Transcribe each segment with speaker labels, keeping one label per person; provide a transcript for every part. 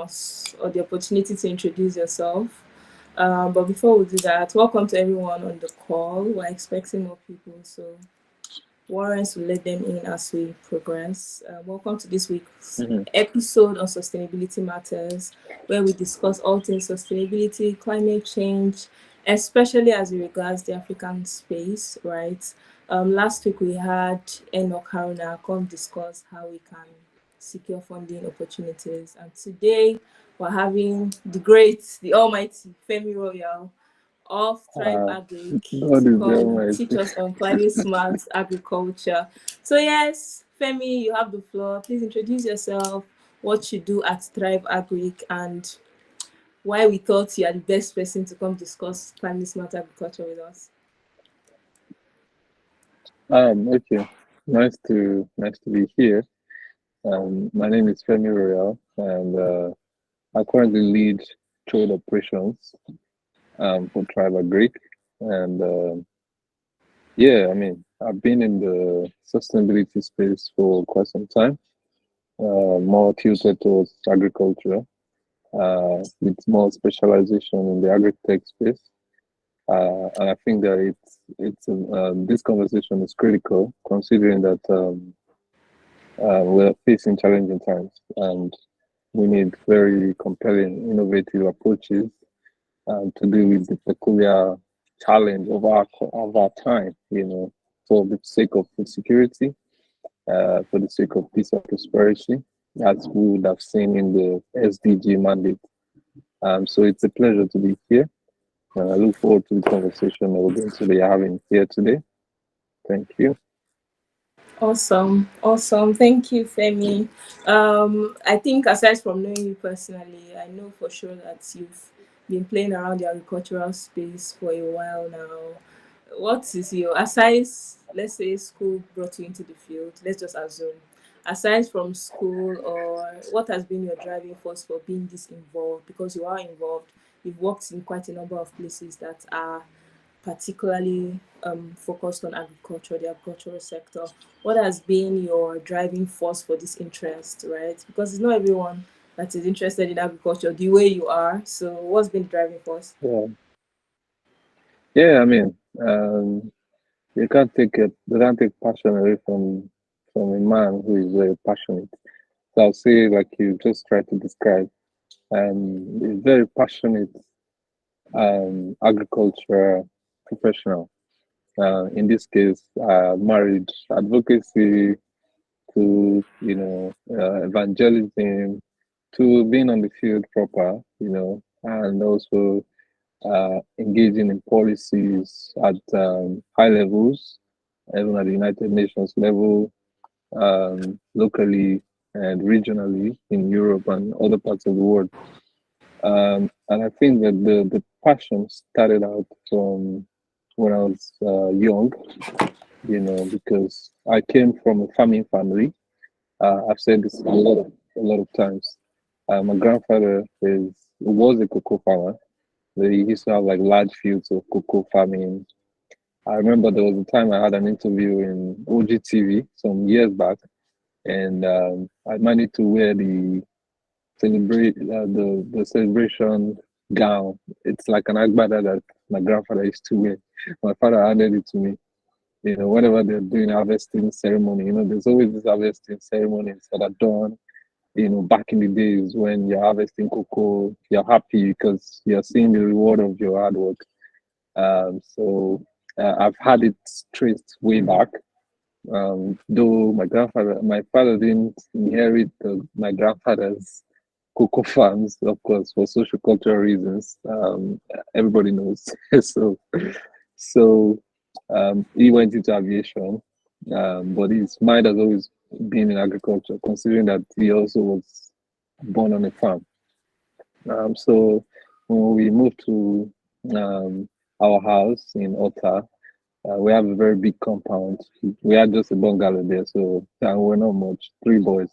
Speaker 1: us or the opportunity to introduce yourself. But before we do that, welcome to everyone on the call. We're expecting more people, so Warrens will let them in as we progress. Welcome to this week's
Speaker 2: Mhm.
Speaker 1: episode on Sustainability Matters, where we discuss all things sustainability, climate change, especially as it regards the African space, right? Last week we had Enoch Haruna come discuss how we can secure funding opportunities, and today we're having the great, the almighty Femi Royal of Thrive
Speaker 2: Uh,
Speaker 1: Agric
Speaker 2: God
Speaker 1: to
Speaker 2: is the
Speaker 1: come
Speaker 2: Almighty.
Speaker 1: teach us on climate smart agriculture. So yes, Femi, you have the floor. Please introduce yourself, what you do at Thrive Agric, and why we thought you are the best person to come discuss climate smart agriculture with us.
Speaker 2: Okay. Nice to be here. My name is Femi Royal, and I currently lead trade operations for Tribe Agric. And yeah, I mean, I've been in the sustainability space for quite some time, more tilted towards agriculture, with more specialization in the agri-tech space. And I think that this conversation is critical, considering that we're facing challenging times, and we need very compelling, innovative approaches to deal with the peculiar challenge of our time. For the sake of food security, for the sake of peace and prosperity, as we would have seen in the SDG mandate. So it's a pleasure to be here. And I look forward to the conversation that we're going to be having here today. Thank you.
Speaker 1: Awesome, awesome. Thank you, Femi. I think aside from knowing you personally, I know for sure that you've been playing around the agricultural space for a while now. What is your, aside, let's say school brought you into the field, let's just assume, aside from school, or what has been your driving force for being this involved? Because you are involved, you've worked in quite a number of places that are particularly focused on agriculture, the agricultural sector. What has been your driving force for this interest, right? Because it's not everyone that is interested in agriculture the way you are. So, what's been the driving force?
Speaker 2: Yeah, yeah. I mean, um, you can't take passion away from a man who is very passionate. So I'll say, like you just tried to describe, a very passionate agriculture professional. In this case, married advocacy to evangelism to being on the field proper, and also engaging in policies at high levels, even at the United Nations level, locally and regionally in Europe and other parts of the world. And I think that the passion started out from when I was young, because I came from a farming family. I've said this a lot of times. My grandfather was a cocoa farmer. They used to have like large fields of cocoa farming. I remember there was a time I had an interview in OGTV some years back, and I managed to wear the celebration gown. It's like an agbada that my grandfather used to wear. My father handed it to me. Whenever they're doing harvesting ceremony, there's always these harvesting ceremonies that are done. Back in the days when you're harvesting cocoa, you're happy because you're seeing the reward of your hard work. So I've had it traced way back. Though my father didn't inherit my grandfather's cocoa farms, of course, for social cultural reasons. Everybody knows. so, so he went into aviation, but his mind has always been in agriculture, considering that he also was born on a farm. So when we moved to um, our house in Ota, we have a very big compound. We had just a bungalow there, so and we're not much, three boys.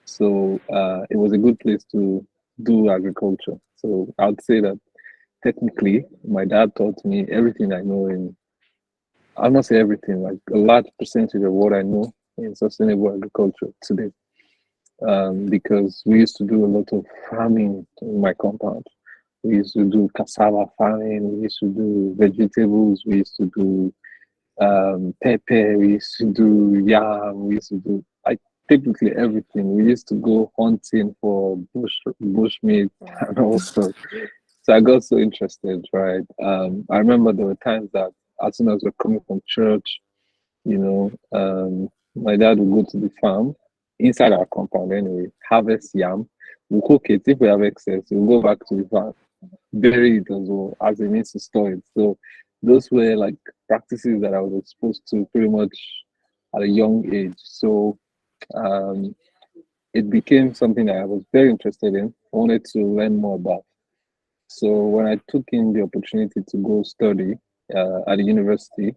Speaker 2: So it was a good place to do agriculture. So I'd say that technically, my dad taught me everything I know I'll not say everything, like a large percentage of what I know in sustainable agriculture today. because we used to do a lot of farming in my compound. We used to do cassava farming, we used to do vegetables, we used to do pepper, we used to do yam, we used to do like typically everything. We used to go hunting for bushmeat and also so I got so interested, right? I remember there were times that as soon as we're coming from church, you know, my dad would go to the farm inside our compound anyway, harvest yam. We'll cook it. If we have excess, we'll go back to the farm, bury it as well as it needs to store it. So those were like practices that I was exposed to pretty much at a young age. So um, it became something that I was very interested in. I wanted to learn more about. So when I took in the opportunity to go study at the university,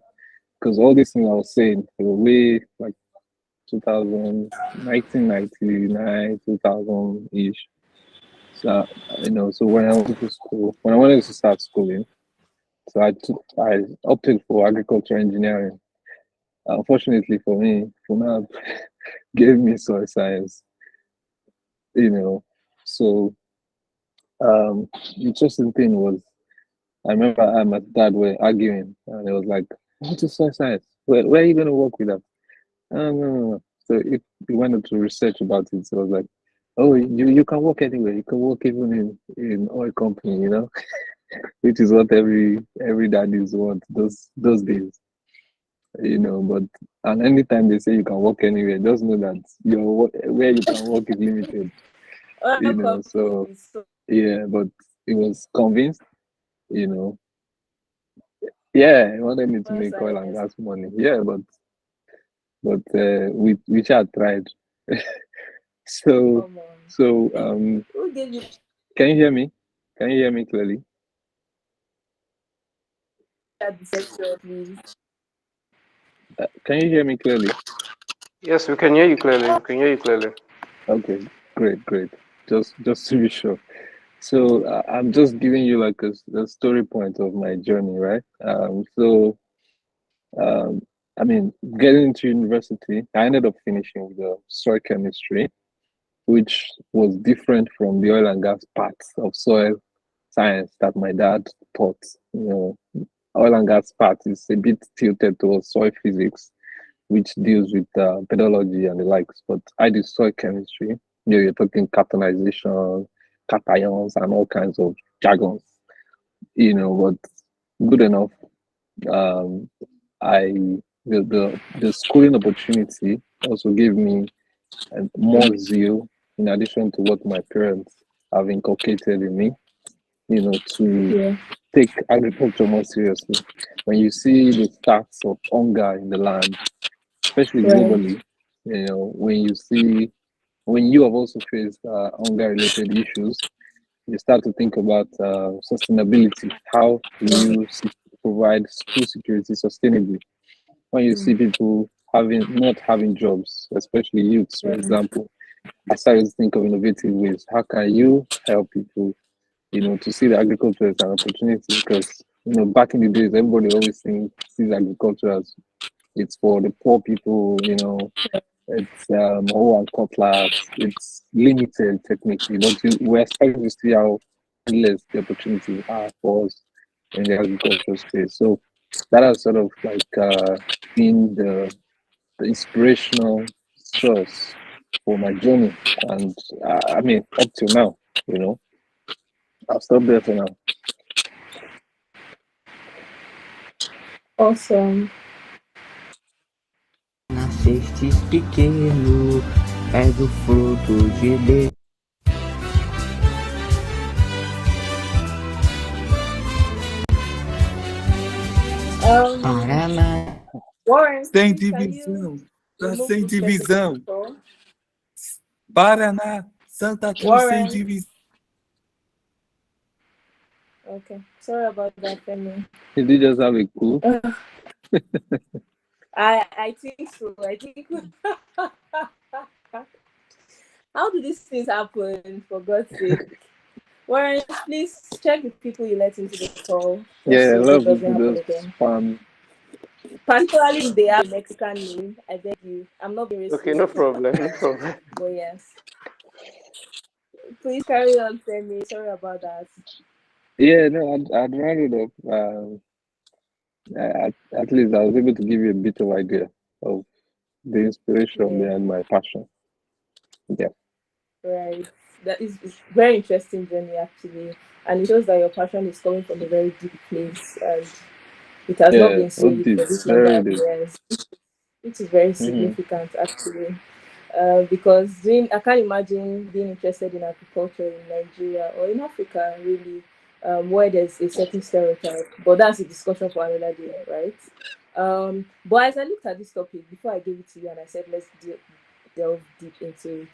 Speaker 2: because all these things I was saying were way like 2000, 1999, 2000 ish. So, so when I went to school, when I wanted to start schooling, so I opted for agriculture engineering. Unfortunately for me, FUNAB gave me soil science, you know. So, the interesting thing was, I remember I and my dad were arguing, and it was like, what is soil science? Where are you going to work with that? No, no, no, no. So if we wanted to research about it, so I was like, oh, you can work anywhere. You can work even in oil company, which is what every daddy's want those days, But and anytime they say you can work anywhere, just know that where you can work is limited,
Speaker 1: Oil company
Speaker 2: So
Speaker 1: is so
Speaker 2: yeah, but it was convinced, you know. Yeah, he wanted me to
Speaker 1: soil
Speaker 2: make oil and
Speaker 1: science.
Speaker 2: gas money. Yeah, but we had tried. So
Speaker 1: Come on.
Speaker 2: so
Speaker 1: Who gave you
Speaker 2: can you hear me? Can you hear me clearly?
Speaker 1: that deception, please?
Speaker 2: Can you hear me clearly?
Speaker 3: Yes, we can hear you clearly. We can hear you clearly.
Speaker 2: Okay, great, great. Just to be sure. So I'm just giving you like a story point of my journey, right? Um, I mean, getting into university, I ended up finishing with the soil chemistry, which was different from the oil and gas parts of soil science that my dad taught. Oil and gas part is a bit tilted towards soil physics, which deals with pedology and the likes. But I do soil chemistry. You're talking cationization, cations, and all kinds of jargons. But good enough. Um, I the schooling opportunity also gave me more zeal in addition to what my parents have inculcated in me. To
Speaker 1: Yeah.
Speaker 2: take agriculture more seriously. When you see the stats of hunger in the land, especially
Speaker 1: Right.
Speaker 2: globally, when you have also faced hunger related issues, you start to think about sustainability. How do you provide food security sustainably? When you see people not having jobs, especially youths, for
Speaker 1: Right.
Speaker 2: example, I started to think of innovative ways. How can you help people, to see the agriculture as an opportunity? Because back in the days, everybody always sees agriculture as it's for the poor people, it's hoe and cutlass. It's limited technically, but we're starting to see how endless the opportunities are for us in the agricultural space. So that has sort of like been the inspirational source for my journey, and I mean up till now, you know, I'll stop there for now.
Speaker 1: Awesome.
Speaker 4: Nascestes pequeno, é do fruto de
Speaker 1: Um,
Speaker 4: Paraná.
Speaker 1: Warren,
Speaker 5: Sem
Speaker 1: please can you
Speaker 5: divisão, tá
Speaker 1: remove
Speaker 5: sem
Speaker 1: Lucas
Speaker 5: divisão.
Speaker 1: from
Speaker 5: Paraná, Santa Cruz sem
Speaker 1: Warren?
Speaker 5: divisão.
Speaker 1: Okay. Sorry about that, Femi.
Speaker 2: Did you just have a clue?
Speaker 1: I think so. I think. How do these things happen? For God's sake, Warren, please check the people you let into the call, just
Speaker 2: Yeah, a
Speaker 1: so
Speaker 2: lot
Speaker 1: this
Speaker 2: of
Speaker 1: doesn't
Speaker 2: people
Speaker 1: happen
Speaker 2: just
Speaker 1: again.
Speaker 2: spam
Speaker 1: particularly if they have a Mexican name. I beg you. I'm not being
Speaker 3: Okay, no
Speaker 1: racist,
Speaker 3: problem, no problem.
Speaker 1: but yes. Please carry on, Femi. Sorry about that.
Speaker 2: Yeah, no, I'd round it up. At least I was able to give you a bit of idea of the inspiration
Speaker 1: Yeah,
Speaker 2: behind my passion. Yeah.
Speaker 1: right. That is very interesting journey actually, and it shows that your passion is coming from a very deep place, and it has not
Speaker 2: Yeah,
Speaker 1: been
Speaker 2: oh,
Speaker 1: swayed
Speaker 2: deep,
Speaker 1: for this number
Speaker 2: very
Speaker 1: of
Speaker 2: deep.
Speaker 1: years, which is very
Speaker 2: Hmm.
Speaker 1: significant actually. Because I can't imagine being interested in agriculture in Nigeria or in Africa, really, where there's a certain stereotype. But that's a discussion for another day, right? But as I looked at this topic before I gave it to you, and I said, let's delve deep into it.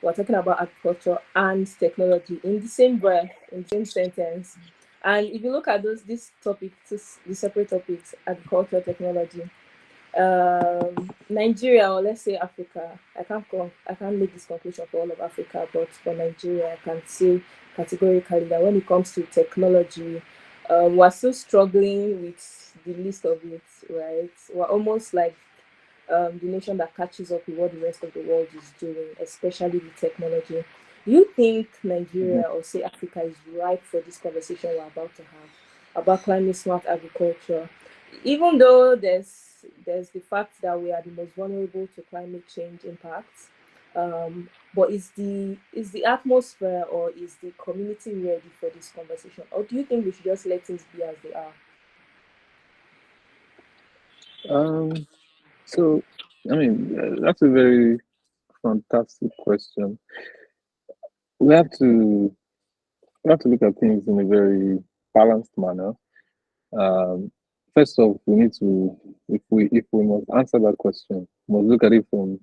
Speaker 1: We're talking about agriculture and technology in the same breath, in the same sentence. And if you look at this topic, the separate topics, agriculture, technology, Nigeria, or let's say Africa. I can't make this conclusion for all of Africa, but for Nigeria, I can say categorically that when it comes to technology, we're still struggling with the least of it, right? We're almost like the nation that catches up with what the rest of the world is doing, especially with technology. Do you think
Speaker 2: Hmm.
Speaker 1: Nigeria or say Africa is ripe for this conversation we're about to have about climate smart agriculture? Even though there's the fact that we are the most vulnerable to climate change impacts, but is the atmosphere or is the community ready for this conversation, or do you think we should just let things be as they are?
Speaker 2: Um, so, I mean, that's a very fantastic question. We have to we have to look at things in a very balanced manner. Um, First off, we need to, if we must answer that question, we must look at it from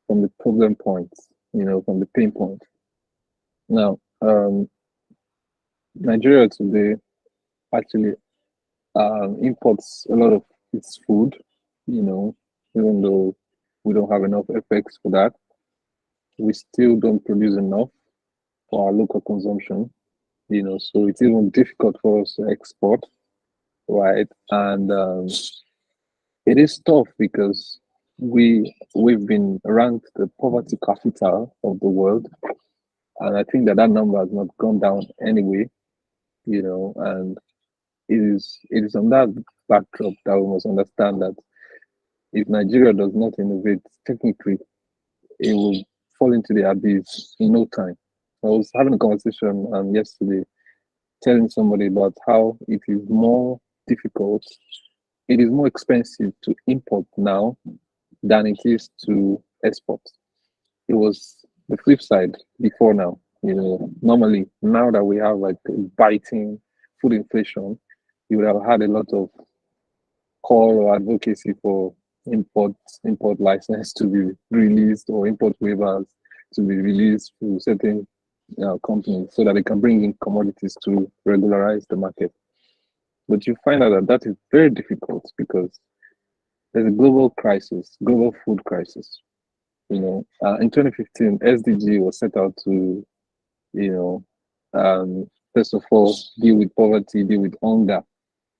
Speaker 2: the problem points, from the pain point. Now, Nigeria today actually imports a lot of its food, you know, even though we don't have enough FX for that, we still don't produce enough for our local consumption, so it's even difficult for us to export, right? And it is tough because we've been ranked the poverty capital of the world, and I think that number has not gone down anyway, and it is on that backdrop that we must understand that if Nigeria does not innovate technically, it will fall into the abyss in no time. I was having a conversation yesterday telling somebody about how difficult, it is more expensive to import now than it is to export. It was the flip side before now. Normally, now that we have like biting food inflation, you would have had a lot of call or advocacy for import import license to be released or import waivers to be released to certain companies so that they can bring in commodities to regularize the market. But you find out that that is very difficult because there's a global crisis, global food crisis. In 2015, SDG was set out to, you know, first of all, deal with poverty, deal with hunger.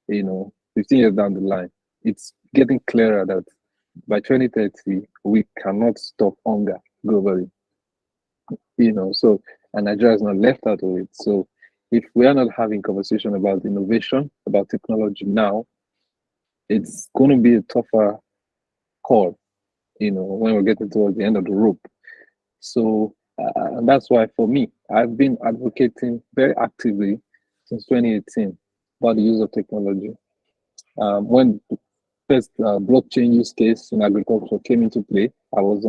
Speaker 2: 15 years down the line, it's getting clearer that by 2030, we cannot stop hunger globally. So, and Nigeria is not left out of it. So, if we are not having conversation about innovation, about technology now, it's going to be a tougher call, when we're getting towards the end of the rope. So, and that's why for me, I've been advocating very actively since 2018 about the use of technology. When the first blockchain use case in agriculture came into play, I was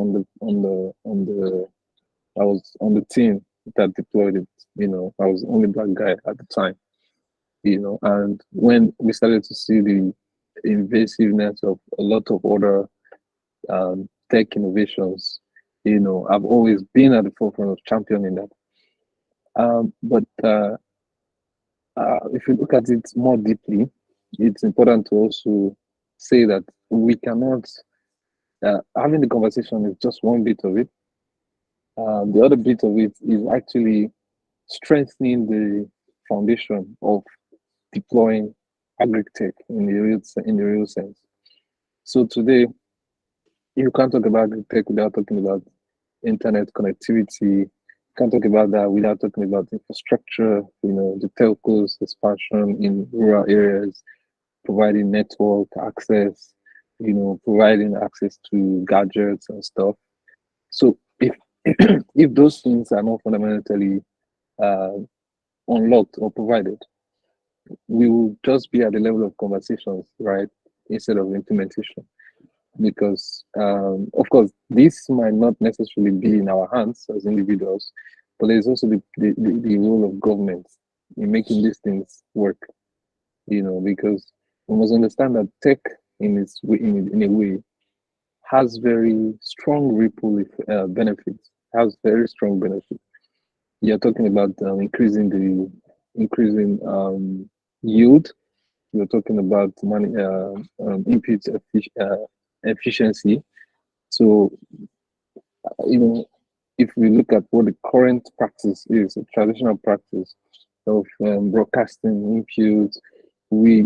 Speaker 2: I was on the team that deployed it. I was the only black guy at the time. And when we started to see the invasiveness of a lot of other tech innovations, I've always been at the forefront of championing that. But if you look at it more deeply, it's important to also say that we cannot, having the conversation is just one bit of it. The other bit of it is actually strengthening the foundation of deploying agri tech in the real sense. So today, you can't talk about the tech without talking about internet connectivity. You can't talk about that without talking about infrastructure, the telcos expansion in rural areas, providing network access, providing access to gadgets and stuff. So if if those things are not fundamentally uh, unlocked or provided, we will just be at the level of conversations, right, instead of implementation. Because, of course, this might not necessarily be in our hands as individuals, but there's also the role of government in making these things work. Because we must understand that tech, in a way, has very strong benefits. Has very strong benefits. You're talking about increasing yield. You're talking about money efficiency. So you know, if we look at what the current practice is, a traditional practice of broadcasting inputs, we're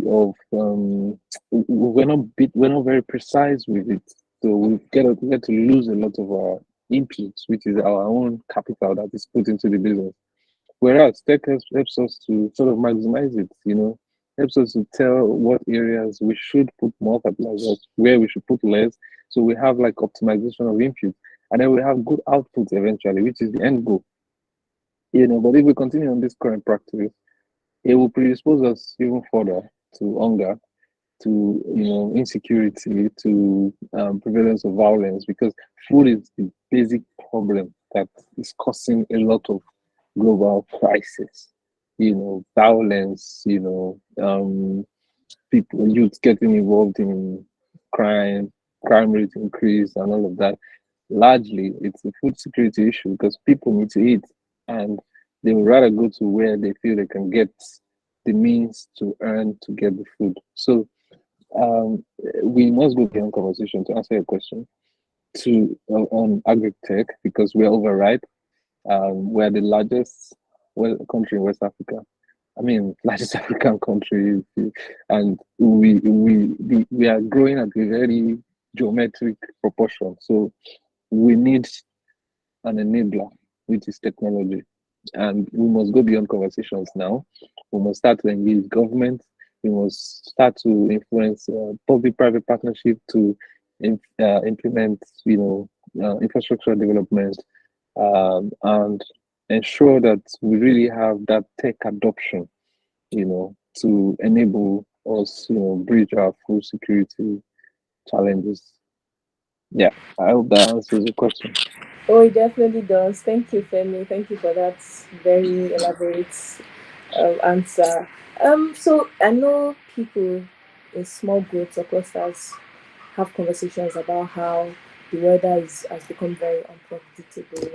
Speaker 2: not very precise with it. So we get to lose a lot of our inputs, which is our own capital that is put into the business. Whereas tech helps us to sort of maximize it, helps us to tell what areas we should put more fertilizers, where we should put less. So we have like optimization of input, and then we have good output eventually, which is the end goal. But if we continue on this current practice, it will predispose us even further to hunger, to insecurity, to prevalence of violence, because food is the basic problem that is causing a lot of global crisis. Violence. People, youth getting involved in crime, crime rate increase, and all of that. Largely, it's a food security issue because people need to eat, and they would rather go to where they feel they can get the means to earn to get the food. So um, we must go beyond conversation to answer your question on agri tech because we're overripe. We're the largest country in West Africa. I mean, largest African country, and we are growing at a very geometric proportion. So we need an enabler, which is technology. And we must go beyond conversations now. We must start to engage government. We must start to influence public-private partnership to implement, infrastructure development, and ensure that we really have that tech adoption, to enable us, bridge our food security challenges. Yeah, I hope that answers the question.
Speaker 1: Oh, it definitely does. Thank you, Femi. Thank you for that very elaborate answer. So I know people in small groups or clusters have conversations about how the weather has become very unpredictable.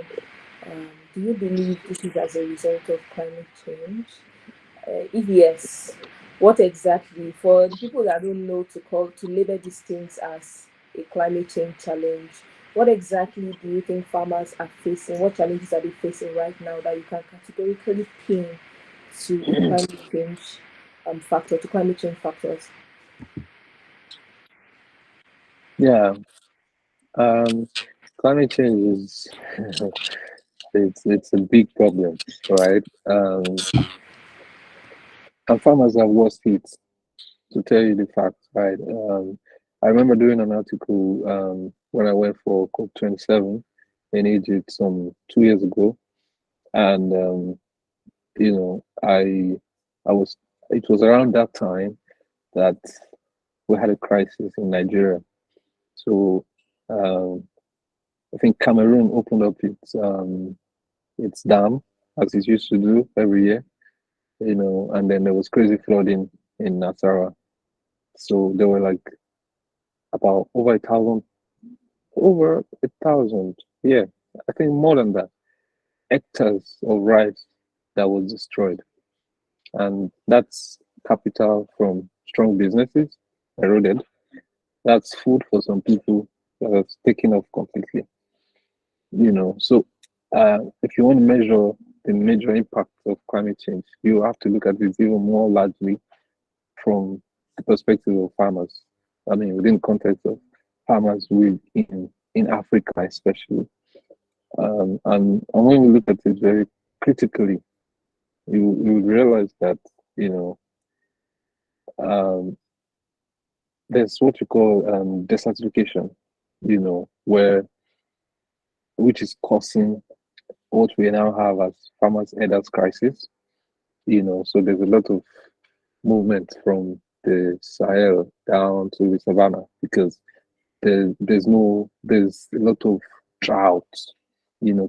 Speaker 1: Do you believe this is as a result of climate change? If yes, what exactly, for the people that don't know to label these things as a climate change challenge, what exactly do you think farmers are facing? What challenges are they facing right now that you can categorically pin to a climate change factor, to climate change factors?
Speaker 2: Yeah, um, climate change is it's a big problem, right? And farmers have worse hit, to tell you the fact, right? I remember doing an article when I went for COP27 in Egypt some 2 years ago, and I was it was around that time that we had a crisis in Nigeria. So um, I think Cameroon opened up its dam as it used to do every year, and then there was crazy flooding in Nasarawa. So there were like about over a thousand, yeah, I think more than that, hectares of rice that was destroyed. And that's capital from strong businesses eroded. That's food for some people that has taken off completely. So if you want to measure the major impact of climate change, you have to look at it even more largely from the perspective of farmers. I mean, within context of farmers in Africa, especially. And when we look at it very critically, you realize that, you know, um, there's what you call desertification, where which is causing what we now have as farmers' elders crisis. So there's a lot of movement from the Sahel down to the savannah because there's a lot of drought.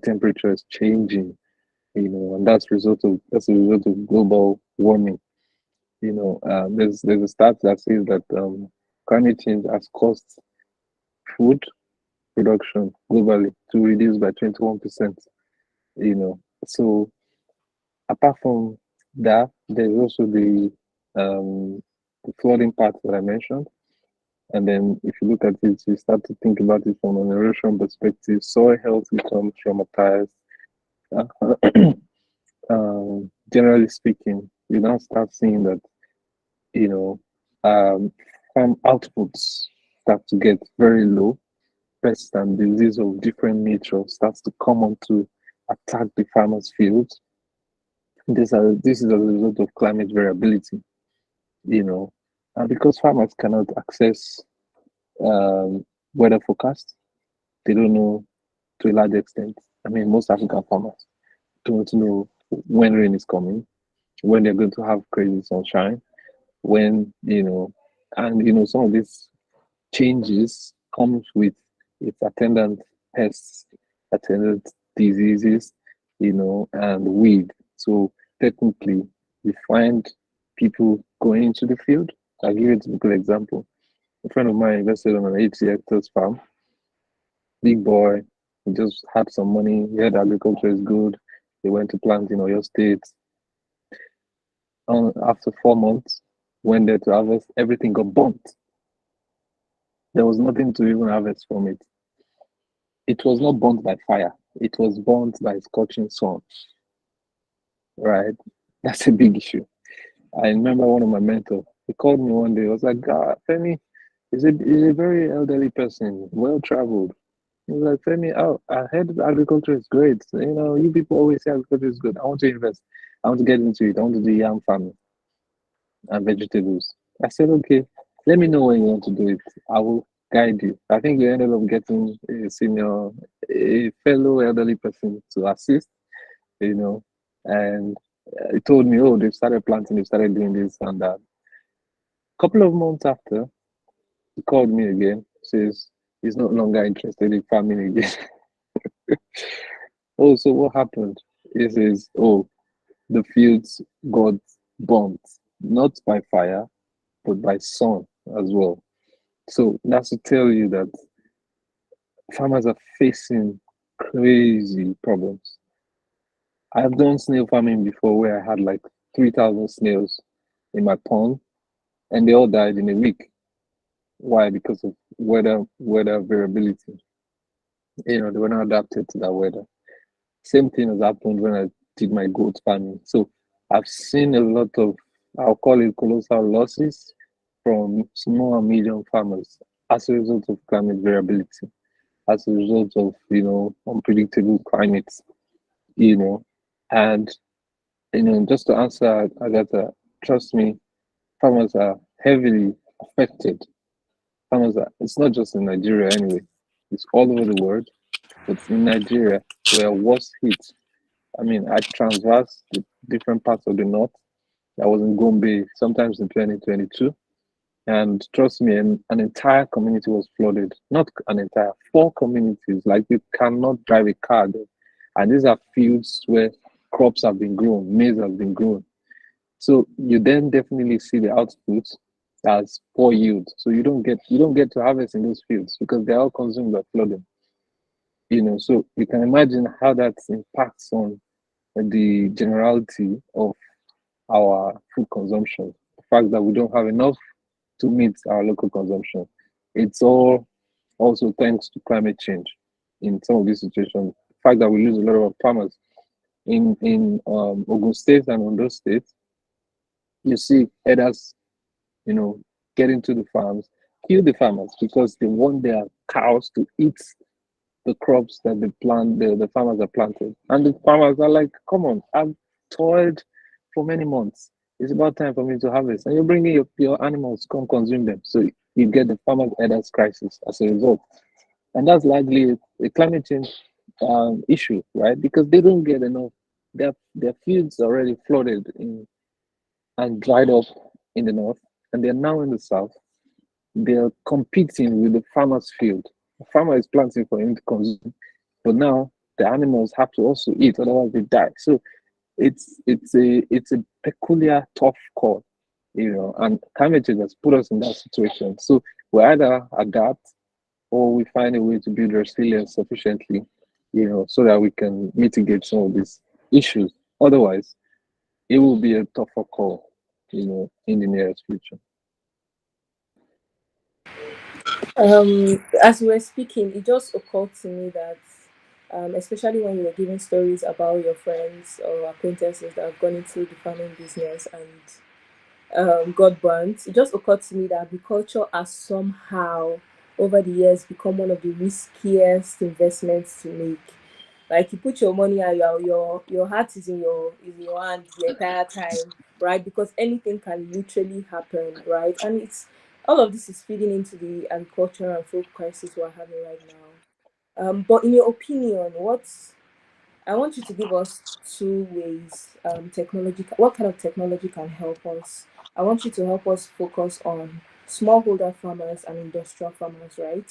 Speaker 2: Temperature is changing. And that's a result of global warming. There's a stat that says that climate change has caused food production globally to reduce by 21%. So apart from that, there's also the flooding part that I mentioned. And then if you look at it, you start to think about it from an erosion perspective. Soil health becomes traumatized. Generally speaking, you now start seeing that, you know, farm outputs start to get very low. Pests and disease of different nature starts to come on to attack the farmer's fields. This is as a result of climate variability, and because farmers cannot access um, weather forecasts, they don't know to a large extent. I mean, most African farmers don't know when rain is coming, when they're going to have crazy sunshine, when, and some of these changes comes with its attendant pests, attendant diseases, and weed. So technically, you find people going into the field. I'll give you a typical example. A friend of mine invested on an 80 hectares farm. Big boy, he just had some money. He heard agriculture is good. He went to plant in Oyo State. After 4 months, went there to harvest, everything got burnt. There was nothing to even harvest from it. It was not burnt by fire. It was burnt by scorching sun. Right? That's a big issue. I remember one of my mentors, he called me one day. I was like, God, Femi, he's a very elderly person, well traveled. He was like, Femi, oh, I heard agriculture is great. You people always say agriculture is good. I want to invest. I want to get into it. I want to do yam farming and vegetables. I said, okay, let me know when you want to do it. I will guide you. I think we ended up getting a fellow elderly person to assist, and he told me, oh, they've started planting, they've started doing this and that. A couple of months after, he called me again, says he's no longer interested in farming again. Oh, so what happened? He says, oh, the fields got burnt, not by fire, but by sun as well. So that's to tell you that farmers are facing crazy problems. I've done snail farming before where I had like 3,000 snails in my pond and they all died in a week. Why? Because of weather variability. They were not adapted to that weather. Same thing has happened when I did my goat farming. So I've seen a lot of, I'll call it colossal losses from small and medium farmers as a result of climate variability, as a result of, unpredictable climates, and, just to answer Agatha, trust me, farmers are heavily affected. It's not just in Nigeria anyway, it's all over the world, but in Nigeria, we're worst hit. I mean, I traversed the different parts of the north. I was in Gombe sometimes in 2022. And trust me, an entire community was flooded. Not an entire, four communities. Like you cannot drive a car there. And these are fields where crops have been grown, maize has been grown. So you then definitely see the output as poor yield. So you don't get to harvest in those fields because they're all consumed by flooding. So you can imagine how that impacts on the generality of our food consumption. The fact that we don't have enough to meet our local consumption. It's all also thanks to climate change in some of these situations. The fact that we lose a lot of farmers in Ogun State and Ondo State, you see herders, you know, get into the farms kill the farmers because they want their cows to eat the crops that the farmers are planted. And the farmers are like, come on, I've toiled for many months. It's about time for me to harvest. And you're bringing your animals to come consume them. So you get the farmers' elders crisis as a result. And that's largely a climate change issue, right? Because they don't get enough. Their fields are already flooded and dried up in the north, and they're now in the south. They're competing with the farmer's field. The farmer is planting for him to consume, but now the animals have to also eat, otherwise they die. So it's a peculiar tough call, and climate change has put us in that situation. So we either adapt or we find a way to build resilience sufficiently, so that we can mitigate some of these issues. Otherwise, it will be a tougher call, in the nearest future.
Speaker 1: As we were speaking, it just occurred to me that, especially when you were giving stories about your friends or acquaintances that have gone into the farming business and got burnt, it just occurred to me that agriculture has somehow, over the years, become one of the riskiest investments to make. Like you put your money and your heart is in your hand the entire time, right? Because anything can literally happen, right? And it's all of this is feeding into the agriculture and food crisis we're having right now. But in your opinion, I want you to give us two ways what kind of technology can help us. I want you to help us focus on smallholder farmers and industrial farmers, right?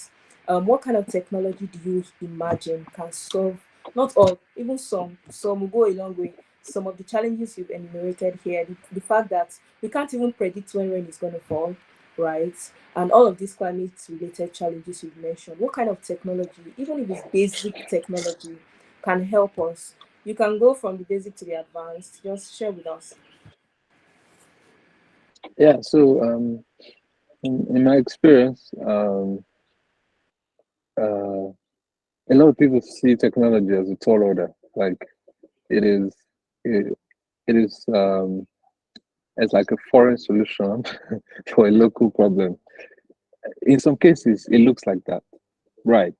Speaker 1: What kind of technology do you imagine can solve, not all, even some will go a long way. Some of the challenges you've enumerated here, the fact that we can't even predict when rain is going to fall, right? And all of these climate related challenges you've mentioned. What kind of technology, even if it's basic technology, can help us? You can go from the basic to the advanced. Just share with us.
Speaker 2: Yeah. So in my experience, uh, a lot of people see technology as a tall order. Like it is, it, it is, it's like a foreign solution for a local problem. In some cases, it looks like that, right?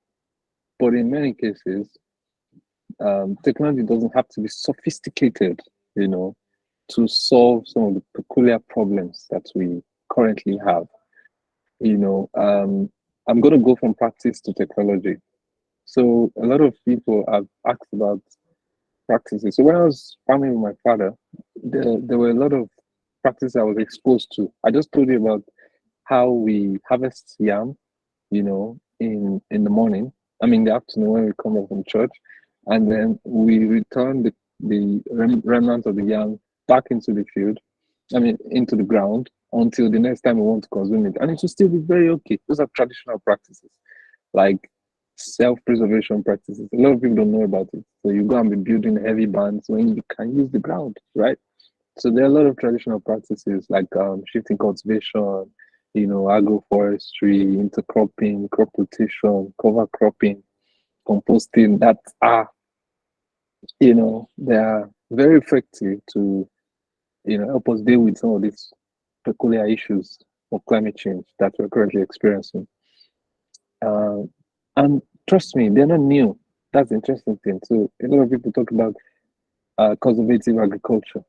Speaker 2: But in many cases, technology doesn't have to be sophisticated, to solve some of the peculiar problems that we currently have. You know, um, I'm going to go from practice to technology. So a lot of people have asked about practices. So when I was farming with my father, there were a lot of practices I was exposed to. I just told you about how we harvest yam, in the morning. I mean, the afternoon when we come up from church, and then we return the remnants of the yam back into the field. I mean, into the ground until the next time we want to consume it, and it will still be very okay. Those are traditional practices, like self-preservation practices. A lot of people don't know about it. So you go and be building heavy bands when you can use the ground, right? So there are a lot of traditional practices like shifting cultivation, agroforestry, intercropping, crop rotation, cover cropping, composting that are, they are very effective to, help us deal with some of these peculiar issues of climate change that we're currently experiencing. Uh, and trust me, they're not new. That's the interesting thing. So a lot of people talk about conservative agriculture.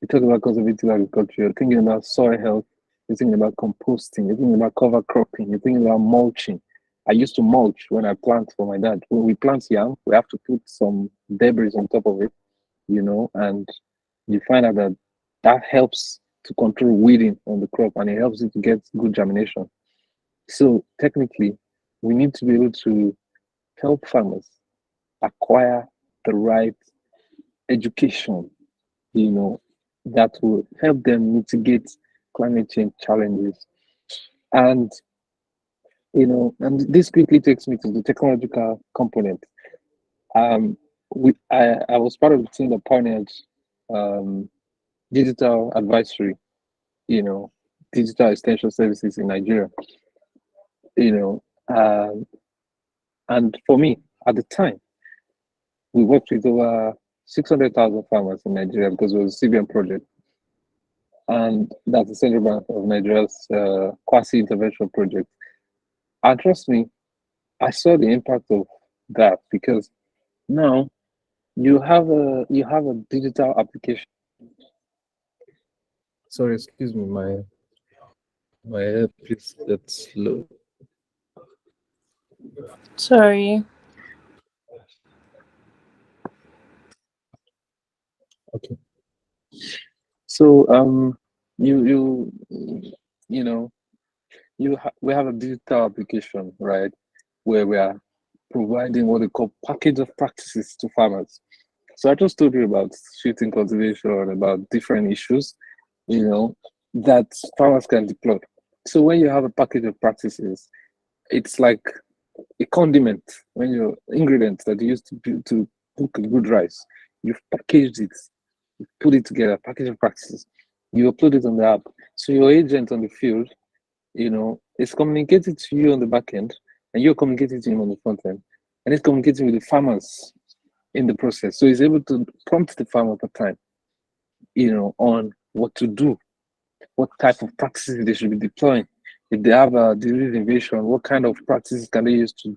Speaker 2: You talk about conservative agriculture, you're thinking about soil health, you're thinking about composting, you're thinking about cover cropping, you're thinking about mulching. I used to mulch when I plant for my dad. When we plant yam, we have to put some debris on top of it, and you find out that that helps to control weeding on the crop and it helps it to get good germination. So technically, we need to be able to help farmers acquire the right education, you know, that will help them mitigate climate change challenges. And, and this quickly takes me to the technological component. Um, I was part of the team that pioneered um, digital advisory, you know, digital extension services in Nigeria, you know. And for me, at the time, we worked with over 600,000 farmers in Nigeria because it was a CBN project. and that's the Central Bank of Nigeria's quasi-intervention project. And trust me, I saw the impact of that because now you have a digital application. Sorry, excuse me, my earpiece that's low.
Speaker 1: Sorry.
Speaker 2: Okay. So you know we have a digital application, right, where we are providing what they call package of practices to farmers. So I just told you about shifting cultivation, about different issues, that farmers can deploy. So when you have a package of practices, it's like a condiment. When your ingredients that you use to cook a good rice, you've packaged it, you put it together, package of practices. You upload it on the app. So your agent on the field, is communicating to you on the back end, and you're communicating to him on the front end, and it's communicating with the farmers in the process. So he's able to prompt the farmer per time, on what to do, what type of practices they should be deploying. If they have a disease invasion, what kind of practices can they use to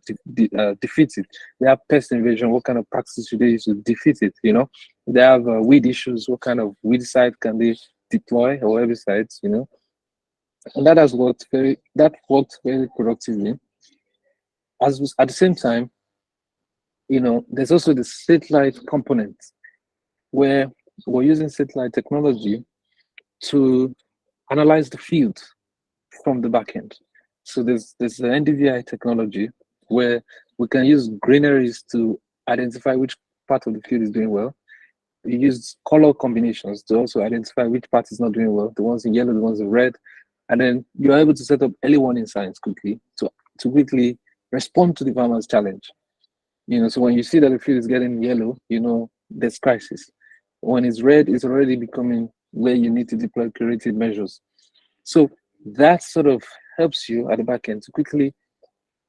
Speaker 2: defeat it? They have pest invasion, what kind of practices should they use to defeat it? They have weed issues, what kind of weed side can they deploy, or herbicides? And that worked very productively. At the same time, there's also the satellite component where we're using satellite technology to analyze the field from the back end. So there's the NDVI technology where we can use granaries to identify which part of the field is doing well. We use color combinations to also identify which part is not doing well, the ones in yellow, the ones in red. And then you're able to set up early warning signs quickly to quickly respond to the farmer's challenge. So when you see that the field is getting yellow, there's crisis. When it's red, it's already becoming where you need to deploy curative measures. So that sort of helps you at the back end to quickly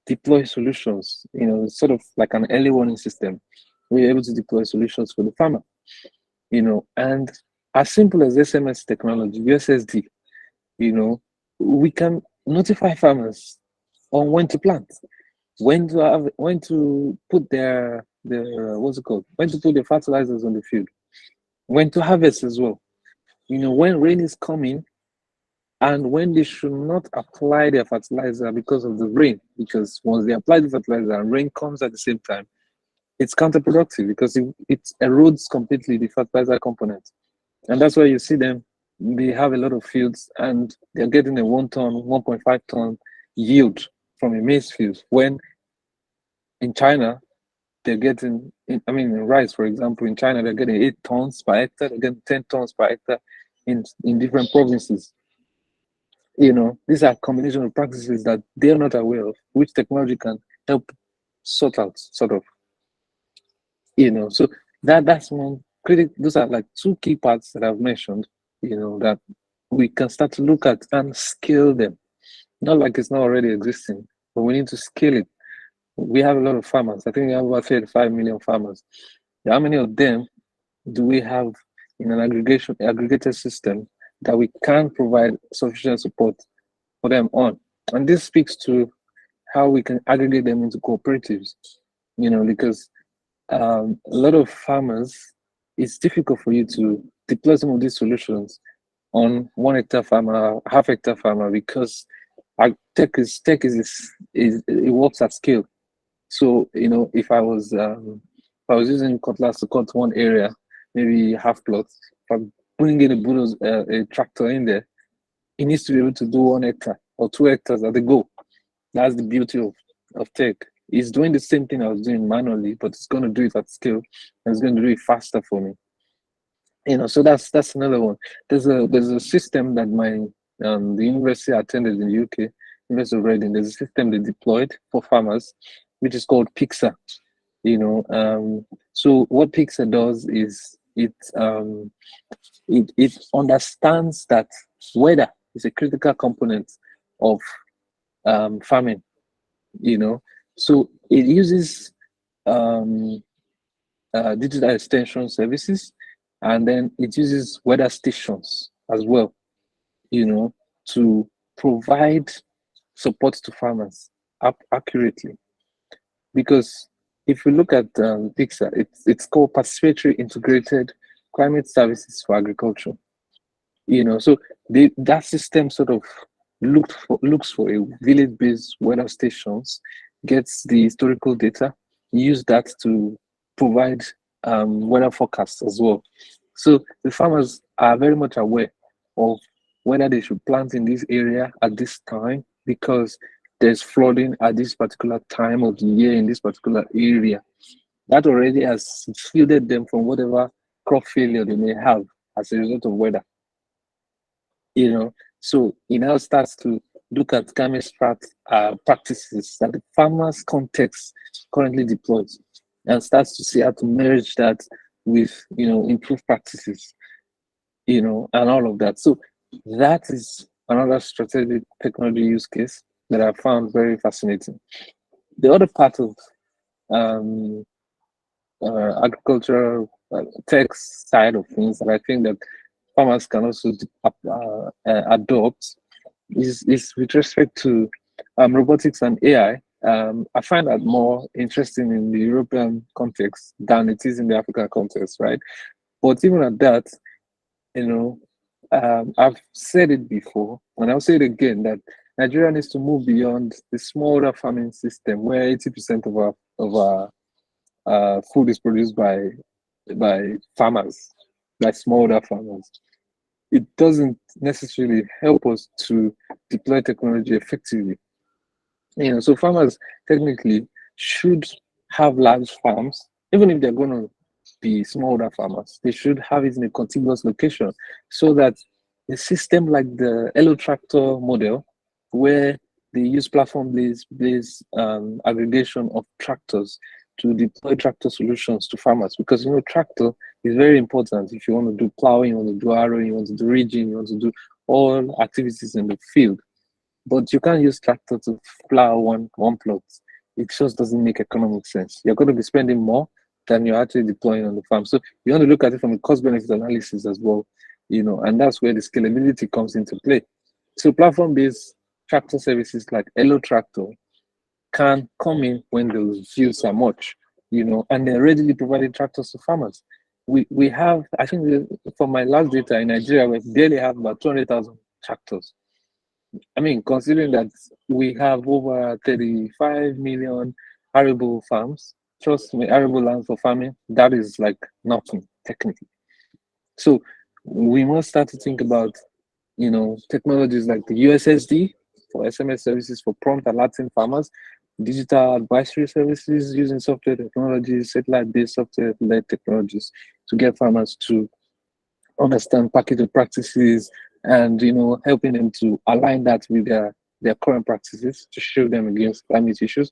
Speaker 2: deploy solutions, sort of like an early warning system where you're able to deploy solutions for the farmer, and as simple as SMS technology, USSD, we can notify farmers on when to plant, when to put their what's it called, when to put their fertilizers on the field, when to harvest as well, when rain is coming, and when they should not apply their fertilizer because of the rain, because once they apply the fertilizer and rain comes at the same time, it's counterproductive because it erodes completely the fertilizer component. And that's why you see them, they have a lot of fields and they're getting a 1 ton, 1.5 ton yield from a maize field, when in China, they're getting, in rice, for example, in China, they're getting 8 tons per hectare, they're getting 10 tons per hectare in different provinces. These are combination of practices that they're not aware of, which technology can help sort out, sort of. So that's one critic. Those are like two key parts that I've mentioned, that we can start to look at and scale them. Not like it's not already existing, but we need to scale it. We have a lot of farmers. I think we have about 35 million farmers. How many of them do we have in an aggregated system that we can provide sufficient support for them on? And this speaks to how we can aggregate them into cooperatives, because a lot of farmers, it's difficult for you to deploy some of these solutions on 1 hectare farmer, half hectare farmer, because tech is it works at scale. So if I was using cutlass to cut one area, maybe half plot, if I'm putting in a tractor in there, it needs to be able to do 1 hectare or 2 hectares at the go. That's the beauty of tech. It's doing the same thing I was doing manually, but it's going to do it at scale, and it's going to do it faster for me. So that's another one. There's a system that the university I attended in the UK, University of Reading. There's a system they deployed for farmers, which is called Pixar. So what Pixar does is it understands that weather is a critical component of farming. So it uses digital extension services, and then it uses weather stations as well to provide support to farmers accurately. Because if you look at PIXA, it's called Participatory Integrated Climate Services for Agriculture. So that system sort of looks for a village-based weather stations, gets the historical data, use that to provide weather forecasts as well. So the farmers are very much aware of whether they should plant in this area at this time because there's flooding at this particular time of the year in this particular area. That already has shielded them from whatever crop failure they may have as a result of weather. So it now starts to look at climate practices that the farmers context currently deploys and starts to see how to merge that with improved practices, and all of that. So that is another strategic technology use case that I found very fascinating. The other part of agricultural tech side of things that I think that farmers can also adopt is with respect to robotics and AI. I find that more interesting in the European context than it is in the African context, right? But even at that, I've said it before, and I'll say it again that Nigeria needs to move beyond the smallholder farming system, where 80% of our food is produced by farmers, by smallholder farmers. It doesn't necessarily help us to deploy technology effectively. So farmers technically should have large farms, even if they're going to be smallholder farmers. They should have it in a contiguous location so that a system like the Elo tractor model, where they use platform-based aggregation of tractors to deploy tractor solutions to farmers, because tractor is very important if you want to do plowing, you want to do harrowing, you want to do ridging, you want to do all activities in the field. But you can't use tractor to plow one plot. It just doesn't make economic sense. You're going to be spending more than you're actually deploying on the farm. So you want to look at it from a cost-benefit analysis as well, and that's where the scalability comes into play. So platform-based tractor services like Elo Tractor can come in when the fields are much, and they're readily providing tractors to farmers. We have, I think, from my last data in Nigeria, we barely have about 200,000 tractors. I mean, considering that we have over 35 million arable farms, trust me, arable land for farming, that is like nothing technically. So we must start to think about, technologies like the USSD for SMS services for prompt alerting farmers, digital advisory services using software technologies, satellite-based software-led technologies to get farmers to understand packaging practices and helping them to align that with their current practices to shield them against climate issues.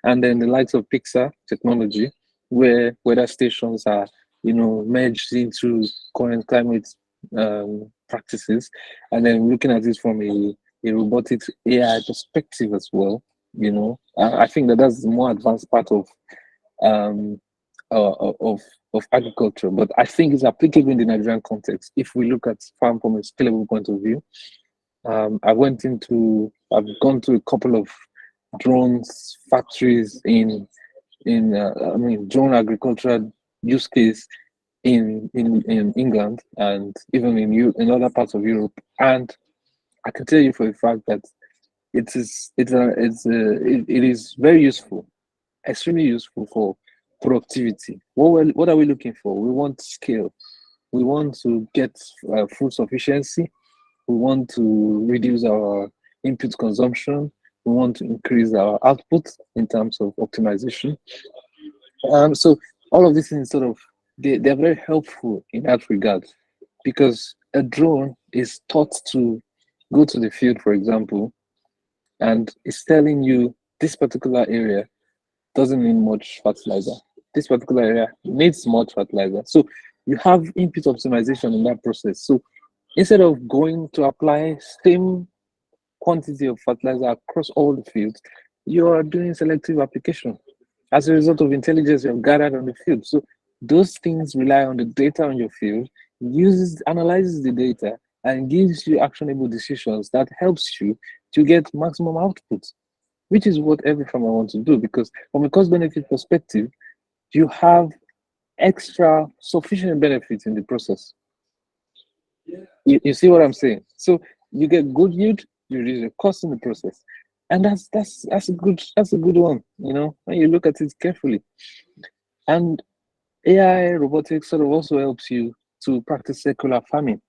Speaker 2: And then the likes of Pixar technology, where weather stations are merged into current climate practices, and then looking at it from a robotics AI perspective as well. I think that's the more advanced part of um, of agriculture, but I think it's applicable in the Nigerian context. If we look at farm from a scalable point of view, I've gone to a couple of drones factories in drone agricultural use case in England and even in other parts of Europe, and I can tell you for a fact that it is very useful, extremely useful for productivity. What are we looking for? We want scale. We want to get food sufficiency. We want to reduce our input consumption. We want to increase our output in terms of optimization. So all of these things they're very helpful in that regard, because a drone is taught to go to the field, for example, and it's telling you this particular area doesn't need much fertilizer. This particular area needs much fertilizer. So you have input optimization in that process. So instead of going to apply same quantity of fertilizer across all the fields, you are doing selective application as a result of intelligence you have gathered on the field. So those things rely on the data on your field, analyzes the data, and gives you actionable decisions that helps you to get maximum output, which is what every farmer wants to do. Because from a cost benefit perspective, you have extra sufficient benefits in the process. You see what I'm saying? So you get good yield, you reduce the cost in the process, and that's a good one. When you look at it carefully, and AI robotics sort of also helps you to practice circular farming.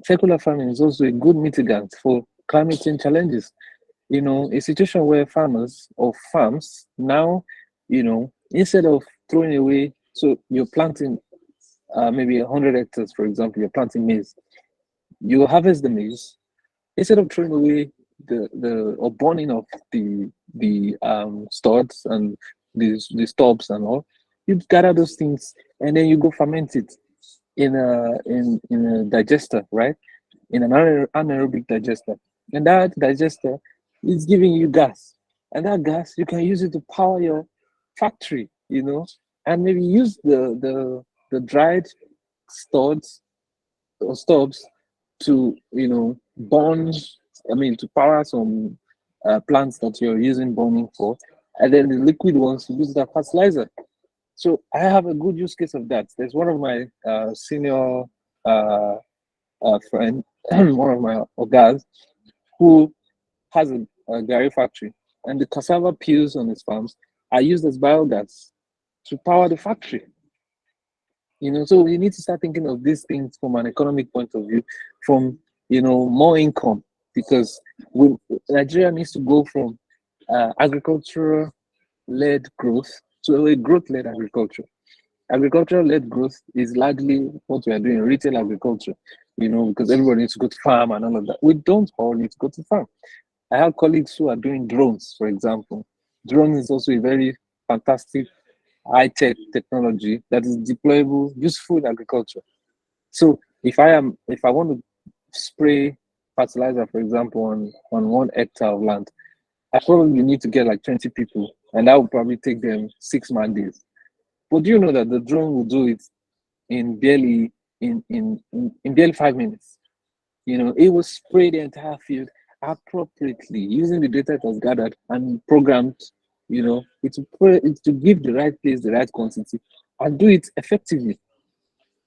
Speaker 2: Circular farming is also a good mitigant for climate change challenges. A situation where farmers or farms now, instead of throwing away, so you're planting maybe 100 hectares, for example, you're planting maize. You harvest the maize, instead of throwing away the or burning of the studs and the stubs and all, you gather those things and then you go ferment it in a digester, right? In an anaerobic digester. And that digester is giving you gas. And that gas, you can use it to power your factory, and maybe use the dried studs or stubs to, burn, to power some plants that you're using burning for. And then the liquid ones, you use that fertilizer. So I have a good use case of that. There's one of my senior friend, one of my guys, who has a dairy factory, and the cassava peels on his farms are used as biogas to power the factory. So we need to start thinking of these things from an economic point of view, from more income, because Nigeria needs to go from agricultural led growth to a growth led agriculture. Agricultural led growth is largely what we are doing, retail agriculture, because everybody needs to go to farm and all of that. We don't all need to go to farm. I have colleagues who are doing drones, for example. Drones is also a very fantastic high-tech technology that is deployable, useful in agriculture. So if I want to spray fertilizer, for example, on 1 hectare of land, I probably need to get like 20 people, and that will probably take them 6 man days. But do you know that the drone will do it in barely in barely 5 minutes? It will spray the entire field appropriately using the data it was gathered and programmed. It's to give the right place the right quantity and do it effectively.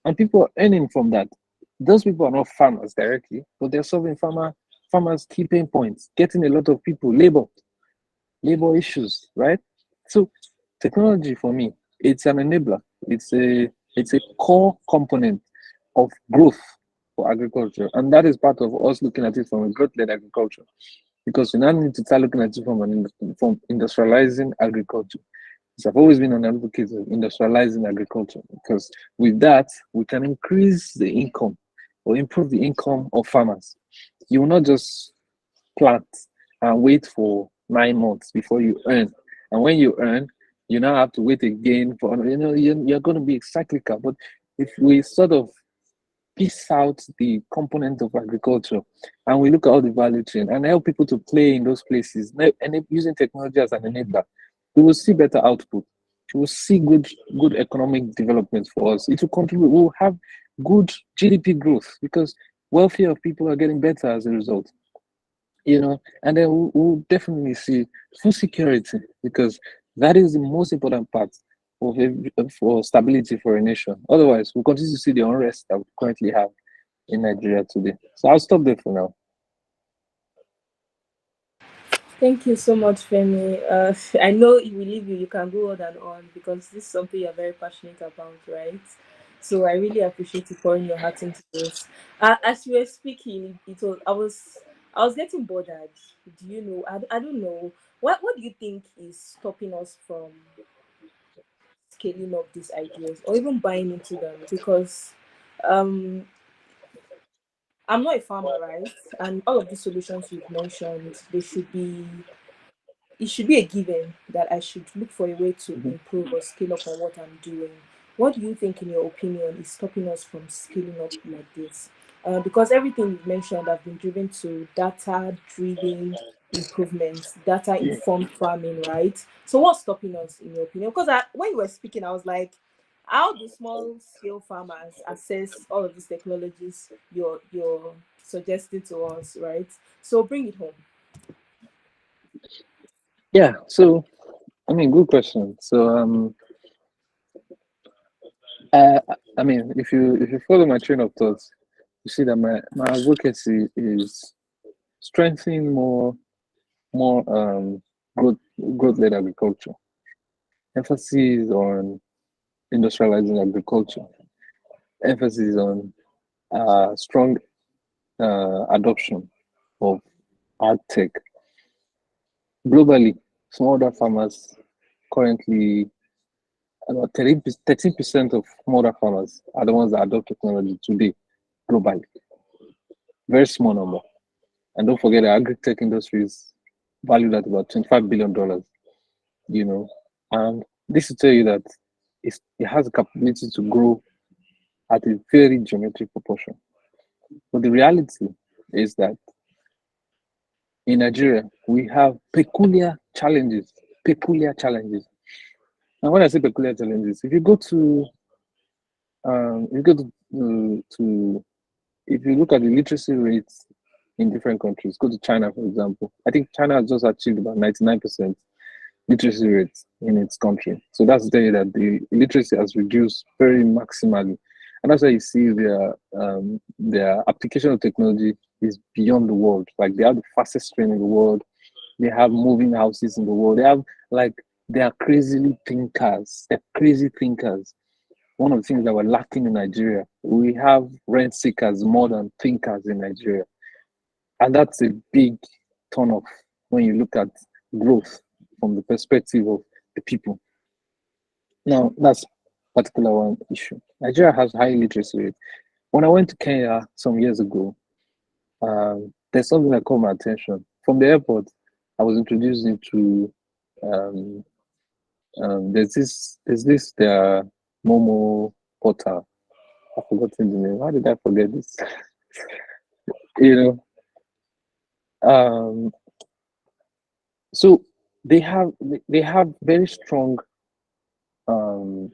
Speaker 2: And people are earning from that. Those people are not farmers directly, but they're solving farmers' key pain points, getting a lot of people labor issues, right? So technology for me, it's an enabler. It's a core component of growth for agriculture. And that is part of us looking at it from a growth-led agriculture. Because we now need to start looking at it from industrializing agriculture. So I've always been an advocate of industrializing agriculture, because with that we can increase the income or improve the income of farmers. You will not just plant and wait for 9 months before you earn. And when you earn, you now have to wait again for, you're going to be cyclical. But if we sort of piece out the component of agriculture and we look at all the value chain and help people to play in those places, and using technology as an enabler, we will see better output. We will see good economic development for us. It will contribute. We will have good GDP growth because welfare of people are getting better as a result. And then we'll definitely see food security, because that is the most important part for stability for a nation. Otherwise, we'll continue to see the unrest that we currently have in Nigeria today. So I'll stop there for now.
Speaker 1: Thank you so much, Femi. I know if we leave you, you can go on and on because this is something you're very passionate about, right? So I really appreciate you pouring your heart into this. As you were speaking, I was getting bothered. Do you know? I don't know. What do you think is stopping us from scaling up these ideas or even buying into them? Because um, I'm not a farmer, right? And all of these solutions you've mentioned, it should be a given that I should look for a way to
Speaker 2: Mhm.
Speaker 1: improve or scale up on what I'm doing. What do you think, in your opinion, is stopping us from scaling up like this? Because everything you've mentioned have been driven to data driven improvements, data informed farming, right? So, what's stopping us, in your opinion? Because when you were speaking, I was like, How do small scale farmers access all of these technologies you're suggesting to us, right? So bring it home.
Speaker 2: Yeah. So I mean, good question. So uh, I mean, if you follow my train of thoughts, you see that my advocacy is strengthening more growth led agriculture, emphasis on industrializing agriculture, emphasis on strong adoption of ag tech. Globally, smallholder farmers currently about 13% of smallholder farmers are the ones that adopt technology today globally. Very small number. And don't forget the agri-tech industry is valued at about $25 billion, you know. And this will tell you that it has the capability to grow at a very geometric proportion. But the reality is that in Nigeria, we have peculiar challenges. Peculiar challenges. And when I say peculiar challenges, if you go to if you go to if you look at the literacy rates in different countries, go to China, for example. I think China has just achieved about 99% literacy rates in its country. So that's the day that the literacy has reduced very maximally. And that's why you see their application of technology is beyond the world. Like they have the fastest train in the world. They have moving houses in the world. They have like they are crazily thinkers. They're crazy thinkers. One of the things that we're lacking in Nigeria, we have rent seekers more than thinkers in Nigeria. And that's a big turn off when you look at growth from the perspective of the people. Now, that's particular one issue. Nigeria has high literacy rate. When I went to Kenya some years ago, there's something that caught my attention. From the airport, I was introduced into um, there's this Momo portal. I've forgotten the name. How did I forget this? you um, so they have very strong um,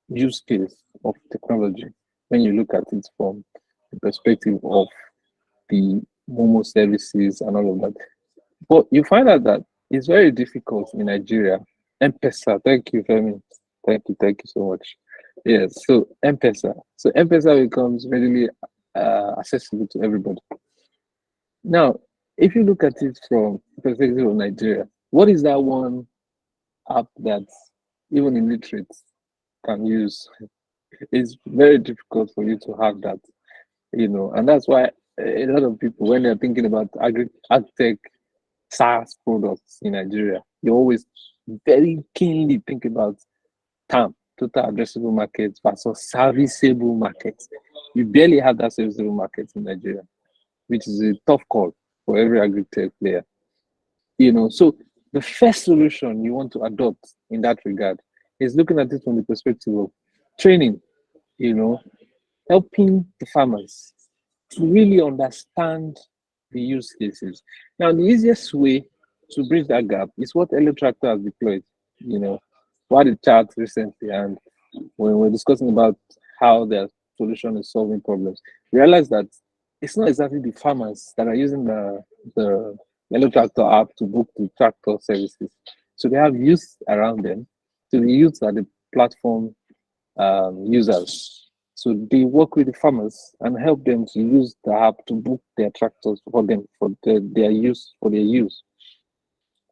Speaker 2: use case of technology when you look at it from the perspective of the Momo services and all of that. But you find out that it's very difficult in Nigeria. M-Pesa, thank you, Femi. Thank you so much. Yes, so M-Pesa. So M-Pesa becomes readily accessible to everybody. Now, if you look at it from the perspective of Nigeria, what is that one app that even illiterates can use? It's very difficult for you to have that, and that's why a lot of people, when they're thinking about ag-tech SaaS products in Nigeria, you always very keenly think about TAM, total addressable markets versus serviceable markets. You barely have that serviceable market in Nigeria, which is a tough call for every agri-tech player. So the first solution you want to adopt in that regard is looking at it from the perspective of training, you know, helping the farmers to really understand the use cases. Now, the easiest way to bridge that gap is what Tractor has deployed. You know, what the chat recently, and when we're discussing about how their solution is solving problems, realize that it's not exactly the farmers that are using the Tractor app to book the tractor services. So they have youth around them. So the youth are the platform users. So they work with the farmers and help them to use the app to book their tractors for them for their use.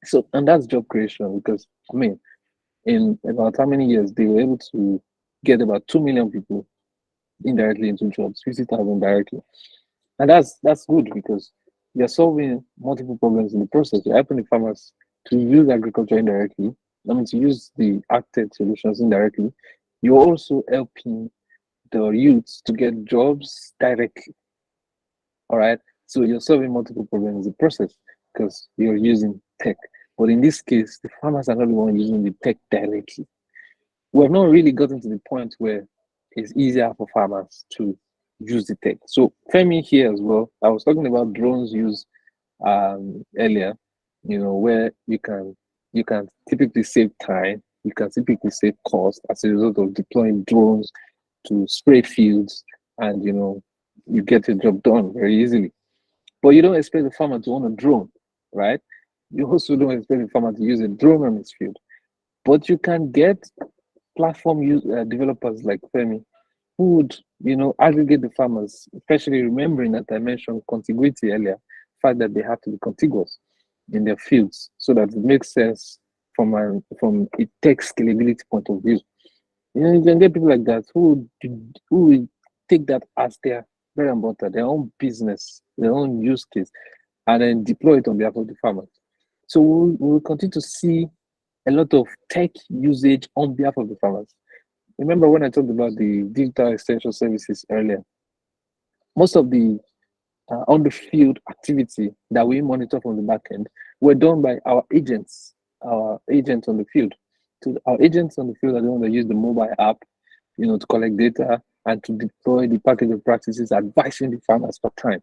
Speaker 2: So and that's job creation because I mean, in about how many years they were able to get about 2 million people indirectly into jobs, 50,000 directly, and that's good because you're solving multiple problems in the process. You're helping the farmers to use agriculture indirectly. I mean, to use the acted solutions indirectly. You're also helping the youths to get jobs directly. All right. So you're solving multiple problems in the process because you're using tech. But in this case, the farmers are not the one using the tech directly. We have not really gotten to the point where it's easier for farmers to use the tech. So Femi here as well. I was talking about drones use earlier. Where you can typically save time you can typically save cost as a result of deploying drones to spray fields, and you get your job done very easily. But you don't expect the farmer to own a drone, right? You also don't expect the farmer to use a drone on his field. But you can get developers like Femi who would, aggregate the farmers, especially remembering that I mentioned contiguity earlier, the fact that they have to be contiguous in their fields so that it makes sense from a tech scalability point of view. You can get people like that who will take that as their bread and butter, their own business, their own use case, and then deploy it on behalf of the farmers. So we'll continue to see a lot of tech usage on behalf of the farmers. Remember when I talked about the digital extension services earlier? Most of the on the field activity that we monitor from the back end were done by our agents on the field. So our agents on the field are the ones that use the mobile app, to collect data and to deploy the package of practices, advising the farmers for time,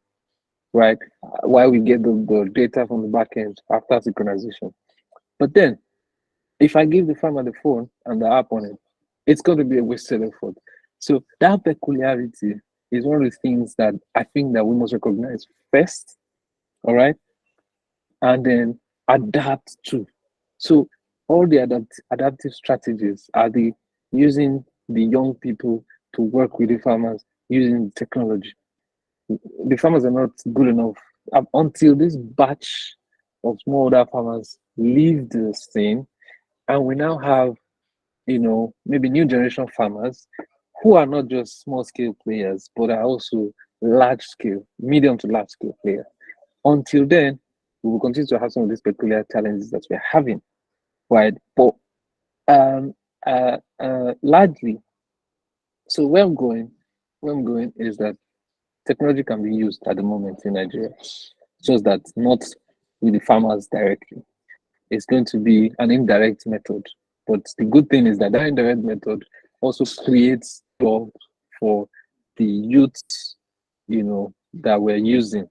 Speaker 2: right? While we get the data from the back end after synchronization. But then, if I give the farmer the phone and the app on it, it's going to be a wasted effort. So that peculiarity is one of the things that I think that we must recognize first, all right, and then adapt to. So all the adaptive strategies are the using the young people to work with the farmers using technology. The farmers are not good enough until this batch of smallholder farmers leave the scene, and we now have maybe new generation farmers who are not just small scale players, but are also large scale, medium to large scale players. Until then, we will continue to have some of these peculiar challenges that we're having, right? But um, largely, so where I'm going is that technology can be used at the moment in Nigeria, just that not with the farmers directly. It's going to be an indirect method. But the good thing is that that indirect method also creates jobs for the youth, that we're using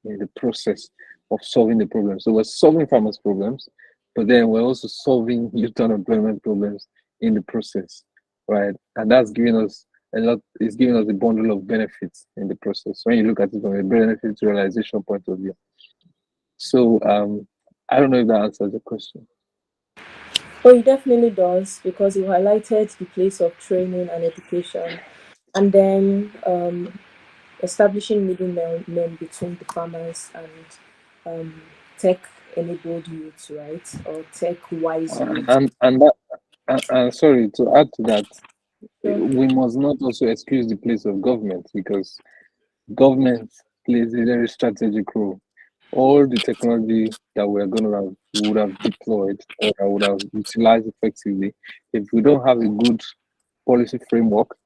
Speaker 2: in the process of solving the problem. So we're solving farmers' problems, but then we're also solving youth unemployment problems in the process, right? And that's giving us a lot, it's giving us a bundle of benefits in the process when you look at it from a benefit realization point of view. So I don't know if that answers the question.
Speaker 1: Oh, it definitely does because you highlighted the place of training and education, and then establishing middlemen between the farmers and tech-enabled youths, right, or tech-wise youths.
Speaker 2: And that, sorry to add to that,
Speaker 1: Sure.
Speaker 2: we must not also excuse the place of government because government plays a very strategic role. All the technology that we're going to have would have deployed or that would have utilized effectively if we don't have a good policy framework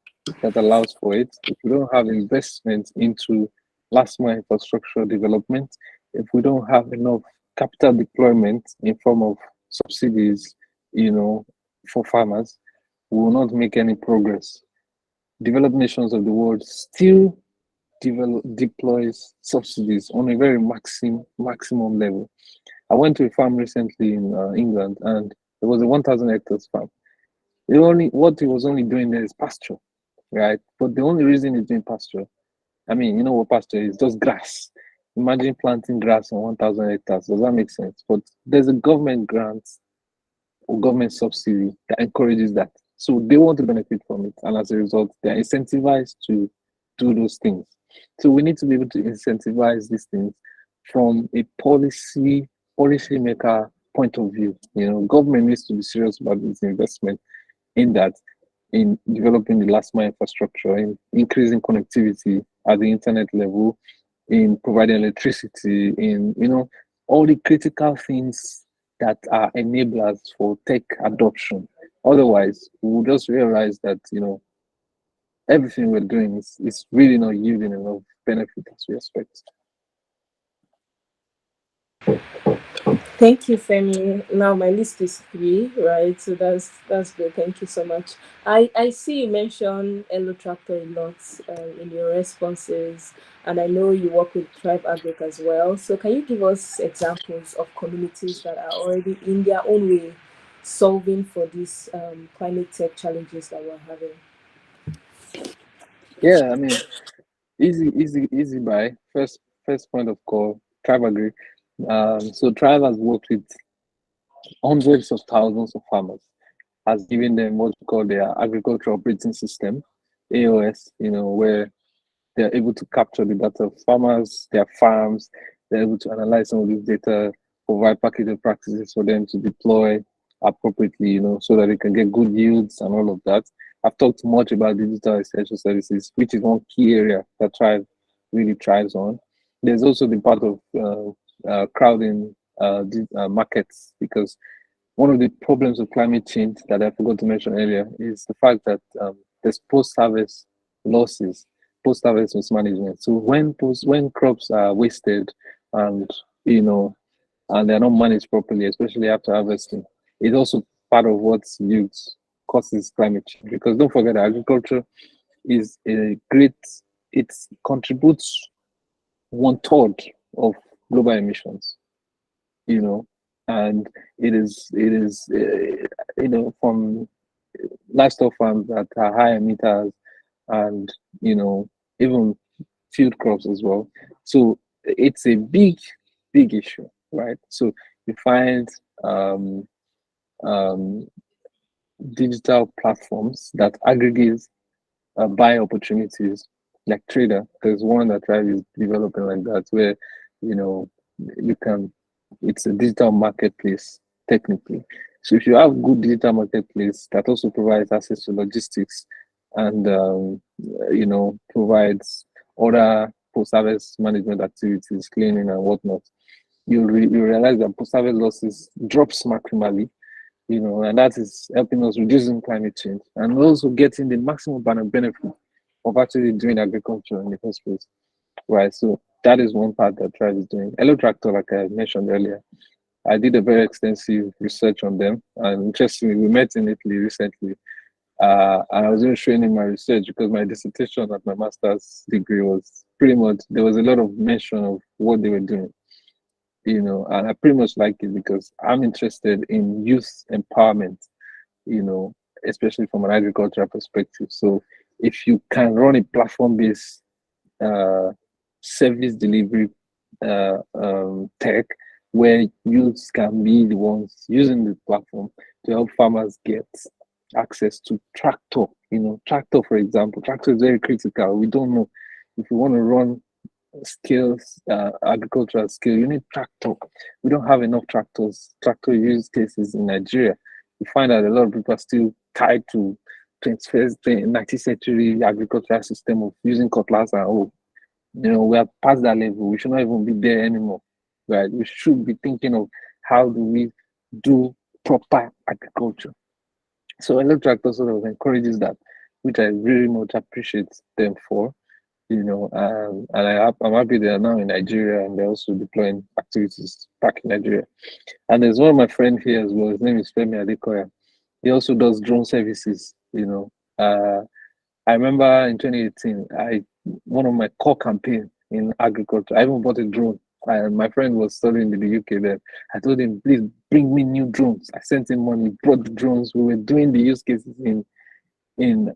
Speaker 2: that allows for it, if we don't have investment into last mile infrastructure development, if we don't have enough capital deployment in form of subsidies, for farmers, we will not make any progress. Developed nations of the world still deploys subsidies on a very maximum level. I went to a farm recently in England, and it was a 1,000 hectares farm. What he was only doing there is pasture, right? But the only reason he's doing pasture, I mean, you know what pasture is? Just grass. Imagine planting grass on 1,000 hectares. Does that make sense? But there's a government grant or government subsidy that encourages that. So they want to benefit from it. And as a result, they're incentivized to do those things. So we need to be able to incentivize these things from a policy maker point of view. Government needs to be serious about its investment in that, in developing the last mile infrastructure, in increasing connectivity at the internet level, in providing electricity, in all the critical things that are enablers for tech adoption. Otherwise, we'll just realize that everything we're doing is really not yielding enough benefit as we expect.
Speaker 1: Thank you, Femi. Now my list is three, right? So that's good. Thank you so much. I see you mention Elo Tractor a lot in your responses, and I know you work with Thrive Agric as well. So can you give us examples of communities that are already in their own way solving for these climate tech challenges that we're having?
Speaker 2: Yeah, I mean, easy buy. First point of call, Tribe Agric. So Tribe has worked with hundreds of thousands of farmers, has given them what we call their agricultural operating system, AOS, where they're able to capture the data of farmers, their farms, they're able to analyze some of this data, provide packaging practices for them to deploy appropriately, so that they can get good yields and all of that. I've talked much about digital essential services, which is one key area that Thrive really thrives on. There's also the part of crowding markets, because one of the problems of climate change that I forgot to mention earlier is the fact that there's post-harvest losses, post-harvest mismanagement. So when crops are wasted and and they're not managed properly, especially after harvesting, it's also part of what yields causes climate change. Because don't forget, agriculture is a great, it contributes 1/3 of global emissions, you know, and it is from livestock farms that are high emitters, and even field crops as well. So it's a big issue, right? So you find um, um, digital platforms that aggregate buy opportunities, like Trader. There's one that Thrive is developing like that, where you know you can. It's a digital marketplace technically. So if you have good digital marketplace that also provides access to logistics and provides other post-harvest management activities, cleaning and whatnot, you realize that post-harvest losses drops maximally, and that is helping us reducing climate change and also getting the maximum benefit of actually doing agriculture in the first place. Right. So that is one part that Thrive is doing. Hello Tractor, like I mentioned earlier, I did a very extensive research on them. And interestingly, we met in Italy recently. And I was even showing him my research because my dissertation at my master's degree was pretty much, there was a lot of mention of what they were doing, and I pretty much like it because I'm interested in youth empowerment, you know, especially from an agricultural perspective. So if you can run a platform-based uh, service delivery tech where youths can be the ones using the platform to help farmers get access to tractor. Tractor, for example, tractor is very critical. We don't know if you want to run skills, agricultural skill, you need tractor. We don't have enough tractor use cases in Nigeria. You find that a lot of people are still tied to 19th century agricultural system of using cutlass and we are past that level. We should not even be there anymore, right? We should be thinking of how do we do proper agriculture. So Electric Tractor sort of encourages that, which I very much appreciate them for. And I'm happy they are now in Nigeria and they're also deploying activities back in Nigeria. And there's one of my friends here as well. His name is Femi Adekoya. He also does drone services. I remember in 2018, one of my core campaign in agriculture, I even bought a drone. And my friend was studying in the UK then. I told him, please bring me new drones. I sent him money, brought the drones. We were doing the use cases in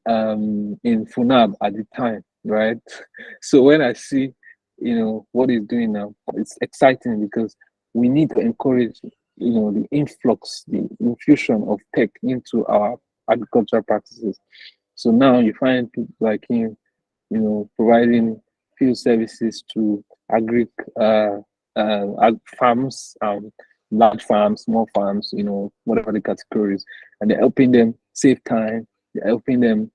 Speaker 2: Funab at the time, right? So when I see, what he's doing now, it's exciting because we need to encourage, the influx, the infusion of tech into our agricultural practices. So now you find people like him, providing field services to agric farms, large farms, small farms, whatever the categories, and they're helping them save time. They're helping them,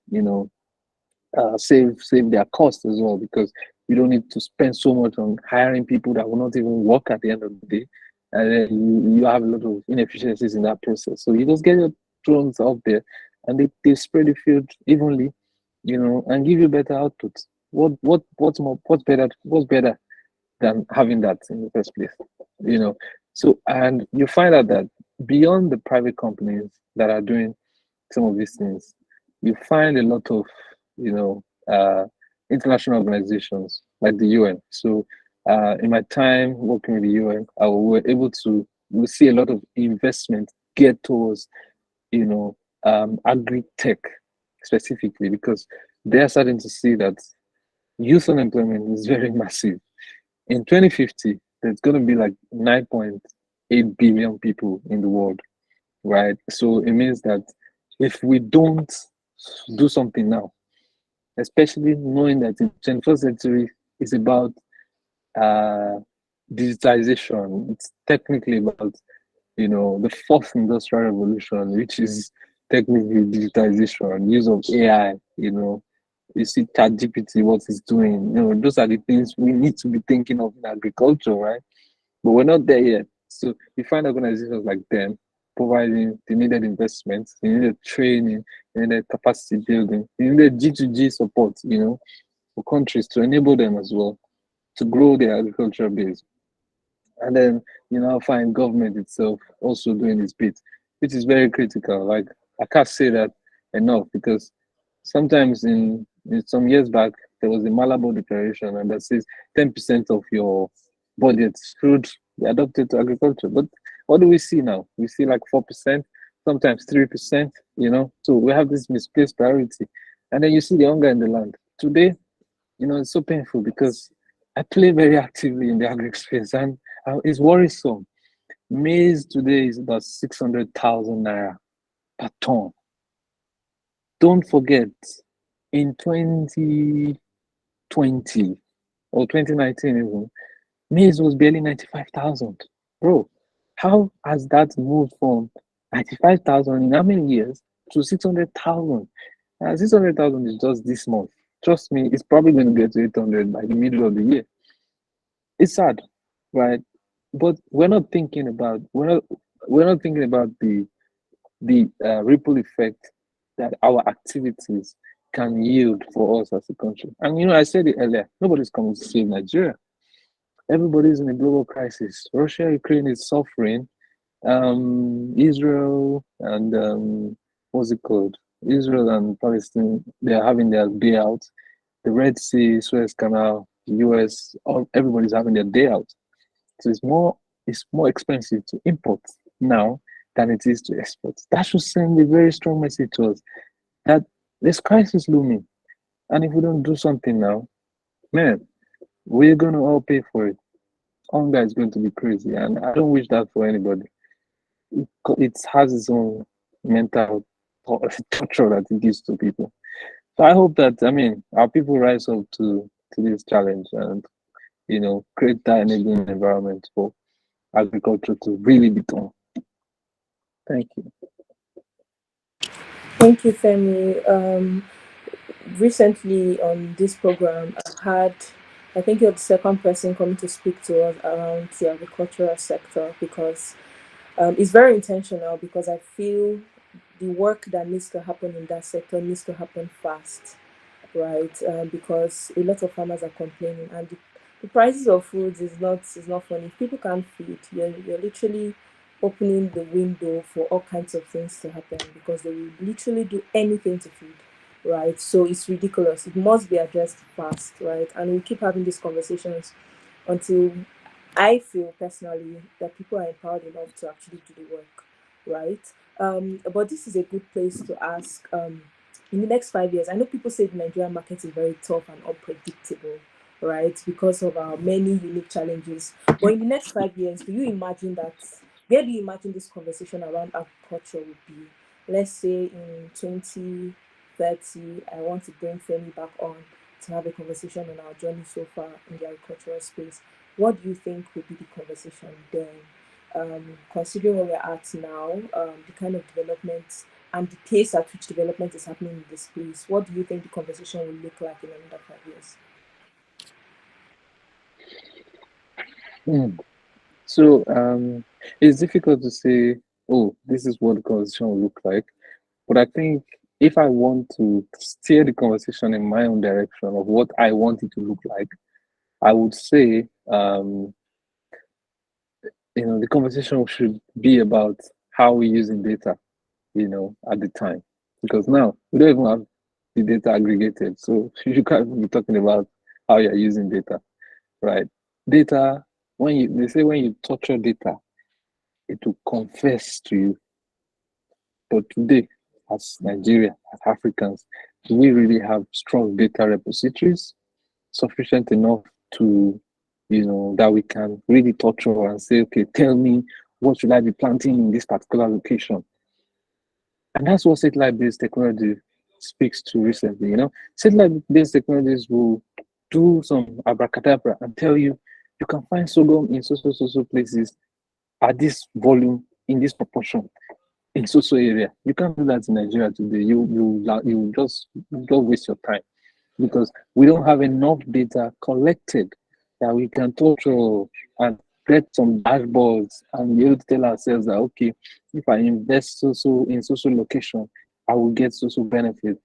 Speaker 2: save their costs as well, because you don't need to spend so much on hiring people that will not even work at the end of the day, and then you have a lot of inefficiencies in that process. So you just get your drones out there, and they spread the field evenly, and give you better output. What's better than having that in the first place? So, and you find out that beyond the private companies that are doing some of these things, you find a lot of you know uh, international organizations like the UN. So in my time working with the UN, we were able to we see a lot of investment get towards, agri tech specifically, because they are starting to see that youth unemployment is very massive. In 2050, there's going to be like 9.8 billion people in the world, right? So it means that if we don't do something now, especially knowing that in 21st century is about uh, digitization, it's technically about, the fourth industrial revolution, which is technically digitization, use of AI, you see ChatGPT, what it's doing, those are the things we need to be thinking of in agriculture, right? But we're not there yet. So you find organizations like them providing the needed investments, the needed training, the needed capacity building, the needed G2G support, for countries to enable them as well to grow their agricultural base. And then you now find government itself also doing its bit, which is very critical. Like, I can't say that enough, because sometimes in some years back there was a Malabo declaration and that says 10% of your budget should be adopted to agriculture. But what do we see now? We see like 4%, sometimes 3%, So we have this misplaced priority. And then you see the hunger in the land. Today, it's so painful because I play very actively in the agric space, and it's worrisome. Maize today is about 600,000 naira per ton. Don't forget, in 2020 or 2019 even, maize was barely 95,000. Bro, how has that moved from 95,000 in how many years to 600,000? 600,000 is just this month. Trust me, it's probably going to get to 800 by the middle of the year. It's sad, right? But we're not thinking about the ripple effect that our activities can yield for us as a country. And I said it earlier, nobody's coming to save Nigeria. Everybody's in a global crisis. Russia, Ukraine is suffering. Israel and what's it called? Israel and Palestine, they are having their day out. The Red Sea, Suez Canal, the US, everybody's having their day out. So it's more expensive to import now than it is to export. That should send a very strong message to us that this crisis looming. And if we don't do something now, man, we're gonna all pay for it. Hunger is going to be crazy, and I don't wish that for anybody. It has its own mental torture that it gives to people. So I hope that, our people rise up to this challenge and create that enabling environment for agriculture to really become. Thank you.
Speaker 1: Thank you, Femi. Recently on this program, I've had, I think you're the second person coming to speak to us around the agricultural sector, because it's very intentional, because I feel the work that needs to happen in that sector needs to happen fast, right? Because a lot of farmers are complaining, and the prices of foods is not funny. If people can't feed, you're literally opening the window for all kinds of things to happen, because they will literally do anything to feed, right? So it's ridiculous. It must be addressed fast, right? And we keep having these conversations until I feel personally that people are empowered enough to actually do the work, right? But this is a good place to ask. In the next 5 years, I know people say the Nigerian market is very tough and unpredictable, right? Because of our many unique challenges. But in the next 5 years, do you imagine that? Where do you imagine this conversation around agriculture would be? Let's say in 2030, I want to bring Femi back on to have a conversation on our journey so far in the agricultural space. What do you think would be the conversation then? Considering where we're at now, the kind of development and the pace at which development is happening in this space, what do you think the conversation will look like in another 5 years?
Speaker 2: Hmm. So it's difficult to say, oh, this is what the conversation will look like. But I think if I want to steer the conversation in my own direction of what I want it to look like, I would say, the conversation should be about how we're using data, at the time. Because now we don't even have the data aggregated. So you can't be talking about how you're using data, right? Data, they say when you torture data, it will confess to you. But today, as Nigeria, as Africans, do we really have strong data repositories sufficient enough to, that we can really touch on and say, okay, tell me what should I be planting in this particular location? And that's what satellite-based technology speaks to recently. Satellite-based technologies will do some abracadabra and tell you you can find sorghum in so places at this volume in this proportion in so area. You can't do that in Nigeria today. You just waste your time because we don't have enough data collected that we can torture and get some dashboards and be able to tell ourselves that okay, if I invest so in social location, I will get social benefit.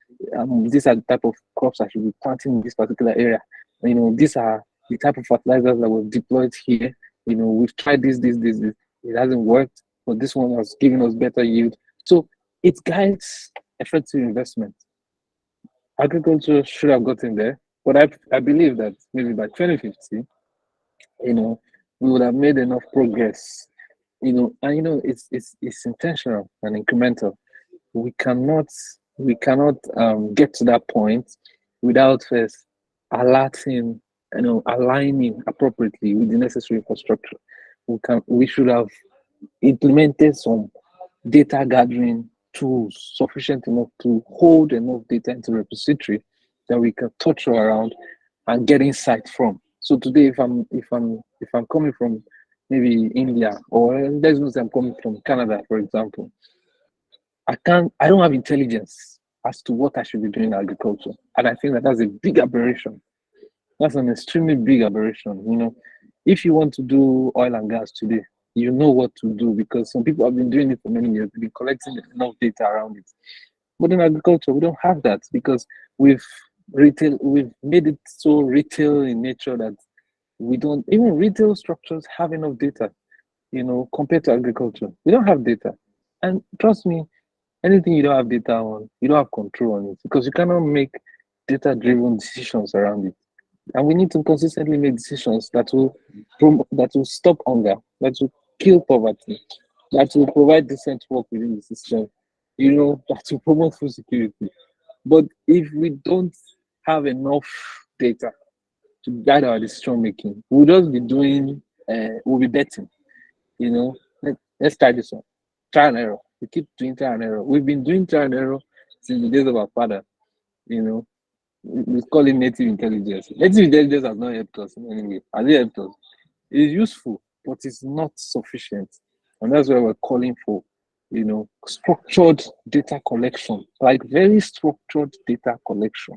Speaker 2: These are the type of crops I should be planting in this particular area. These are the type of fertilizers that were deployed here. We've tried this. It hasn't worked, but this one has given us better yield. So it guides effective investment. Agriculture should have gotten there, but I believe that maybe by 2050, we would have made enough progress. And it's intentional and incremental. We cannot get to that point without first alerting, aligning appropriately with the necessary infrastructure. We should have implemented some data gathering tools sufficient enough to hold enough data into repository that we can touch around and get insight from. So today, if I'm coming from maybe India, or let's say I'm coming from Canada, for example, I don't have intelligence as to what I should be doing in agriculture, and I think that's a big aberration. That's an extremely big aberration. If you want to do oil and gas today, you know what to do because some people have been doing it for many years. They've been collecting enough data around it. But in agriculture, we don't have that because we've made it so retail in nature that we don't even retail structures have enough data, compared to agriculture. We don't have data. And trust me, anything you don't have data on, you don't have control on it because you cannot make data-driven decisions around it. And we need to consistently make decisions that will stop hunger, that will kill poverty, that will provide decent work within the system, that will promote food security. But if we don't have enough data to guide our decision making, we'll just be we'll be betting. Let's try this one. Trial and error. We keep doing trial and error. We've been doing trial and error since the days of our father. We call it native intelligence. Native intelligence has not helped us in any way. Has it helped us? It is useful, but it's not sufficient. And that's why we're calling for, structured data collection, like very structured data collection,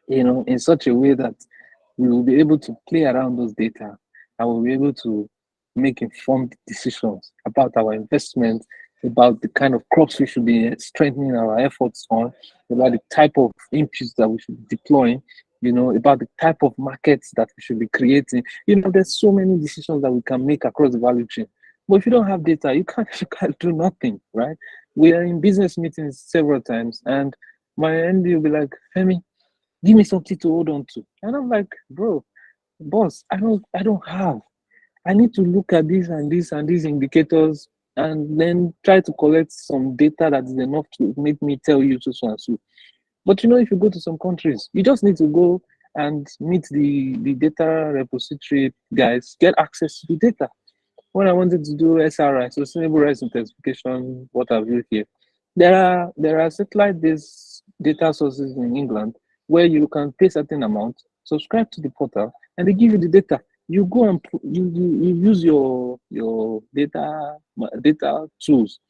Speaker 2: in such a way that we will be able to play around those data and we'll be able to make informed decisions about our investment, about the kind of crops we should be strengthening our efforts on, about the type of inputs that we should be deploying, about the type of markets that we should be creating. There's so many decisions that we can make across the value chain. But if you don't have data, you can't do nothing, right? We are in business meetings several times, and my MD will be like, Femi, give me something to hold on to. And I'm like, bro, boss, I don't have. I need to look at this and this and these indicators and then try to collect some data that is enough to make me tell you so and so. But if you go to some countries, you just need to go and meet the data repository guys, get access to the data. When I wanted to do SRI, Sustainable Rice Intensification, what have you here, there are satellite-based data sources in England where you can pay certain amount, subscribe to the portal, and they give you the data. You go and you use your data tools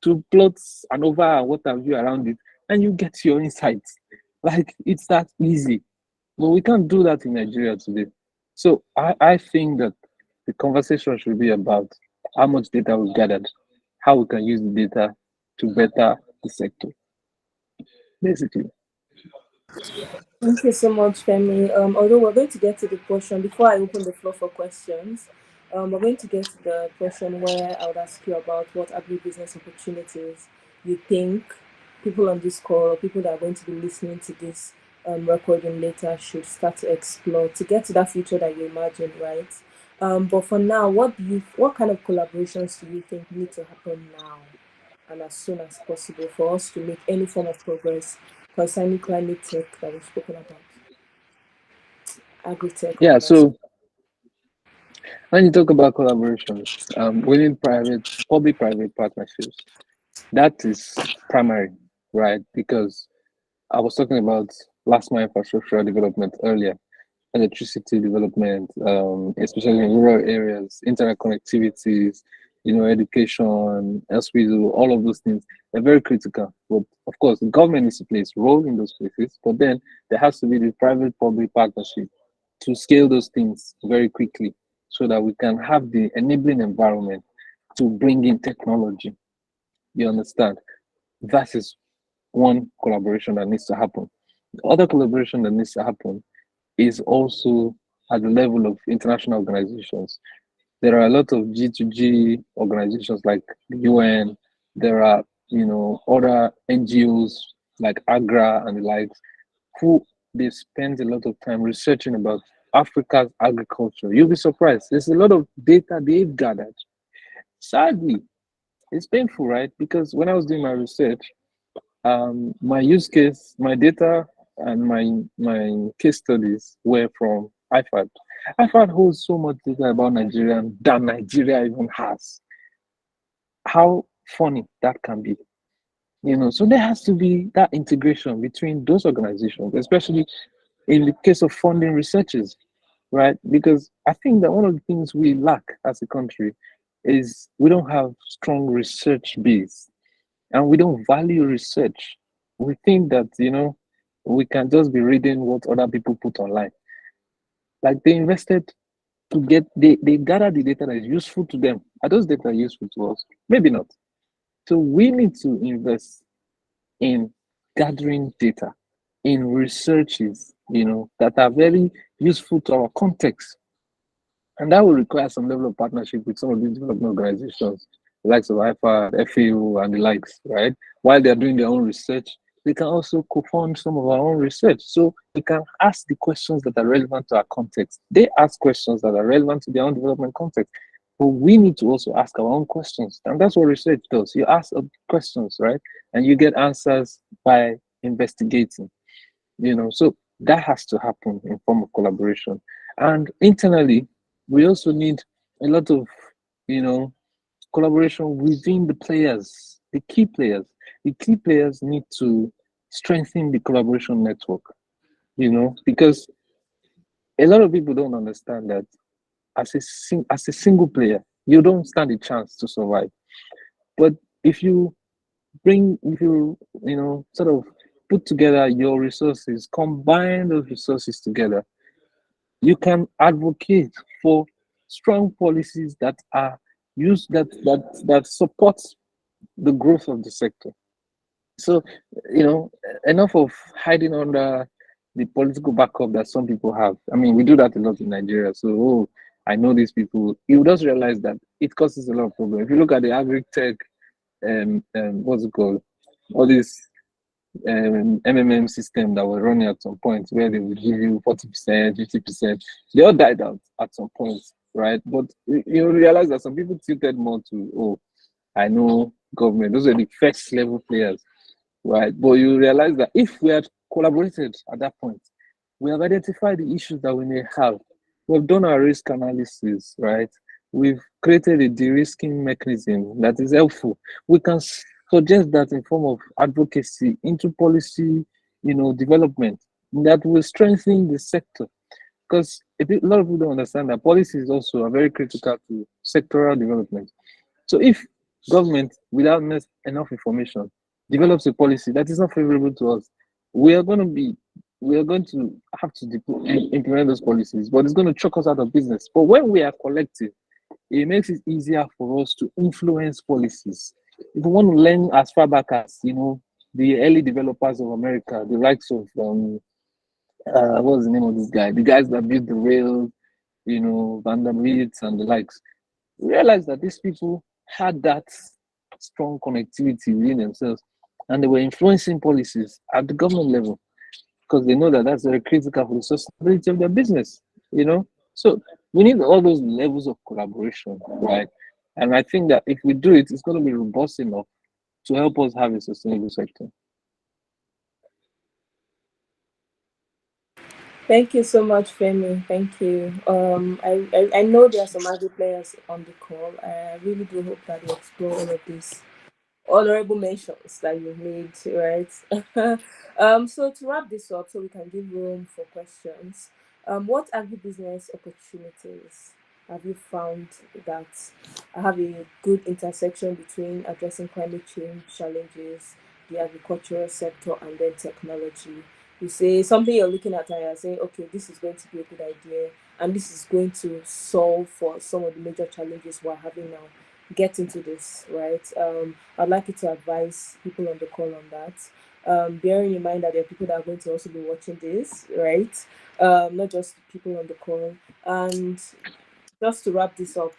Speaker 2: to plot ANOVA and what have you around it, and you get your insights. Like it's that easy. But we can't do that in Nigeria today. So I think that the conversation should be about how much data we've gathered, how we can use the data to better the sector. Basically.
Speaker 1: Thank you so much, Femi. Although we're going to get to the portion before I open the floor for questions, we're going to get to the portion where I would ask you about what agribusiness opportunities you think people on this call or people that are going to be listening to this recording later should start to explore to get to that future that you imagine, right? But for now, what kind of collaborations do you think need to happen now and as soon as possible for us to make any form of progress concerning climate tech that we've spoken about, agri-tech or
Speaker 2: Yeah,
Speaker 1: otherwise.
Speaker 2: so when you talk about collaborations, we need public-private partnerships. That is primary, right? Because I was talking about last mile infrastructure development earlier, electricity development, especially in rural areas, internet connectivities, education, hospital, all of those things, they're very critical. But of course, the government needs to play its role in those places, but then there has to be the private-public partnership to scale those things very quickly so that we can have the enabling environment to bring in technology. You understand? That is one collaboration that needs to happen. The other collaboration that needs to happen is also at the level of international organizations. There are a lot of G2G organizations like the UN. There are, other NGOs like Agra and the likes, who they spend a lot of time researching about Africa's agriculture. You'll be surprised. There's a lot of data they've gathered. Sadly, it's painful, right? Because when I was doing my research, my use case, my data, and my case studies were from IFAD. IFAD holds so much data about Nigeria than Nigeria even has. How funny that can be, So there has to be that integration between those organizations, especially in the case of funding researchers, right? Because I think that one of the things we lack as a country is we don't have strong research base and we don't value research. We think that, we can just be reading what other people put online. Like they invested to get, they gather the data that is useful to them. Are those data useful to us? Maybe not. So we need to invest in gathering data, in researches, that are very useful to our context. And that will require some level of partnership with some of these development organizations, the likes of IFA, FAO, and the likes, right? While they're doing their own research, they can also co-fund some of our own research. So we can ask the questions that are relevant to our context. They ask questions that are relevant to their own development context. But we need to also ask our own questions. And that's what research does. You ask questions, right? And you get answers by investigating, So that has to happen in form of collaboration. And internally, we also need a lot of, collaboration within the players, the key players. The key players need to strengthen the collaboration network, because a lot of people don't understand that as a single player, you don't stand a chance to survive. But if you sort of put together your resources, combine those resources together, you can advocate for strong policies that are used that support the growth of the sector. So, enough of hiding under the political backup that some people have. I mean, we do that a lot in Nigeria. So, I know these people. You just realize that it causes a lot of problems. If you look at the agri tech, what's it called? All this MMM system that were running at some point where they would give you 40%, 50%. They all died out at some point, right? But you realize that some people tilted more to, I know government. Those are the first level players, right? But you realize that if we had collaborated at that point, we have identified the issues that we may have. We've done our risk analysis, right? We've created a de-risking mechanism that is helpful. We can suggest that in form of advocacy into policy, development that will strengthen the sector. Because a lot of people don't understand that policy is also very critical to sectoral development. So if government, without enough information, develops a policy that is not favorable to us, we are going to have to implement those policies, but it's going to choke us out of business. But when we are collective, it makes it easier for us to influence policies. If we want to learn as far back as, the early developers of America, the likes of, what's the name of this guy? The guys that built the rail, Vanderbilt and the likes, realize that these people had that strong connectivity within themselves and they were influencing policies at the government level because they know that that's very critical for the sustainability of their business. So we need all those levels of collaboration, right? And I think that if we do it, it's going to be robust enough to help us have a sustainable sector.
Speaker 1: Thank you so much, Femi. Thank you. I know there are some other players on the call. I really do hope that they explore all of this honorable mentions that you've made, right? So to wrap this up, so we can give room for questions. What agribusiness opportunities have you found that have a good intersection between addressing climate change challenges, the agricultural sector, and then technology? You say something you're looking at and you're saying, okay, this is going to be a good idea, and this is going to solve for some of the major challenges we're having now. Get into this, right? I'd like you to advise people on the call on that. Bearing in mind that there are people that are going to also be watching this, right? Not just people on the call. And just to wrap this up,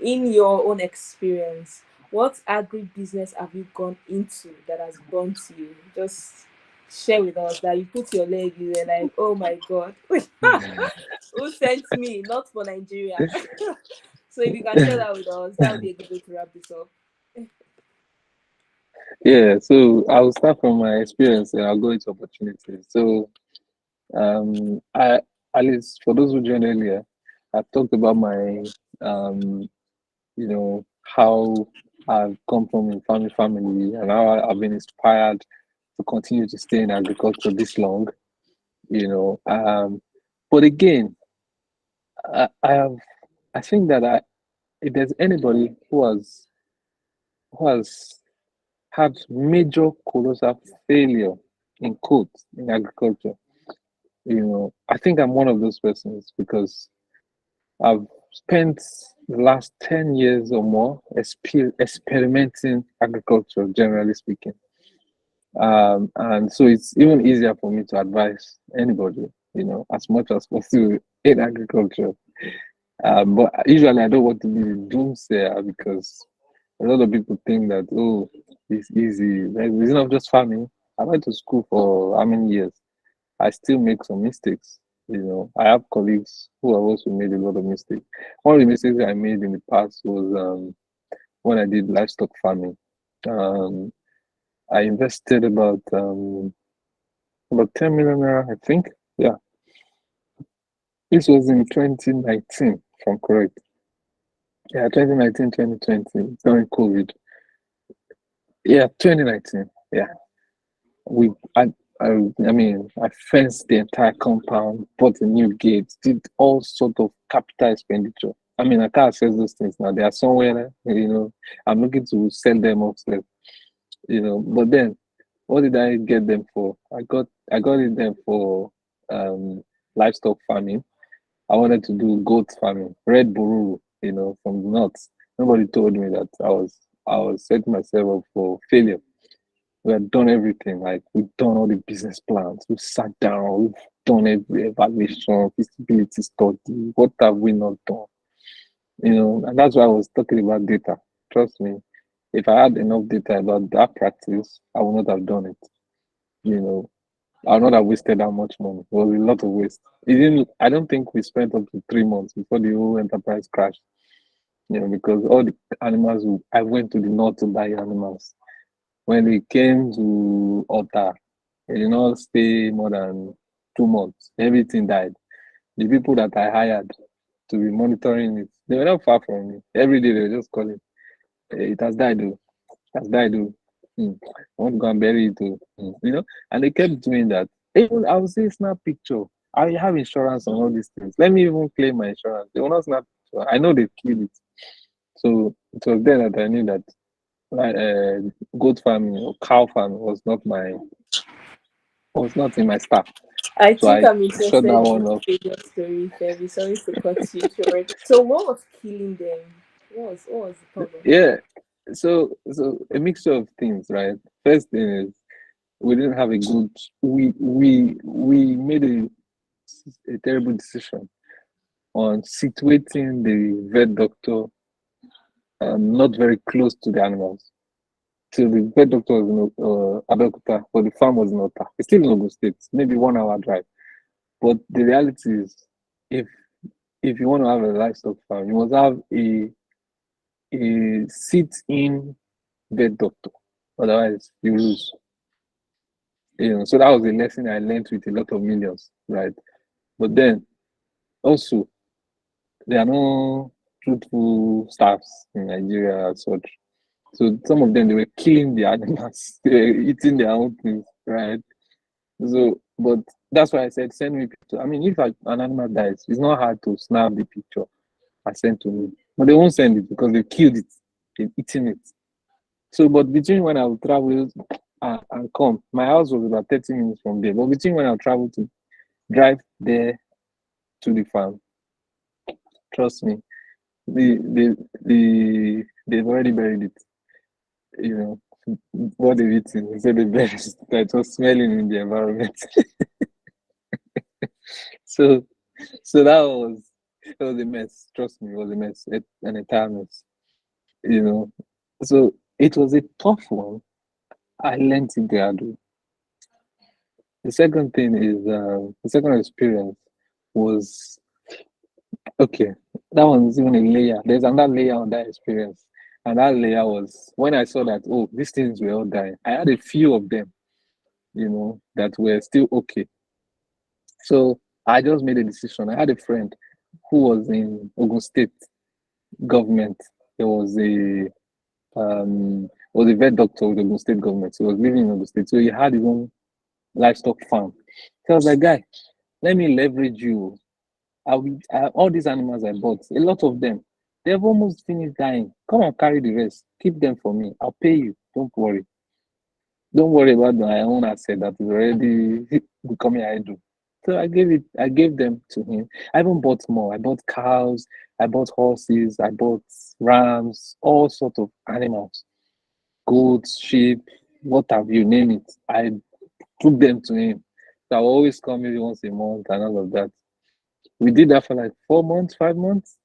Speaker 1: in your own experience, what agribusiness have you gone into that has burnt you? Just share with us that you put your leg, you were like, oh my god, who sent me? Not for Nigeria. So if you can share that with us, that would be a good way to wrap this up.
Speaker 2: Yeah, so I'll start from my experience and I'll go into opportunities. So, I at least for those who joined earlier, I've talked about my um, how I've come from a farming family and how I've been inspired to continue to stay in agriculture this long. You know, but again, I have I think that if there's anybody who has had major colossal failure in quotes in agriculture, I think I'm one of those persons because I've spent the last 10 years or more experimenting agriculture, generally speaking. And so it's even easier for me to advise anybody, as much as possible in agriculture. But usually I don't want to be a doomsayer because a lot of people think that, oh, it's easy. Like, it's not just farming. I went to school for how many years? I still make some mistakes. I have colleagues who have also made a lot of mistakes. One of the mistakes I made in the past was when I did livestock farming. Um, I invested about 10 million naira, I think. Yeah, this was in 2019, if I'm correct. Yeah, 2019, 2020, during COVID. Yeah, 2019. Yeah, we I I mean I fenced the entire compound, bought a new gate, did all sort of capital expenditure. I mean I can't access those things now. They are somewhere, I'm looking to sell them upstairs, But then what did I get them for? I got it them for livestock farming. I wanted to do goat farming, red bururu, from the north. Nobody told me that I was setting myself up for failure. We have done everything. Like we've done all the business plans. We've sat down. We've done every evaluation, feasibility study. What have we not done? And that's why I was talking about data. Trust me, if I had enough data about that practice, I would not have done it. You know, I would not have wasted that much money. It was a lot of waste. It didn't. I don't think we spent up to 3 months before the whole enterprise crashed. Because all the animals, I went to the north to buy animals. When it came to Otta, it did not stay more than 2 months. Everything died. The people that I hired to be monitoring it, they were not far from me. Every day they were just calling, it has died, though. It has died, though. I want to go and bury it, though. And they kept doing that. Even I would say snap picture. I have insurance on all these things. Let me even claim my insurance. They will not snap picture. I know they killed it. So it was then that I knew that goat farming or cow farming was not in my staff.
Speaker 1: I
Speaker 2: So
Speaker 1: think
Speaker 2: I
Speaker 1: I'm
Speaker 2: shut
Speaker 1: interested
Speaker 2: that
Speaker 1: in
Speaker 2: one
Speaker 1: your
Speaker 2: off.
Speaker 1: failure story, Femi. Sorry to cut you short. So what was killing them? What was the problem?
Speaker 2: Yeah. So a mixture of things, right? First thing is we didn't have a good we made a terrible decision on situating the vet doctor not very close to the animals. So the vet doctor was in Abeokuta, but the farm was in Ota. It's still in Ogun State, maybe 1 hour drive. But the reality is, if if you want to have a livestock farm, you must have a sit-in vet doctor. Otherwise, you lose. So that was a lesson I learned with a lot of millions, right? But then also, there are no truthful staffs in Nigeria as such. So some of them, they were killing the animals, they were eating their own things, right? So, but that's why I said send me picture. I mean, if an animal dies, it's not hard to snap the picture and send to me. But they won't send it because they've killed it, they've eaten it. So, but between when I will travel and come, my house was about 30 minutes from there. But between when I'll travel to drive there to the farm, trust me, they've already buried it. You know, what they've eaten, they said they buried it. They're just smelling in the environment. So, so that was a mess. Trust me, it was a mess, an entire mess. You know, so it was a tough one. I learned it gradually. The second experience was okay. That one's even a layer. There's another layer on that experience, and that layer was when I saw that these things were all dying. I had a few of them, that were still okay. So I just made a decision. I had a friend who was in Ogun State government. He was a vet doctor with the Ogun State government. So he was living in Ogun State. So he had his own livestock farm. So I was like, guy, let me leverage you. All these animals I bought, a lot of them, they've almost finished dying. Come and carry the rest. Keep them for me. I'll pay you. Don't worry. Don't worry about my own asset that is already becoming idle. So I gave them to him. I even bought more. I bought cows, I bought horses, I bought rams, all sorts of animals, goats, sheep, what have you, name it. I took them to him. So I will always come maybe once a month and all of that. We did that for like 4 months, 5 months.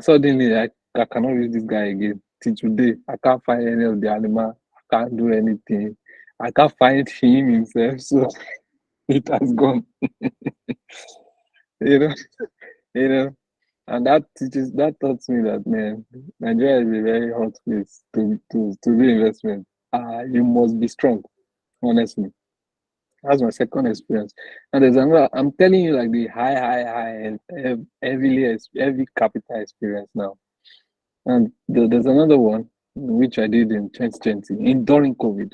Speaker 2: Suddenly, I cannot use this guy again. Till today, I can't find any of the animal. I can't do anything. I can't find him himself. So it has gone. you know, you know. And that taught me that man, Nigeria is a very hot place to do investment. You must be strong, honestly. That's my second experience. And there's another. I'm telling you, like the high, heavy capital experience now. And there's another one which I did in 2020, during COVID.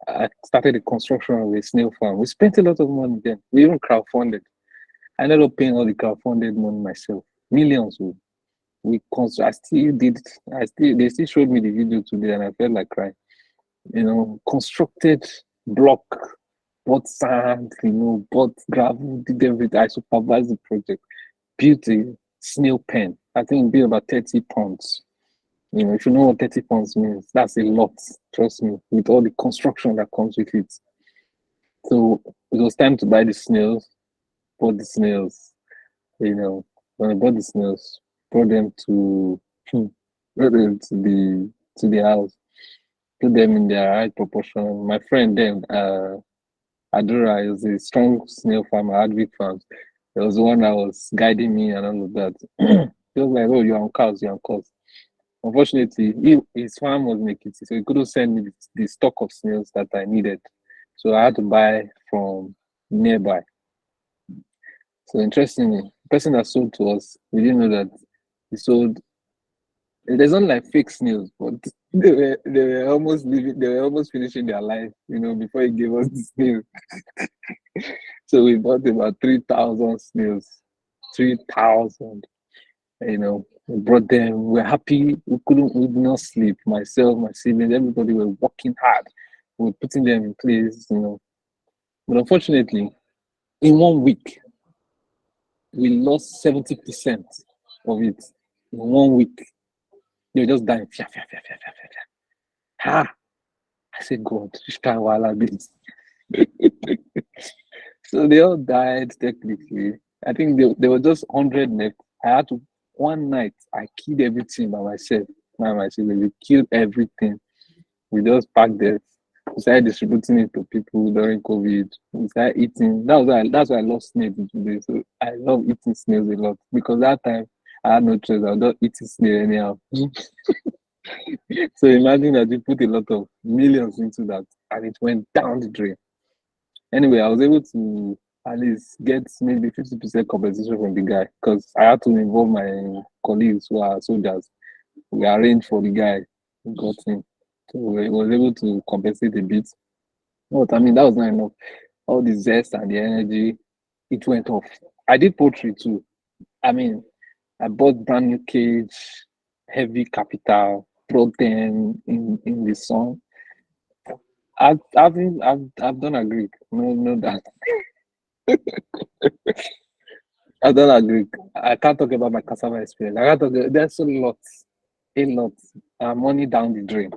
Speaker 2: I started the construction of a snail farm. We spent a lot of money then. We even crowdfunded. I ended up paying all the crowdfunded money myself, millions. I still did. They still showed me the video today, and I felt like crying. Constructed block, bought sand, bought gravel, did everything. I supervised the project, built a snail pen. I think it be about 30 pounds. If you know what 30 pounds means, that's a lot. Trust me, with all the construction that comes with it. So it was time to buy the snails. Bought the snails. When I bought the snails, brought them to brought them to the house, put them in their right proportion. My friend then, Adura, is a strong snail farmer, Agric farms. There was one that was guiding me and all of that. He was like, "Oh, you're on cows, you're on cows." Unfortunately, his farm was in Ekiti, so he couldn't send me the stock of snails that I needed. So I had to buy from nearby. So interestingly, the person that sold to us, we didn't know that he sold. There's not like fake snails, but they were almost living. They were almost finishing their life, before he gave us the snail. So we bought about 3,000 snails. 3,000. We brought them. We were happy. We did not sleep. Myself, my siblings, everybody were working hard. We were putting them in place. But unfortunately, in 1 week, we lost 70% of it. In 1 week, they were just dying. Fia, fia, fia, fia, fia, fia, fia. Ha! I said, God, this kind of wild this. So they all died technically. I think there were just 100 left. I had to, one night, I killed everything by myself. We killed everything. We just packed it. We started distributing it to people during COVID. We started eating. That's why I love snails today. So I love eating snails a lot because that time I had no choice. I was just eating snail anyhow. So imagine that you put a lot of millions into that and it went down the drain. Anyway, I was able to at least get maybe 50% compensation from the guy because I had to involve my colleagues who are soldiers. We arranged for the guy who got him. So we was able to compensate a bit. But I mean, that was not enough. All the zest and the energy, it went off. I did poultry too. I mean, I bought brand new cage, heavy capital, brought them in the sun. I've done Agric. No that I've done Agric. I can't talk about my cassava experience. I can't talk. There's a lot. Money down the drain.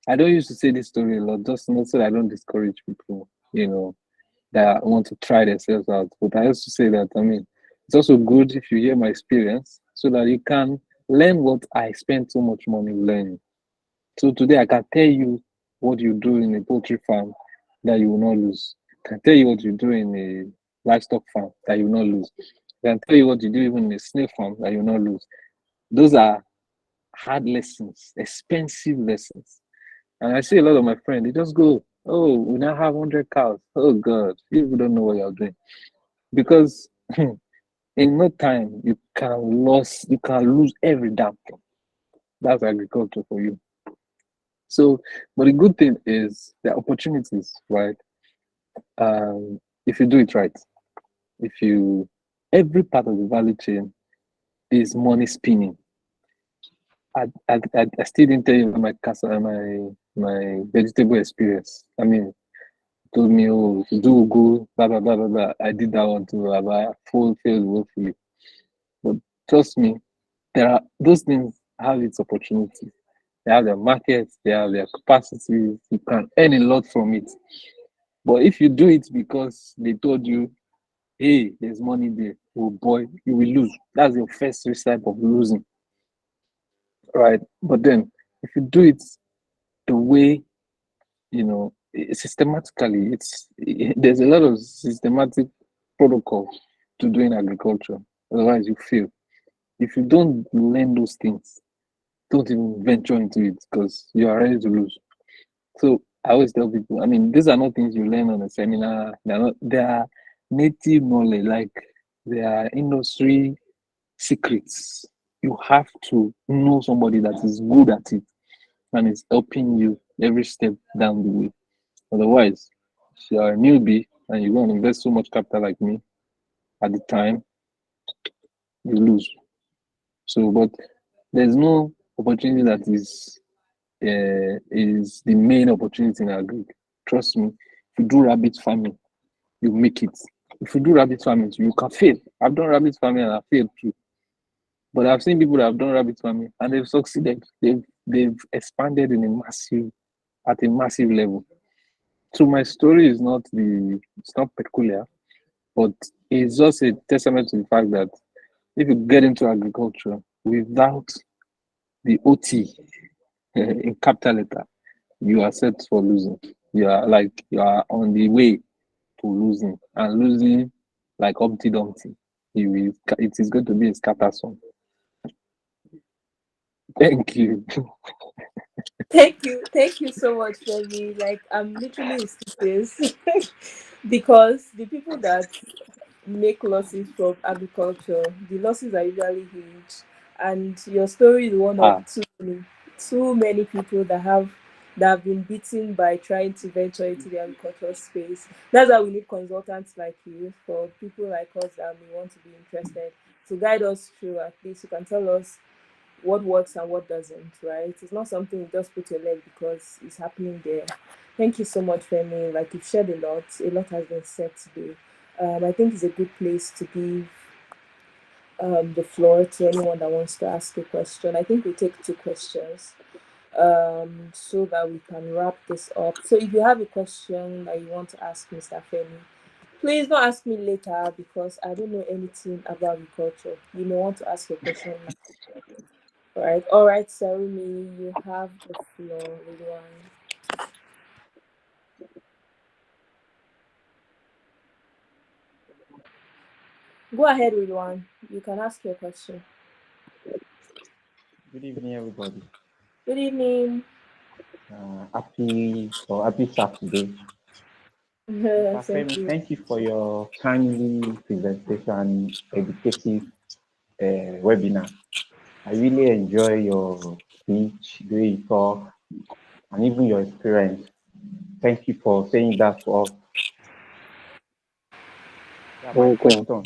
Speaker 2: I don't used to say this story a lot, just not so that I don't discourage people. That want to try themselves out. But I used to say that, I mean, it's also good if you hear my experience so that you can learn what I spent so much money learning. So today I can tell you what you do in a poultry farm that you will not lose. I can tell you what you do in a livestock farm that you will not lose. I can tell you what you do even in a snail farm that you will not lose. Those are hard lessons, expensive lessons. And I see a lot of my friends, they just go, oh, we now have 100 cows. Oh, God, you don't know what you're doing. Because in no time, you can lose every damn thing. That's agriculture for you. So, but the good thing is the opportunities, right? If you do it right, if you, every part of the value chain is money spinning. I still didn't tell you about my vegetable experience. I mean, told me, oh, do go, blah, blah, blah, blah, blah. I did that one too. I failed woefully. But trust me, there are those things have its opportunities. They have their markets, they have their capacities. You can earn a lot from it. But if you do it because they told you, hey, there's money there, oh boy, you will lose. That's your first recipe of losing, right? But then if you do it the way, systematically, there's a lot of systematic protocol to doing agriculture. Otherwise, you fail. If you don't learn those things, don't even venture into it because you are ready to lose. So I always tell people, I mean, these are not things you learn on a seminar. They are native knowledge, like they are industry secrets. You have to know somebody that is good at it and is helping you every step down the way. Otherwise, if you are a newbie and you're going to invest so much capital like me at the time, you lose. So, but there's no opportunity that is the main opportunity in agric. Trust me, if you do rabbit farming, you make it. If you do rabbit farming, you can fail. I've done rabbit farming and I failed too. But I've seen people that have done rabbit farming and they've succeeded. They've expanded at a massive level. So my story is it's not peculiar, but it's just a testament to the fact that if you get into agriculture without the OT in capital letter, you are set for losing. You are on the way to losing and losing like Humpty Dumpty. It is going to be a scatter song. Thank you.
Speaker 1: Thank you so much, Femi. Like I'm literally in stitches because the people that make losses from agriculture, the losses are usually huge. And your story is one of
Speaker 2: Ah,
Speaker 1: too many people that have been beaten by trying to venture into the agricultural space. That's why we need consultants like you for people like us that may want to be interested to guide us through. At least you can tell us what works and what doesn't, right? It's not something you just put your leg because it's happening there. Thank you so much, Femi. Like you've shared a lot. A lot has been said today. I think it's a good place to give the floor to anyone that wants to ask a question. I think we take two questions so that we can wrap this up. So if you have a question that you want to ask Mr. Femi, please don't ask me later because I don't know anything about agriculture. You may want to ask your question now. All right, Sarumi, you have the floor, Lilian. Go ahead, Lilian. You can ask your question.
Speaker 4: Good evening, everybody.
Speaker 1: Good evening.
Speaker 4: Happy Saturday. Mr.
Speaker 1: Thank
Speaker 4: Femi,
Speaker 1: you.
Speaker 4: thank you for your timely presentation, educative webinar. I really enjoy your speech, the way you talk, and even your experience. Thank you for saying that to us. Yeah, my
Speaker 2: Okay.
Speaker 4: question.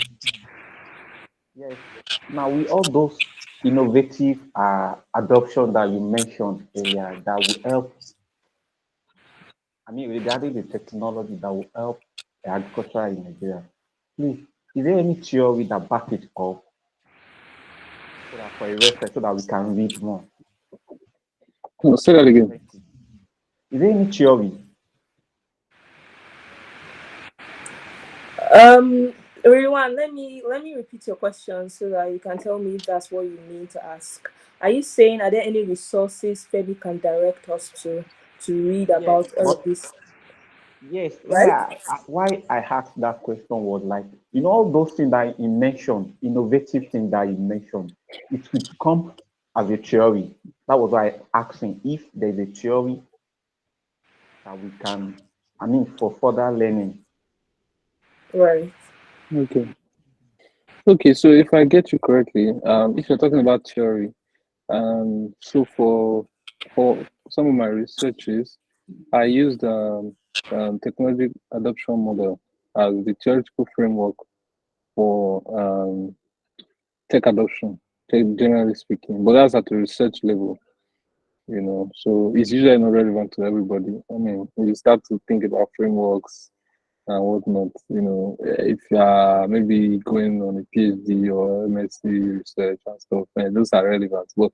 Speaker 4: Yes. Now, with all those innovative adoption that you mentioned earlier, that will help. I mean, regarding the technology that will help agriculture in Nigeria, please, is there any theory that back it up so that for a reference, so that we can read more?
Speaker 2: No, say that again.
Speaker 4: Thank you. Is there any theory?
Speaker 1: Um, Everyone, let me repeat your question so that you can tell me if that's what you mean to ask. Are you saying are there any resources Femi can direct us to read
Speaker 4: Yes,
Speaker 1: about all
Speaker 4: but
Speaker 1: of this?
Speaker 4: yes,
Speaker 1: Right?
Speaker 4: why I asked that question was like, all those things that you mentioned, innovative things that you mentioned, it would come as a theory. That was why I asking if there's a theory that we can, for further learning.
Speaker 1: Right.
Speaker 2: Okay. Okay, so if I get you correctly, if you're talking about theory, so for some of my researches, I used technology adoption model as the theoretical framework for tech adoption, generally speaking. But that's at the research level, So it's usually not relevant to everybody. I mean, when you start to think about frameworks and whatnot, if you are maybe going on a PhD or MSc research and stuff, those are relevant. But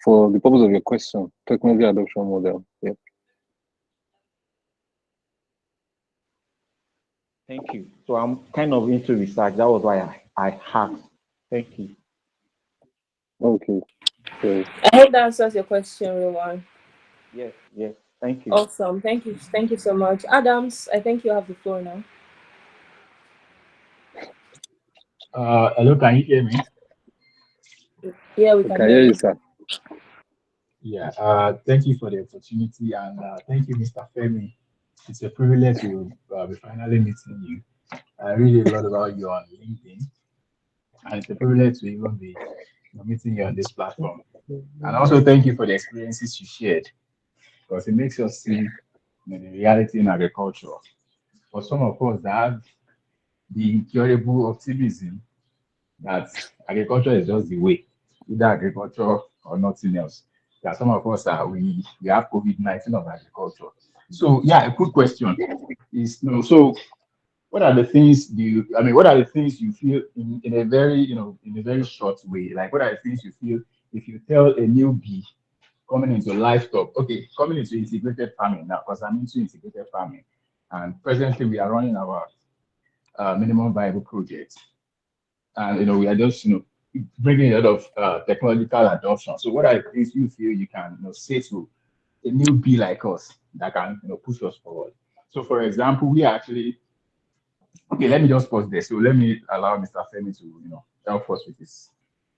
Speaker 2: for the purpose of your question, technology adoption model, yeah.
Speaker 4: Thank you. So I'm kind of into research. That was why I asked. Thank you.
Speaker 2: Okay, so
Speaker 1: I hope that answers your question, everyone.
Speaker 4: Yes, yes. Thank you.
Speaker 1: Awesome. Thank you. Thank you so much. Adams, I think you have the floor now.
Speaker 5: Hello, can you hear me?
Speaker 1: Yeah, we can
Speaker 2: okay,
Speaker 1: hear
Speaker 2: yeah, you,
Speaker 1: you.
Speaker 2: sir.
Speaker 5: Yeah. Thank you for the opportunity, and thank you, Mr. Femi. It's a privilege to be finally meeting you. I read a lot about you on LinkedIn, and it's a privilege to even be meeting you on this platform. And also, thank you for the experiences you shared, because it makes us see the reality in agriculture. For some of us that have the incurable optimism that agriculture is just the way, either agriculture or nothing else. There are some of us that we have COVID-19 of agriculture. So yeah, a quick question is so what are the things what are the things you feel in a very in a very short way? Like what are the things you feel if you tell a newbie coming into livestock, okay, coming into integrated farming now, because I'm into integrated farming, and presently we are running our minimum viable project, and we are just bringing a lot of technological adoption. So what are the things you feel you can say to a newbie like us that can push us forward? So for example, we actually okay. Let me just pause there. So let me allow Mr. Femi to help us with his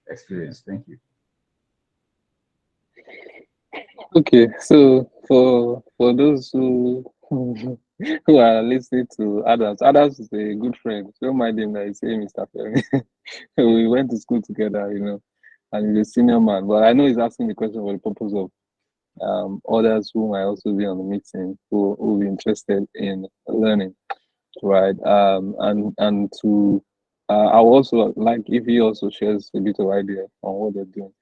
Speaker 5: experience. Thank you.
Speaker 2: Okay, so for those who are listening to Adams, Adams is a good friend. Don't mind him that he's saying Mr. Femi. We went to school together, and he's a senior man. But I know he's asking the question for the purpose of others who might also be on the meeting who will be interested in learning, right? And to I would also like if he also shares a bit of idea on what they're doing.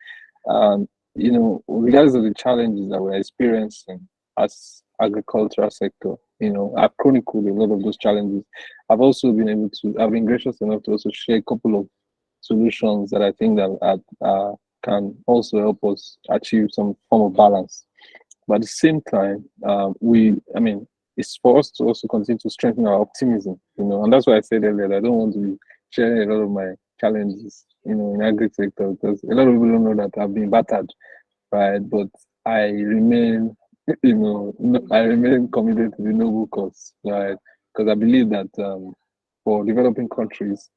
Speaker 2: Um, regardless of the challenges that we're experiencing as agricultural sector, I've chronicled a lot of those challenges. I've been gracious enough to also share a couple of solutions that I think that can also help us achieve some form of balance. But at the same time, it's for us to also continue to strengthen our optimism, and that's why I said earlier that I don't want to be sharing a lot of my challenges, in agri sector because a lot of people don't know that I've been battered, right? But I remain, I remain committed to the noble cause, right? Because I believe that for developing countries,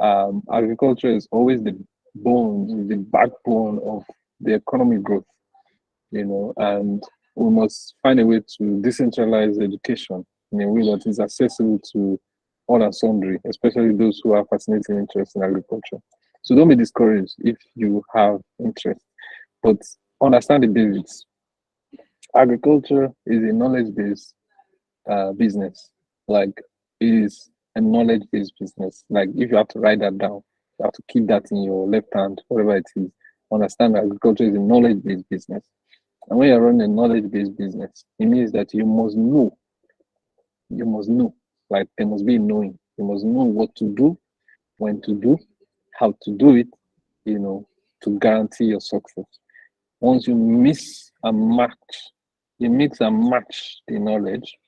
Speaker 2: agriculture is always the backbone of the economic growth, and we must find a way to decentralize education in a way that is accessible to all and sundry, especially those who have fascinating interest in agriculture. So don't be discouraged if you have interest, but understand the basics. Agriculture is a knowledge-based business. Like it is a knowledge-based business. Like if you have to write that down, you have to keep that in your left hand, whatever it is. Understand that agriculture is a knowledge-based business. And when you're running a knowledge-based business, it means that you must know. You must know. Like there must be knowing. You must know what to do, when to do, how to do it, to guarantee your success. Once you mix and match the knowledge,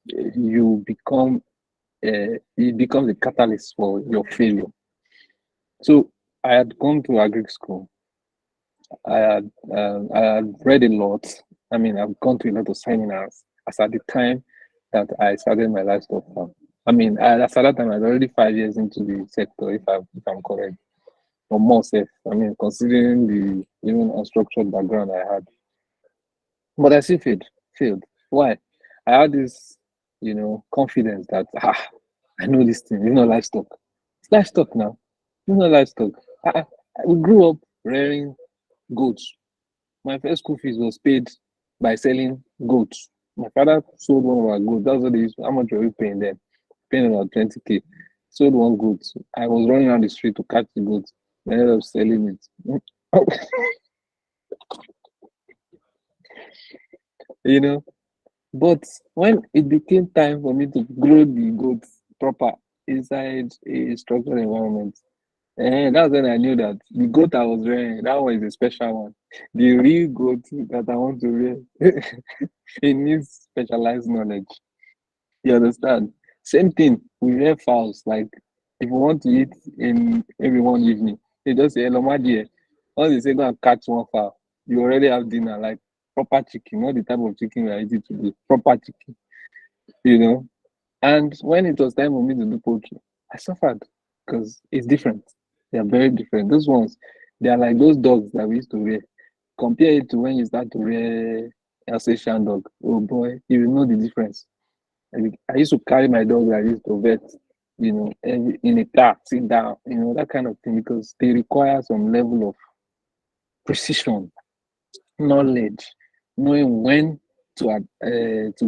Speaker 2: you become it becomes a catalyst for your failure. So I had gone to Agric school. I had read a lot. I mean, I've gone to a lot of seminars. As at the time that I started my livestock farm. I mean, as at that time, I was already 5 years into the sector, if I'm correct, or more safe. I mean, considering the even unstructured background I had, but I still failed. Why? I had this, confidence that I know this thing. Livestock. It's livestock now. Livestock. Ah, we grew up rearing goats. My first school fees was paid by selling goats. My father sold one of our goats. That's what they used. How much were we paying them? Paying about 20K. Sold one goat. I was running around the street to catch the goat. I ended up selling it. you know. But when it became time for me to grow the goats proper inside a structured environment, and that's when I knew that the goat I was rearing, that one is a special one. The real goat that I want to rear, it needs specialized knowledge. You understand? Same thing, we rear fowls. Like, if you want to eat in every one evening, they just say, hello, my dear. Once they say, go and catch one fowl, you already have dinner, like proper chicken, not the type of chicken we are eating today, proper chicken, you know? And when it was time for me to do poultry, I suffered because it's different. They are very different. Those ones, they are like those dogs that we used to rear. Compare it to when you start to rear Alsatian dog. Oh boy, you will know the difference. I used to carry my dog like this to vet, in a car, sit down, that kind of thing, because they require some level of precision, knowledge, knowing when to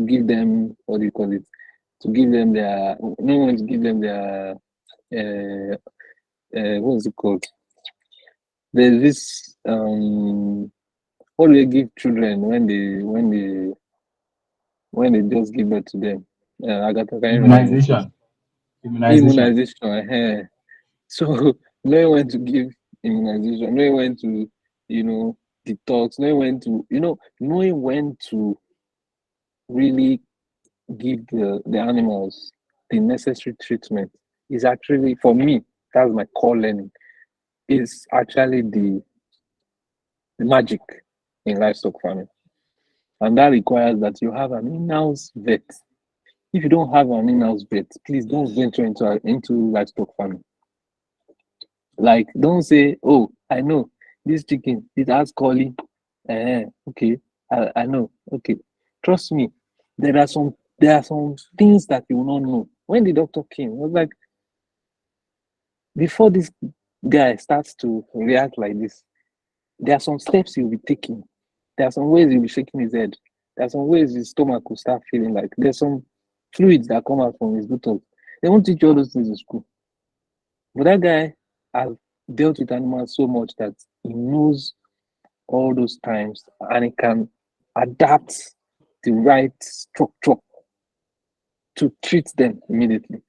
Speaker 2: give them, what do you call it, to give them their, knowing when to give them their, what is it called? There's this, what do they give children when they just give birth to them? I can't remember the name, please.
Speaker 5: Immunization. Immunization.
Speaker 2: Immunization. So knowing when to give immunization, knowing when to, detox, knowing when to really give the animals the necessary treatment is actually, for me, that's my core learning, is actually the magic in livestock farming. And that requires that you have an in-house vet. If you don't have an in-house vet, please don't venture into livestock farming. Like, don't say, oh, I know this chicken, it has calling. Okay, I know. Okay. Trust me, there are some things that you will not know. When the doctor came, I was like, before this guy starts to react like this, there are some steps he'll be taking. There are some ways he'll be shaking his head. There are some ways his stomach will start feeling like there's some fluids that come out from his buttocks. They won't teach you all those things in school. But that guy has dealt with animals so much that he knows all those times and he can adapt the right structure to treat them immediately.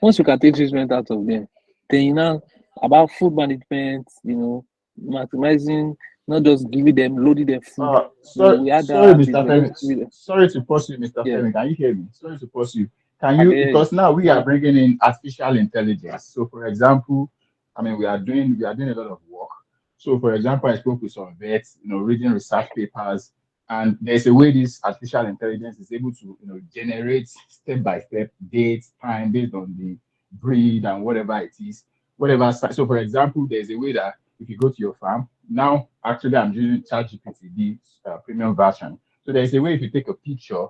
Speaker 2: Once you can take treatment out of them, then about food management, maximizing, not just giving them, loading them food.
Speaker 5: Sorry,
Speaker 2: We had that
Speaker 5: sorry,
Speaker 2: habit,
Speaker 5: Mr.
Speaker 2: we're just
Speaker 5: Femi.
Speaker 2: giving them.
Speaker 5: Sorry to pause you, Mr.
Speaker 2: Yeah,
Speaker 5: Femi. Can you hear me? Sorry to pause you. Can
Speaker 2: I can
Speaker 5: you,
Speaker 2: hear you.
Speaker 5: because now we are bringing in artificial intelligence. So, for example, I mean, we are doing a lot of work. So, for example, I spoke with some vets, reading research papers, and there's a way this artificial intelligence is able to, generate step by step dates, time based on the breed and whatever it is, whatever. So, for example, there's a way that if you go to your farm, now actually I'm using ChatGPT, the premium version. So there's a way if you take a picture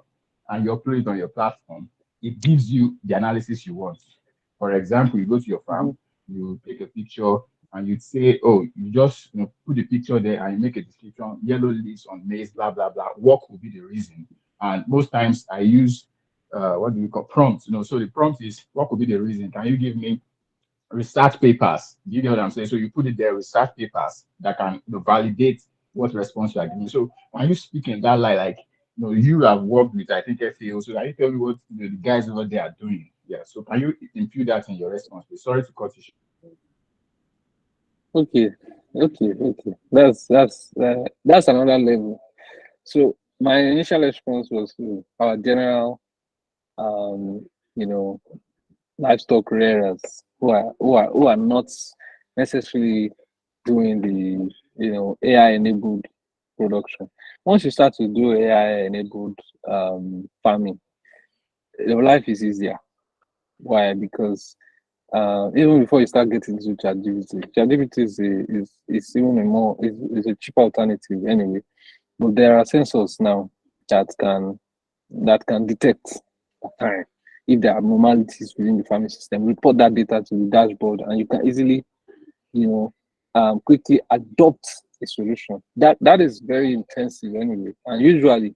Speaker 5: and you upload it on your platform, it gives you the analysis you want. For example, you go to your farm, you take a picture and you say, oh, you just put the picture there and you make a description, yellow leaves on maize, blah blah blah. What could be the reason? And most times I use what do we call prompts? So the prompt is what could be the reason? Can you give me research papers? Do you get what I'm saying? So you put it there, research papers that can validate what response you are giving. So when you speak in that light, like you have worked with I think FAO, so can you tell me what the guys over there are doing? Yeah. So can you impute that in your response? Please? Sorry to cut you short.
Speaker 2: Okay, okay. That's another level. So my initial response was to our general, um, you know, livestock rearers who are not necessarily doing the AI enabled production. Once you start to do AI enabled farming, your life is easier. Why? Because even before you start getting into ChatGPT is even a more is a cheaper alternative anyway. But there are sensors now that can detect time if there are abnormalities within the farming system, report that data to the dashboard, and you can easily, quickly adopt a solution. That is very intensive anyway, and usually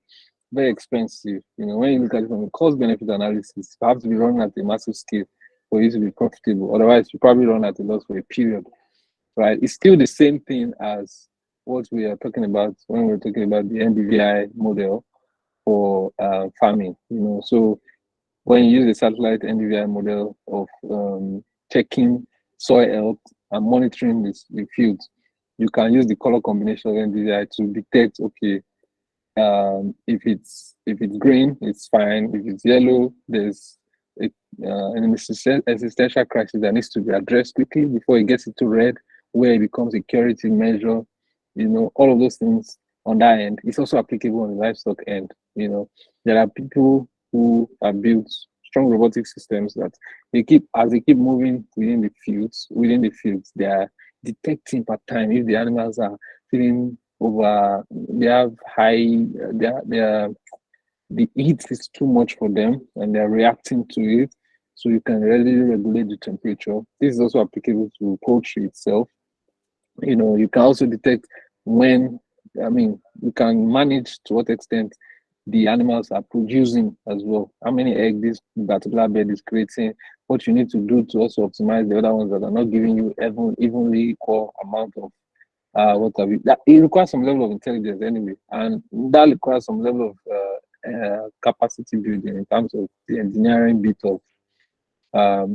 Speaker 2: very expensive. When you look at it from a cost benefit analysis, you have to be running at a massive scale for you to be profitable. Otherwise, you probably run at a loss for a period, right? It's still the same thing as what we are talking about when we're talking about the NDVI model for farming. So when you use the satellite NDVI model of checking soil health and monitoring the fields, you can use the color combination of NDVI to detect, okay, if it's green, it's fine. If it's yellow, there's an existential crisis that needs to be addressed quickly before it gets into red, where it becomes a curative measure. All of those things on that end. It's also applicable on the livestock end. There are people who have built strong robotic systems that as they keep moving within the fields, they are detecting per time if the animals are feeling over, they have high, the heat is too much for them and they're reacting to it. So you can readily regulate the temperature. This is also applicable to poultry itself. You can also detect when, you can manage to what extent the animals are producing as well. How many eggs this particular bed is creating, what you need to do to also optimize the other ones that are not giving you evenly equal amount of what have you. That it requires some level of intelligence anyway, and that requires some level of capacity building in terms of the engineering bit of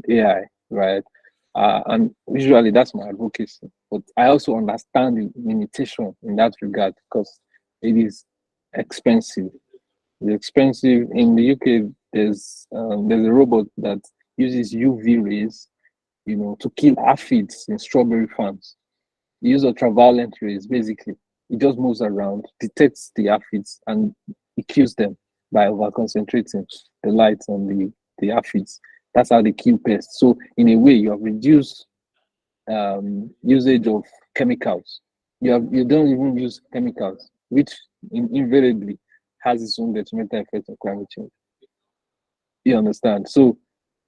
Speaker 2: AI, right? And usually that's my advocacy. But I also understand the limitation in that regard because it is expensive. It's expensive in the UK. There's a robot that uses UV rays, to kill aphids in strawberry farms. The use ultraviolet rays, basically. It just moves around, detects the aphids, and it kills them by over concentrating the light on the aphids. That's how they kill pests. So, in a way, you have reduced usage of chemicals. You don't even use chemicals, which invariably has its own detrimental effect on climate change. You understand? So,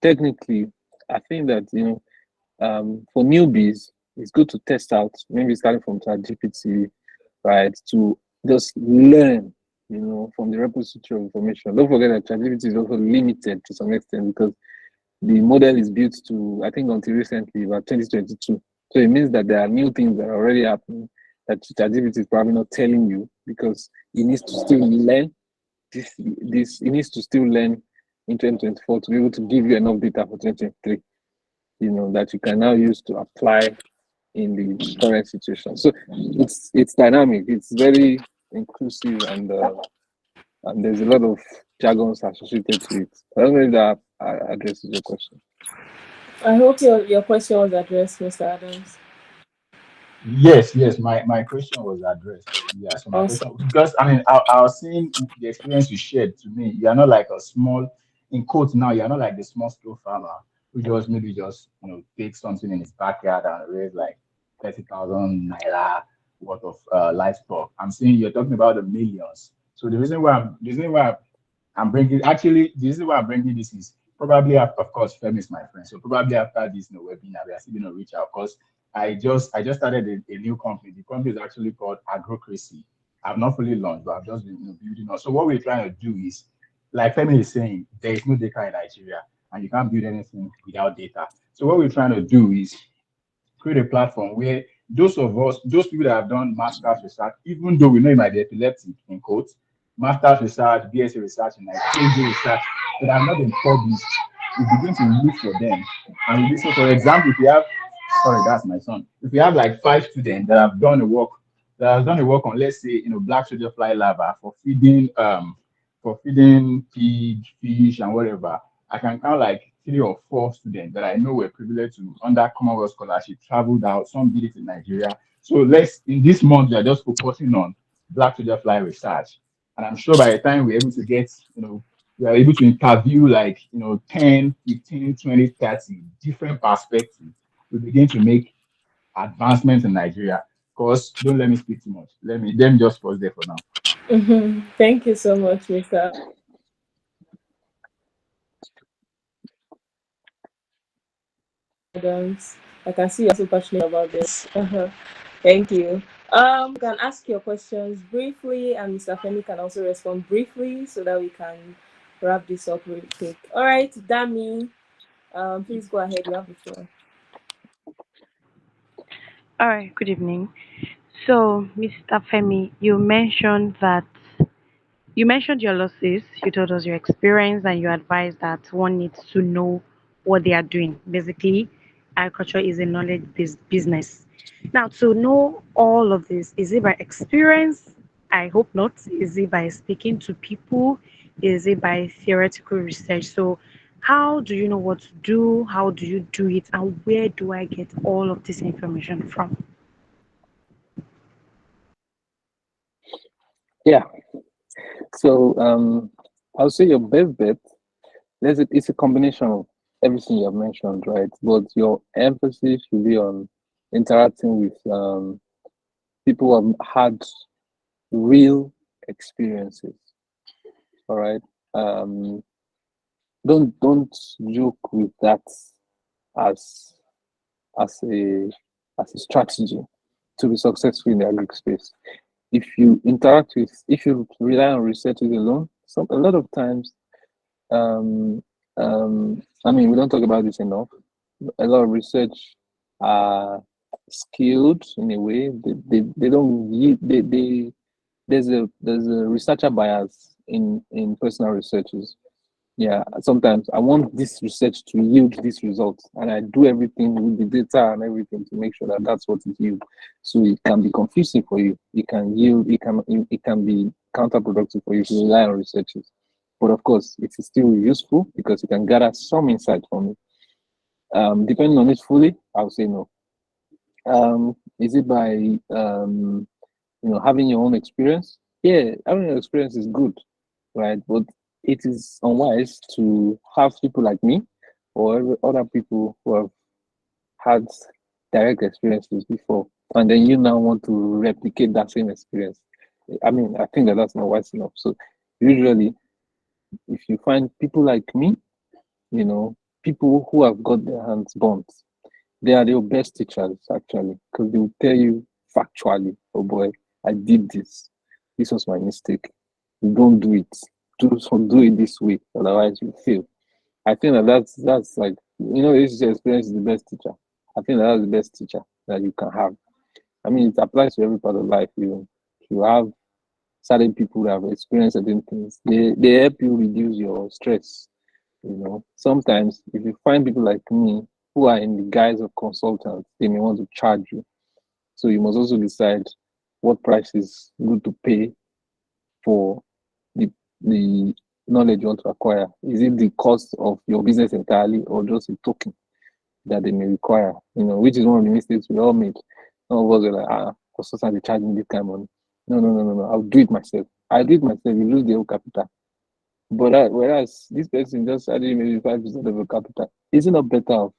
Speaker 2: technically, I think that for newbies, it's good to test out, maybe starting from ChatGPT, right? To just learn, from the repository of information. Don't forget that ChatGPT is also limited to some extent because the model is built to, I think, until recently, about 2022. So it means that there are new things that are already happening that ChatGPT is probably not telling you because it needs to still learn it needs to still learn in 2024 to be able to give you enough data for 2023, that you can now use to apply in the current situation. So it's dynamic, it's very inclusive, and there's a lot of jargons associated to it. I don't know if that addresses your question.
Speaker 1: I hope your question was addressed, Mr. Adams.
Speaker 5: Yes. My question was addressed. Yeah. So my question,
Speaker 1: Awesome.
Speaker 5: because I was seeing the experience you shared to me. You are not like a small, in quotes now. You are not like the small scale farmer who just maybe just take something in his backyard and raise like 30,000 naira worth of livestock. I'm saying you're talking about the millions. So I'm bringing, actually, the reason why I'm bringing this is probably, of course, Femi is my friend. So probably after this webinar, we are still going to reach out because I just started a new company. The company is actually called Agric. I've not fully launched, but I've just been building up. So what we're trying to do is, like Femi is saying, there is no data in Nigeria, and you can't build anything without data. So what we're trying to do is create a platform where those people that have done master's research, even though we know it might be epileptic in quotes, master's research, BSc research, and like PhD research that have not been published, we begin to look for them. And we listen, for example, if you have, sorry, that's my son. If you have like 5 students that have done a work on, let's say, black soldier fly larva for feeding pig, fish, and whatever, I can count like 3 or 4 students that I know were privileged to, under Commonwealth scholarship, traveled out. Some did it in Nigeria. So in this month, we are just focusing on black soldier fly research. And I'm sure by the time we're able to get, we are able to interview like, 10, 15, 20, 30 different perspectives, we begin to make advancements in Nigeria. Because don't let me speak too much. Let me just pause there for now.
Speaker 1: Thank you so much, Mr. Adams. I can see you're so passionate about this. Thank you. You can ask your questions briefly, and Mr. Femi can also respond briefly so that we can wrap this up really quick. All right, Dami, please go ahead. You have the floor.
Speaker 6: All right, good evening. So, Mr. Femi, you mentioned your losses, you told us your experience, and you advised that one needs to know what they are doing. Basically, agriculture is a knowledge-based business. Now, to know all of this, is it by experience? I hope not. Is it by speaking to people? Is it by theoretical research? So, how do you know what to do? How do you do it? And where do I get all of this information from?
Speaker 2: Yeah. So I'll say your best bet. It's a combination of everything you have mentioned, right? But your emphasis should be on interacting with people who have had real experiences. All right. Um, don't joke with that as as a as a strategy to be successful in the agri space. If you rely on researches alone, a lot of times, um, I mean, we don't talk about this enough. A lot of research are skilled in a way. They don't there's a researcher bias in personal researches. Yeah, sometimes I want this research to yield this result, and I do everything with the data and everything to make sure that that's what it yields. So it can be confusing for you. It can yield. It can be counterproductive for you to rely on researches. But of course, it is still useful because you can gather some insight from it. Depending on it fully, I would say no. Is it by having your own experience? Yeah, having your experience is good, right? But it is unwise to have people like me or other people who have had direct experiences before, and then you now want to replicate that same experience. I mean, I think that's not wise enough. So usually, if you find people like me, people who have got their hands burnt, they are your best teachers actually, because they will tell you factually, oh boy, I did this. This was my mistake. You don't do it. Do it this way, otherwise you fail. I think that's like, this experience is the best teacher. I think that's the best teacher that you can have. I mean, it applies to every part of life. You have certain people that have experienced certain things. They help you reduce your stress. Sometimes if you find people like me who are in the guise of consultants, they may want to charge you. So you must also decide what price is good to pay for the knowledge you want to acquire. Is it the cost of your business entirely or just a token that they may require? Which is one of the mistakes we all made. Some of us are like, consultant, they charge me this kind of money. No. I'll do it myself. I do it myself, you lose the whole capital. But whereas this person just charging maybe 5% of your capital, isn't it better off?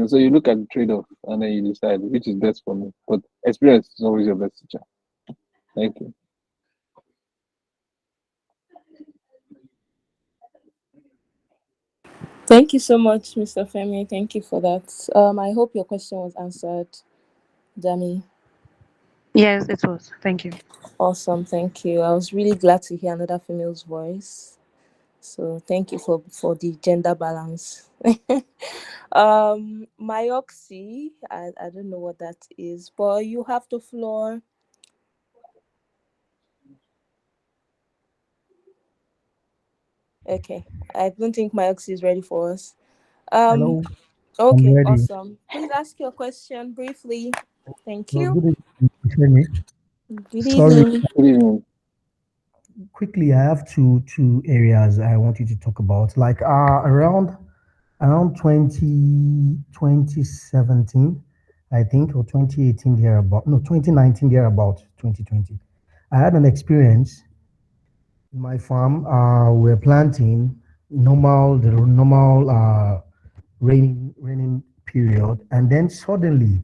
Speaker 2: So you look at the trade-off and then you decide which is best for me. But experience is always your best teacher. Thank you.
Speaker 1: Thank you so much, Mr. Femi. Thank you for that. I hope your question was answered, Dami.
Speaker 6: Yes, it was. Thank you.
Speaker 1: Awesome, thank you. I was really glad to hear another female's voice. So thank you for the gender balance. Myoxy, I don't know what that is, but you have the floor. Okay. I don't think Myoxy is ready for us. Um
Speaker 7: Hello, I'm
Speaker 1: okay,
Speaker 7: ready.
Speaker 1: awesome. Please ask your question briefly. Thank
Speaker 7: Well,
Speaker 1: you.
Speaker 7: good evening, Femi.
Speaker 1: Good
Speaker 7: Sorry,
Speaker 1: evening.
Speaker 2: Good evening.
Speaker 7: quickly, I have two areas I want you to talk about. Like around 2017, I think, or 2018 there about, no, 2019 there about 2020. I had an experience in my farm. We're planting the normal raining period, and then suddenly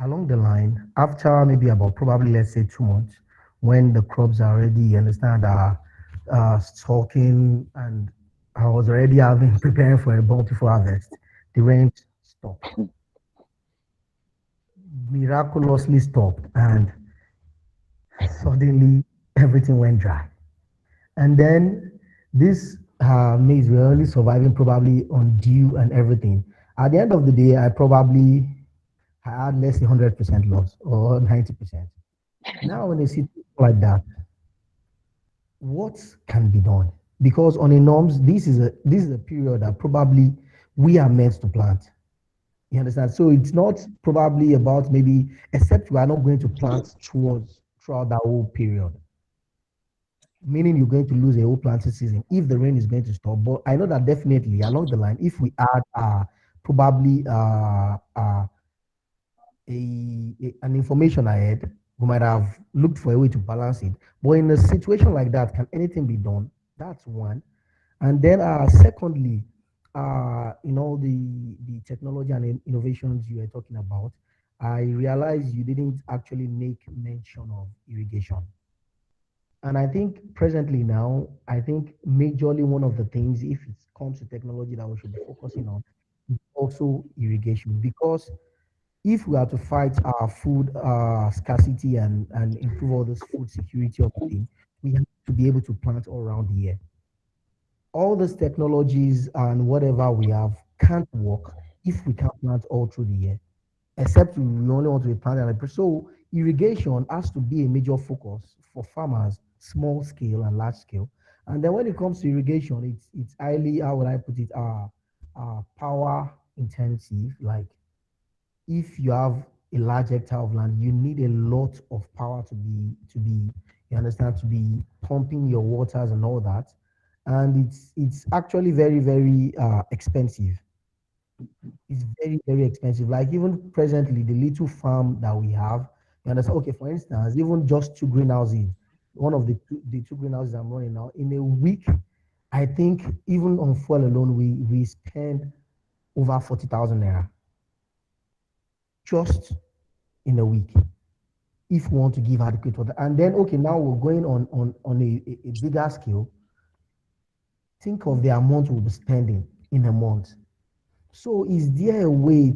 Speaker 7: along the line, after maybe about probably let's say 2 months, when the crops are ready, you understand, stalking, and I was already having preparing for a bountiful harvest, the rain stopped, miraculously stopped, and suddenly everything went dry. And then this maize were only surviving probably on dew and everything. At the end of the day, I probably had less than 100% loss or 90%. Now, in a situation like that, what can be done? Because on a norms, this is a period that probably we are meant to plant. You understand? So it's not probably about maybe, except we are not going to plant throughout that whole period. Meaning you're going to lose a whole planting season if the rain is going to stop. But I know that definitely along the line, if we add probably an information ahead, we might have looked for a way to balance it. But in a situation like that, can anything be done? That's one. And then, secondly, the technology and innovations you were talking about, I realized you didn't actually make mention of irrigation. And I think presently now, I think majorly one of the things, if it comes to technology that we should be focusing on, is also irrigation. Because if we are to fight our food scarcity and improve all this food security of the thing, we have to be able to plant all around the year. All these technologies and whatever we have can't work if we can't plant all through the year, except we only want to be planting. So irrigation has to be a major focus for farmers, small scale and large scale. And then when it comes to irrigation, it's highly, how would I put it, power intensive. Like if you have a large hectare of land, you need a lot of power to be you understand, to be pumping your waters and all that. And it's actually very expensive. It's very expensive. Like even presently, the little farm that we have, you understand? Okay, for instance, even just two greenhouses, one of the two greenhouses I'm running now, in a week, I think even on fuel alone, we spend over 40,000 naira just in a week if we want to give adequate water. And then okay, now we're going on a bigger scale. Think of the amount we'll be spending in a month. So is there a way,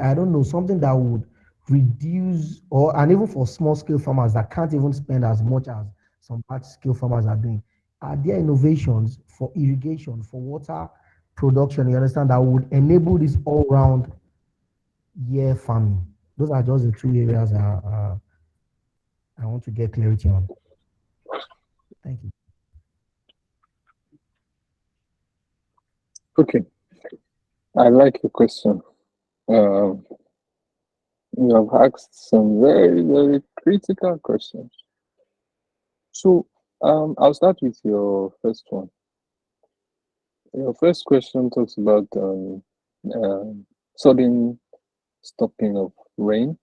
Speaker 7: I don't know, something that would reduce, or and even for small scale farmers that can't even spend as much as some large scale farmers are doing, are there innovations for irrigation, for water production, you understand, that would enable this all round year farming? Those are just the two areas I want to get clarity on. Thank you.
Speaker 2: Okay. I like your question. Um, you have asked some very critical questions. So, I'll start with your first one. Your first question talks about sudden stopping of rain,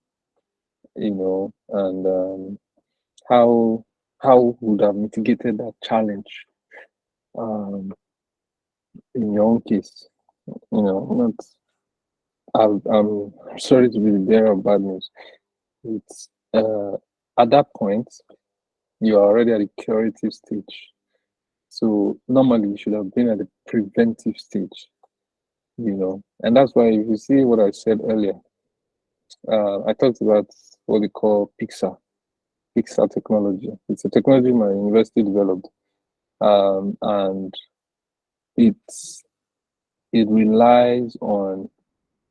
Speaker 2: and how how would have mitigated that challenge um, in your own case. Not I'm sorry to be the bearer of bad news. It's at that point you are already at the curative stage. So normally you should have been at the preventive stage, and that's why if you see what I said earlier, I talked about what they call Pixar technology. It's a technology my university developed, and it's it relies on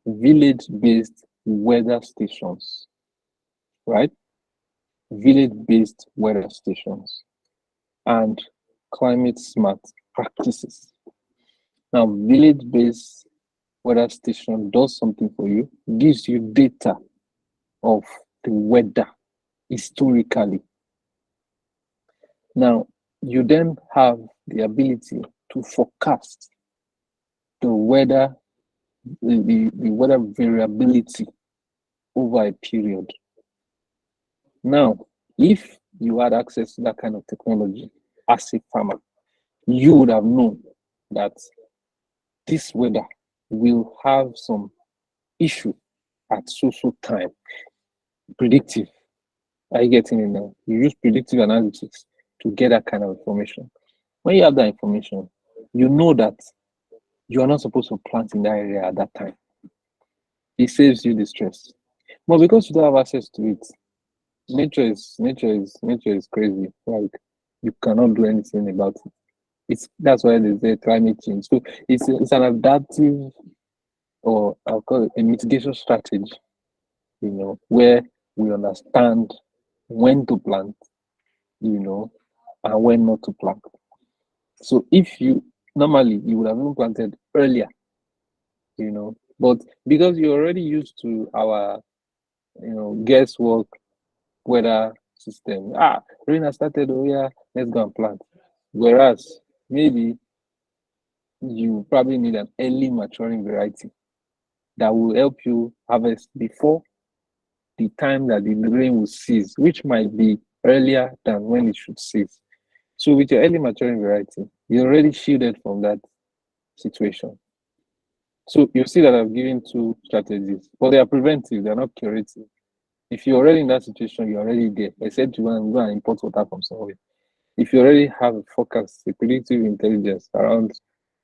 Speaker 2: village-based weather stations, right? Village-based weather stations and climate smart practices. Now, village-based weather station does something for you, gives you data of the weather historically. Now, you then have the ability to forecast the weather, the weather variability over a period. Now, if you had access to that kind of technology as a farmer, you would have known that this weather will have some issue at so time. Predictive. Are you getting it now? You use predictive analytics to get that kind of information. When you have that information, you know that you are not supposed to plant in that area at that time. It saves you the stress. But because you don't have access to it, nature is crazy. Like you cannot do anything about it. That's why they say climate change. So it's an adaptive, or I'll call it a mitigation strategy, where we understand when to plant, and when not to plant. So if you normally you would have been planted earlier, but because you're already used to our, guesswork weather system. Rain has started, oh yeah, let's go and plant. Whereas maybe you probably need an early maturing variety that will help you harvest before the time that the rain will cease, which might be earlier than when it should cease. So with your early maturing variety, you're already shielded from that situation. So you see that I've given two strategies, but they are preventive, they're not curative. If you're already in that situation, you're already there, except you want to go and import water from somewhere. If you already have a forecast, a predictive intelligence around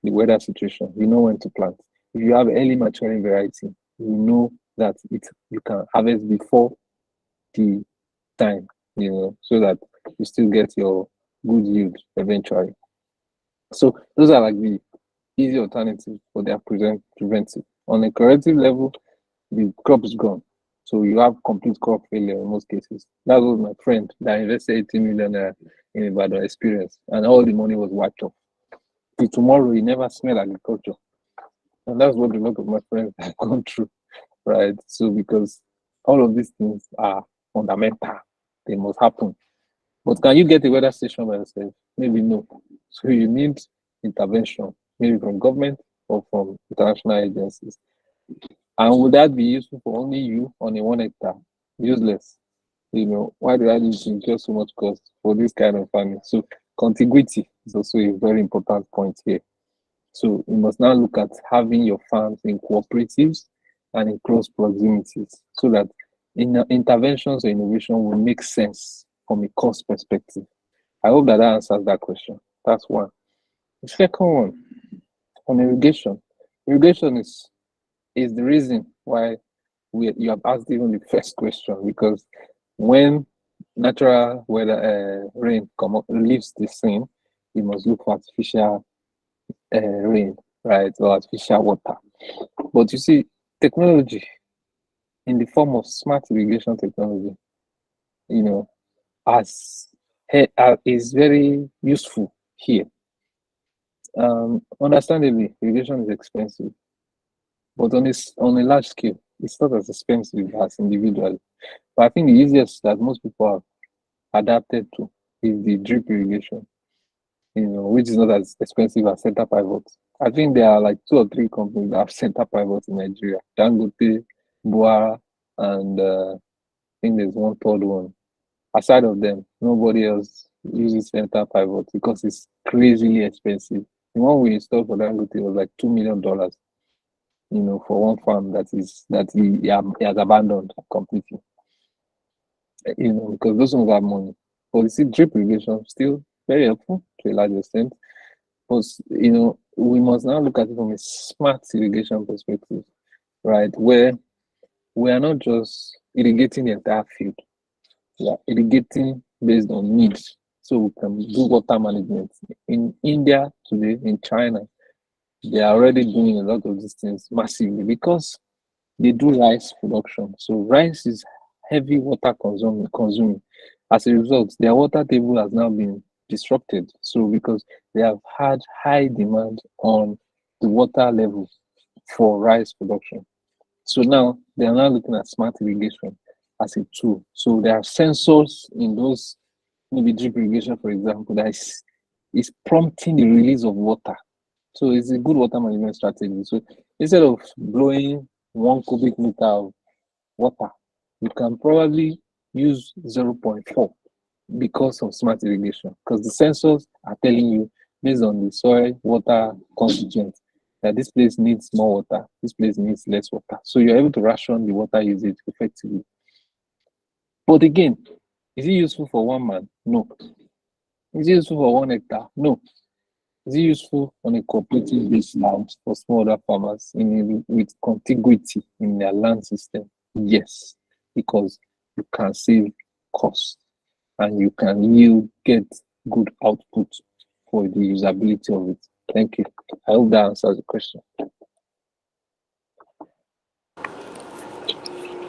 Speaker 2: the weather situation, you know when to plant. If you have early maturing variety, you know that you can harvest before the time, so that you still get your good yield eventually. So those are like the easy alternatives, but they are preventive. On a corrective level, the crop is gone. So you have complete crop failure in most cases. That was my friend that invested 80 million in Ibadan experience, and all the money was wiped off. Till tomorrow, he never smell agriculture. And that's what a lot of my friends have gone through, right? So because all of these things are fundamental, they must happen. But can you get a weather station by yourself? Maybe no. So you need intervention, maybe from government or from international agencies. And would that be useful for only you on a 1 hectare? Useless. Why do I need to incur so much cost for this kind of farming? So contiguity is also a very important point here. So you must now look at having your farms in cooperatives and in close proximities, so that interventions or innovation will make sense from a cost perspective. I hope that answers that question. That's one. The second one, on irrigation. Irrigation is the reason why you have asked even the first question, because when natural weather rain leaves the scene, you must look for artificial rain, right, or artificial water. But you see, technology in the form of smart irrigation technology, you know, as is very useful here. Understandably, irrigation is expensive, but on a large scale, it's not as expensive as individually. But I think the easiest that most people have adapted to is the drip irrigation, which is not as expensive as center pivots. I think there are like two or three companies that have center pivots in Nigeria: Dangote, Boa, and I think there's one third one. Aside of them, nobody else uses center pivots because it's crazily expensive. The one we installed for Dangote was like $2 million. for one farm that he has abandoned completely. Because those ones have money. But you see, drip irrigation still very helpful to a large extent. But we must now look at it from a smart irrigation perspective, right? Where we are not just irrigating the entire field. We are irrigating based on needs. So we can do water management. In India today, in China, they are already doing a lot of these things massively because they do rice production. So rice is heavy water consuming. As a result, their water table has now been disrupted. So because they have had high demand on the water level for rice production. So now they are now looking at smart irrigation as a tool. So there are sensors in those, maybe drip irrigation, for example, that is prompting the release of water. So it's a good water management strategy. So instead of blowing 1 cubic meter of water, you can probably use 0.4 because of smart irrigation. Because the sensors are telling you, based on the soil water constituent, that this place needs more water, this place needs less water. So you're able to ration the water usage effectively. But again, is it useful for one man? No. Is it useful for 1 hectare? No. Is it useful on a cooperative based land for smaller farmers with contiguity in their land system? Yes, because you can save costs and you can get good output for the usability of it. Thank you. I hope that answers the question.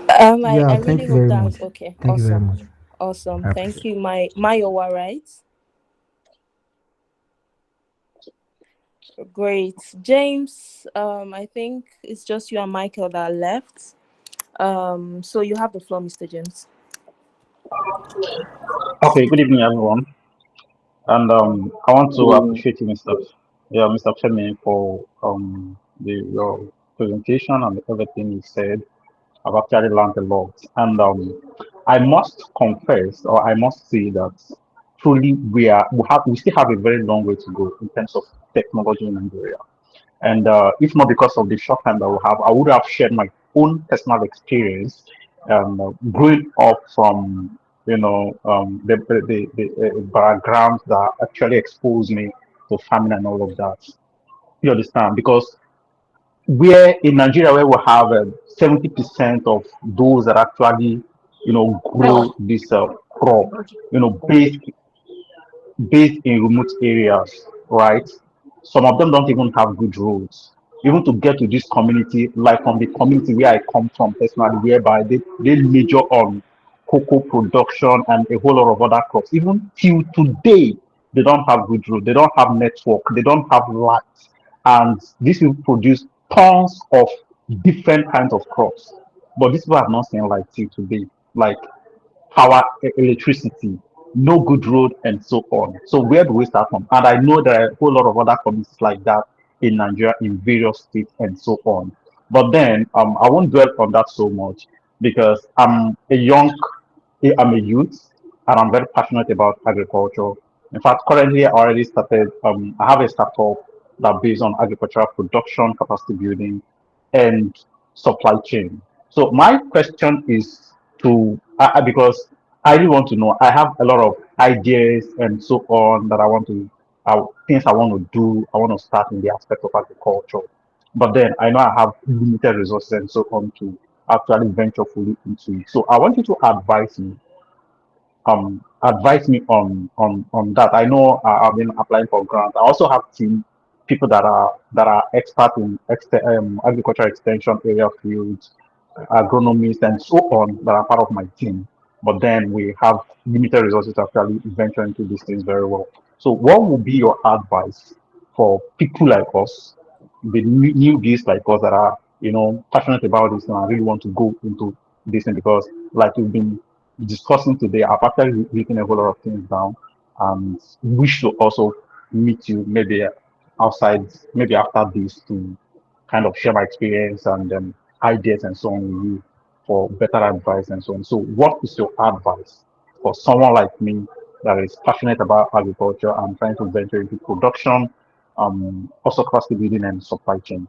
Speaker 7: Yeah,
Speaker 1: I
Speaker 7: thank
Speaker 1: really
Speaker 7: you
Speaker 1: hope
Speaker 7: very
Speaker 1: that's
Speaker 7: much.
Speaker 1: okay.
Speaker 7: Thank you very
Speaker 1: Awesome.
Speaker 7: much.
Speaker 1: Awesome.
Speaker 7: I
Speaker 1: Thank
Speaker 7: appreciate
Speaker 1: you. Mayowa, right? Great. James, I think it's just you and Michael that are left. So you have the floor, Mr. James.
Speaker 8: Okay, good evening, everyone. And I want to appreciate you, Mr. Femi, for your presentation and everything you said. I've actually learned a lot, and I must confess, or I must say that truly we still have a very long way to go in terms of technology in Nigeria. And if not because of the short time that we have, I would have shared my own personal experience growing up from the background that actually exposed me to farming and all of that. You understand? Because we're in Nigeria where we have 70% of those that actually grow this crop, based in remote areas, right? Some of them don't even have good roads. Even to get to this community, like from the community where I come from personally, whereby they major on cocoa production and a whole lot of other crops. Even till today, they don't have good road, they don't have network, they don't have lights. And this will produce tons of different kinds of crops. But this people have not seen light till today. Like power, electricity, no good road, and so on. So where do we start from? And I know there are a whole lot of other communities like that in Nigeria, in various states, and so on. But then I won't dwell on that so much because I'm a youth, and I'm very passionate about agriculture. In fact, currently I already started. I have a startup that based on agricultural production, capacity building, and supply chain. So my question is because I really want to know. I have a lot of ideas and so on that I want to, things I want to do. I want to start in the aspect of agriculture, but then I know I have limited resources and so on to actually venture fully into it. So I want you to advise me on that. I know I've been applying for grants. I also have team people that are expert in agricultural extension area fields, agronomists, and so on that are part of my team. But then we have limited resources to actually venture into these things very well. So, what would be your advice for people like us, the newbies like us that are passionate about this and I really want to go into this thing because, like we've been discussing today, I've actually written a whole lot of things down and wish to also meet you maybe outside, maybe after this to kind of share my experience and ideas and so on with you for better advice and so on. So, what is your advice for someone like me that is passionate about agriculture and trying to venture into production, also capacity building and supply chain?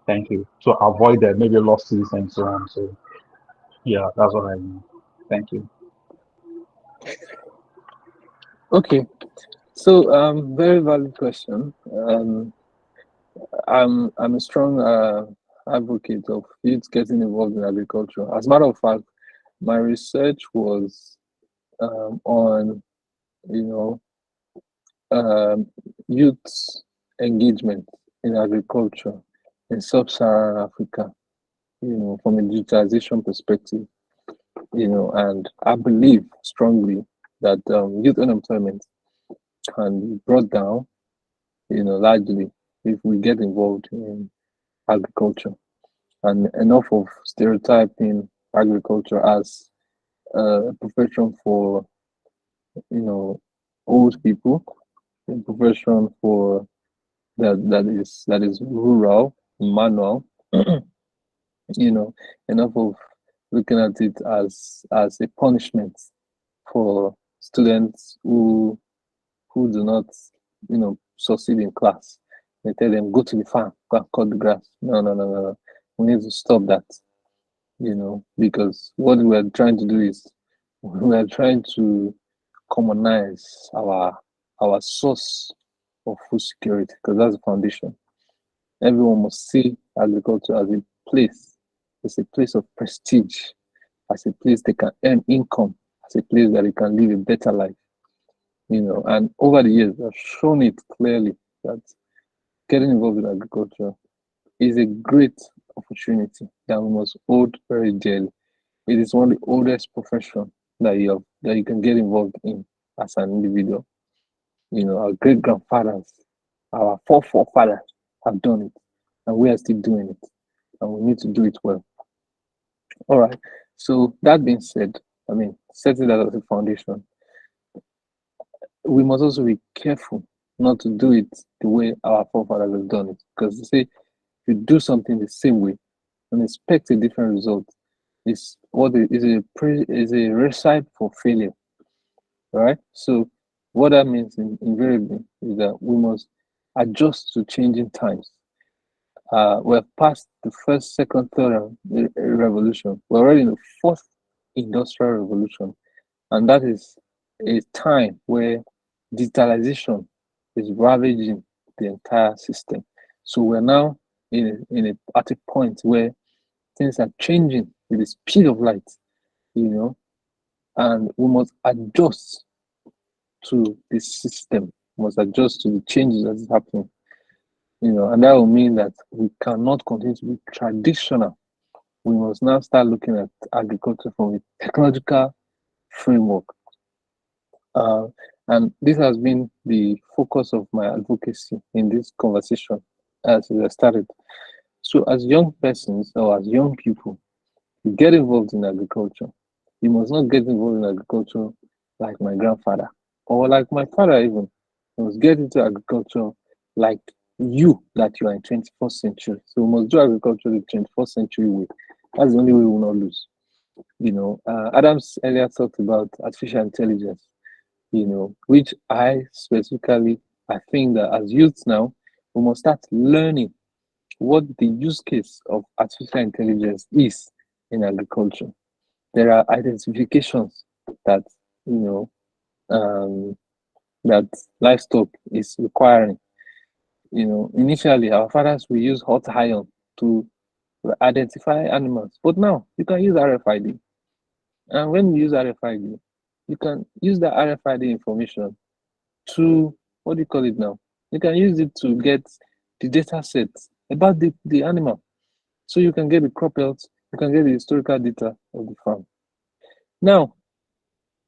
Speaker 8: Thank you. To avoid maybe losses and so on. So yeah, that's what I mean. Thank you.
Speaker 2: Okay, so very valid question. I'm a strong advocate of youth getting involved in agriculture. As a matter of fact, my research was on you know um, youth engagement in agriculture in sub-Saharan Africa. From a digitalization perspective. And I believe strongly that youth unemployment can be brought down. Largely if we get involved in agriculture and enough of stereotyping agriculture as a profession for you know old people, a profession for that is rural, manual. you know Enough of looking at it as a punishment for students who do not succeed in class. They tell them go to the farm, go and cut the grass. No, no, no, no, no. We need to stop that. Because what we are trying to do is we are trying to commonize our source of food security, because that's the foundation. Everyone must see agriculture as a place. It's a place of prestige, as a place they can earn income, as a place that they can live a better life. And over the years, I've shown it clearly that getting involved in agriculture is a great opportunity that we must hold very dearly. It is one of the oldest profession that you can get involved in as an individual. Our great grandfathers, our forefathers have done it, and we are still doing it, and we need to do it well. All right. So that being said, setting that as a foundation, we must also be careful not to do it the way our forefathers have done it. Because they say if you do something the same way and expect a different result, is a recipe for failure. Right? So what that means invariably is that we must adjust to changing times. We're past the first, second, third revolution. We're already in the fourth industrial revolution, and that is a time where digitalization is ravaging the entire system. So we're now at a point where things are changing with the speed of light, you know, and we must adjust to the system, we must adjust to the changes that is happening, and that will mean that we cannot continue to be traditional. We must now start looking at agriculture from a technological framework. Uh, and this has been the focus of my advocacy in this conversation as I started. So, as young persons or as young people, you get involved in agriculture. You must not get involved in agriculture like my grandfather or like my father, even. You must get into agriculture like that you are in 21st century. So, we must do agriculture the 21st century way. That's the only way we will not lose. Adams earlier talked about artificial intelligence, which I think that as youths now, we must start learning what the use case of artificial intelligence is in agriculture. There are identifications that, you know, that livestock is requiring. Initially, our fathers will use hot iron to identify animals, but now you can use RFID. And when you use RFID, you can use the RFID information to, what do you call it now? You can use it to get the data sets about the animal. So you can get the crop health, you can get the historical data of the farm. Now,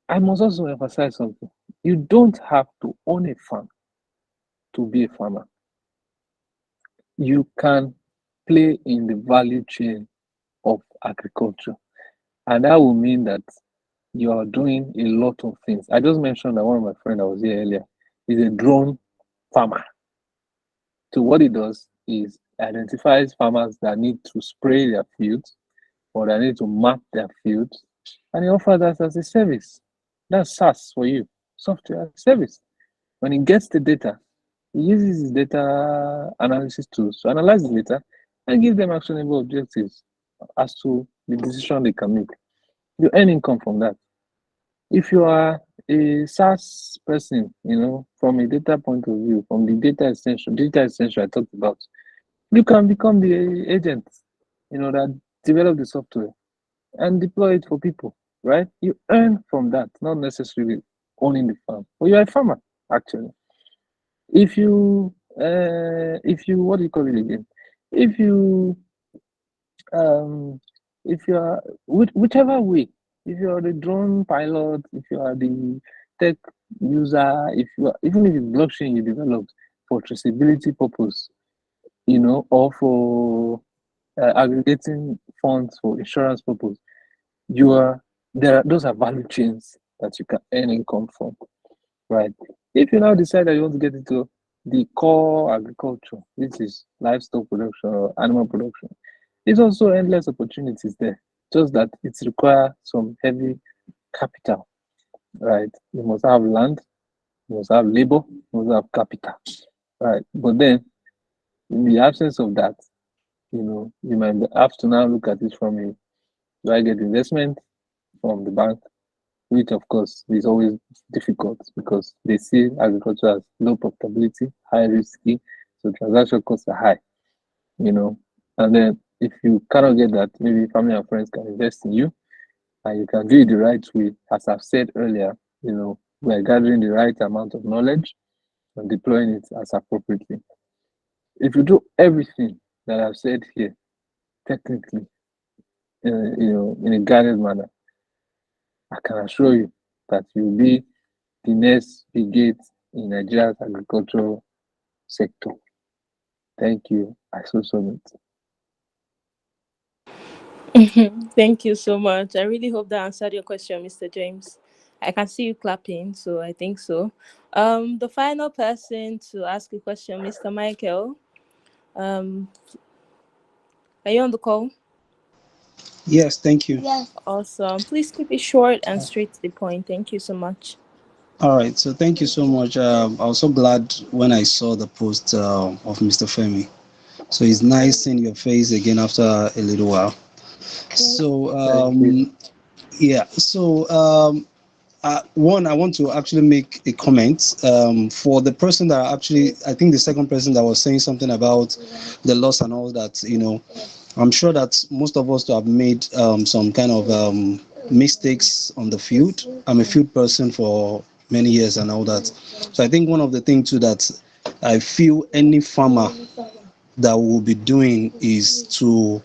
Speaker 2: I must also emphasize something. You don't have to own a farm to be a farmer. You can play in the value chain of agriculture. And that will mean that you are doing a lot of things. I just mentioned that one of my friends that was here earlier is a drone farmer. So what it does is identifies farmers that need to spray their fields or that need to map their fields, and he offers that as a service. That's SaaS for you, software as a service. When he gets the data, he uses his data analysis tools to analyze the data and give them actionable objectives as to the decision they can make. You earn income from that. If you are a SaaS person, from a data point of view, from the data essential I talked about, you can become the agent, that develop the software and deploy it for people, right? You earn from that, not necessarily owning the farm. But you're a farmer, actually. If you what do you call it again? If you um if you are whichever way, if you are the drone pilot, if you are the tech user, if you are, even if it's blockchain you developed for traceability purpose, or for aggregating funds for insurance purpose, you are those are value chains that you can earn income from, right? If you now decide that you want to get into the core agriculture, which is livestock production or animal production, there's also endless opportunities there. Just that it requires some heavy capital, right? You must have land, you must have labor, you must have capital, right? But then, in the absence of that, you might have to now look at it from a do I get investment from the bank, which of course is always difficult because they see agriculture as low profitability, high risky, so transaction costs are high, you know. And then if you cannot get that, maybe family and friends can invest in you and you can do it the right way. As I've said earlier, we're gathering the right amount of knowledge and deploying it as appropriately. If you do everything that I've said here, technically, in a guided manner, I can assure you that you'll be the next brigade in Nigeria's agricultural sector. Thank you. I so much.
Speaker 1: Thank you so much. I really hope that answered your question, Mr. James. I can see you clapping, so I think so. The final person to ask a question, Mr. Michael. Um, are you on the call?
Speaker 9: Yes, thank you.
Speaker 1: Awesome. Please keep it short and straight to the point. Thank you so much.
Speaker 9: All right, so thank you so much. I was so glad when I saw the post of Mr. Femi. So it's nice seeing your face again after a little while. So
Speaker 2: Thank you.
Speaker 9: yeah, so one, I want to actually make a comment for the person that actually, I think the second person that was saying something about the loss and all that. I'm sure that most of us have made some kind of mistakes on the field. I'm a field person for many years and all that. So I think one of the things too that I feel any farmer that will be doing is to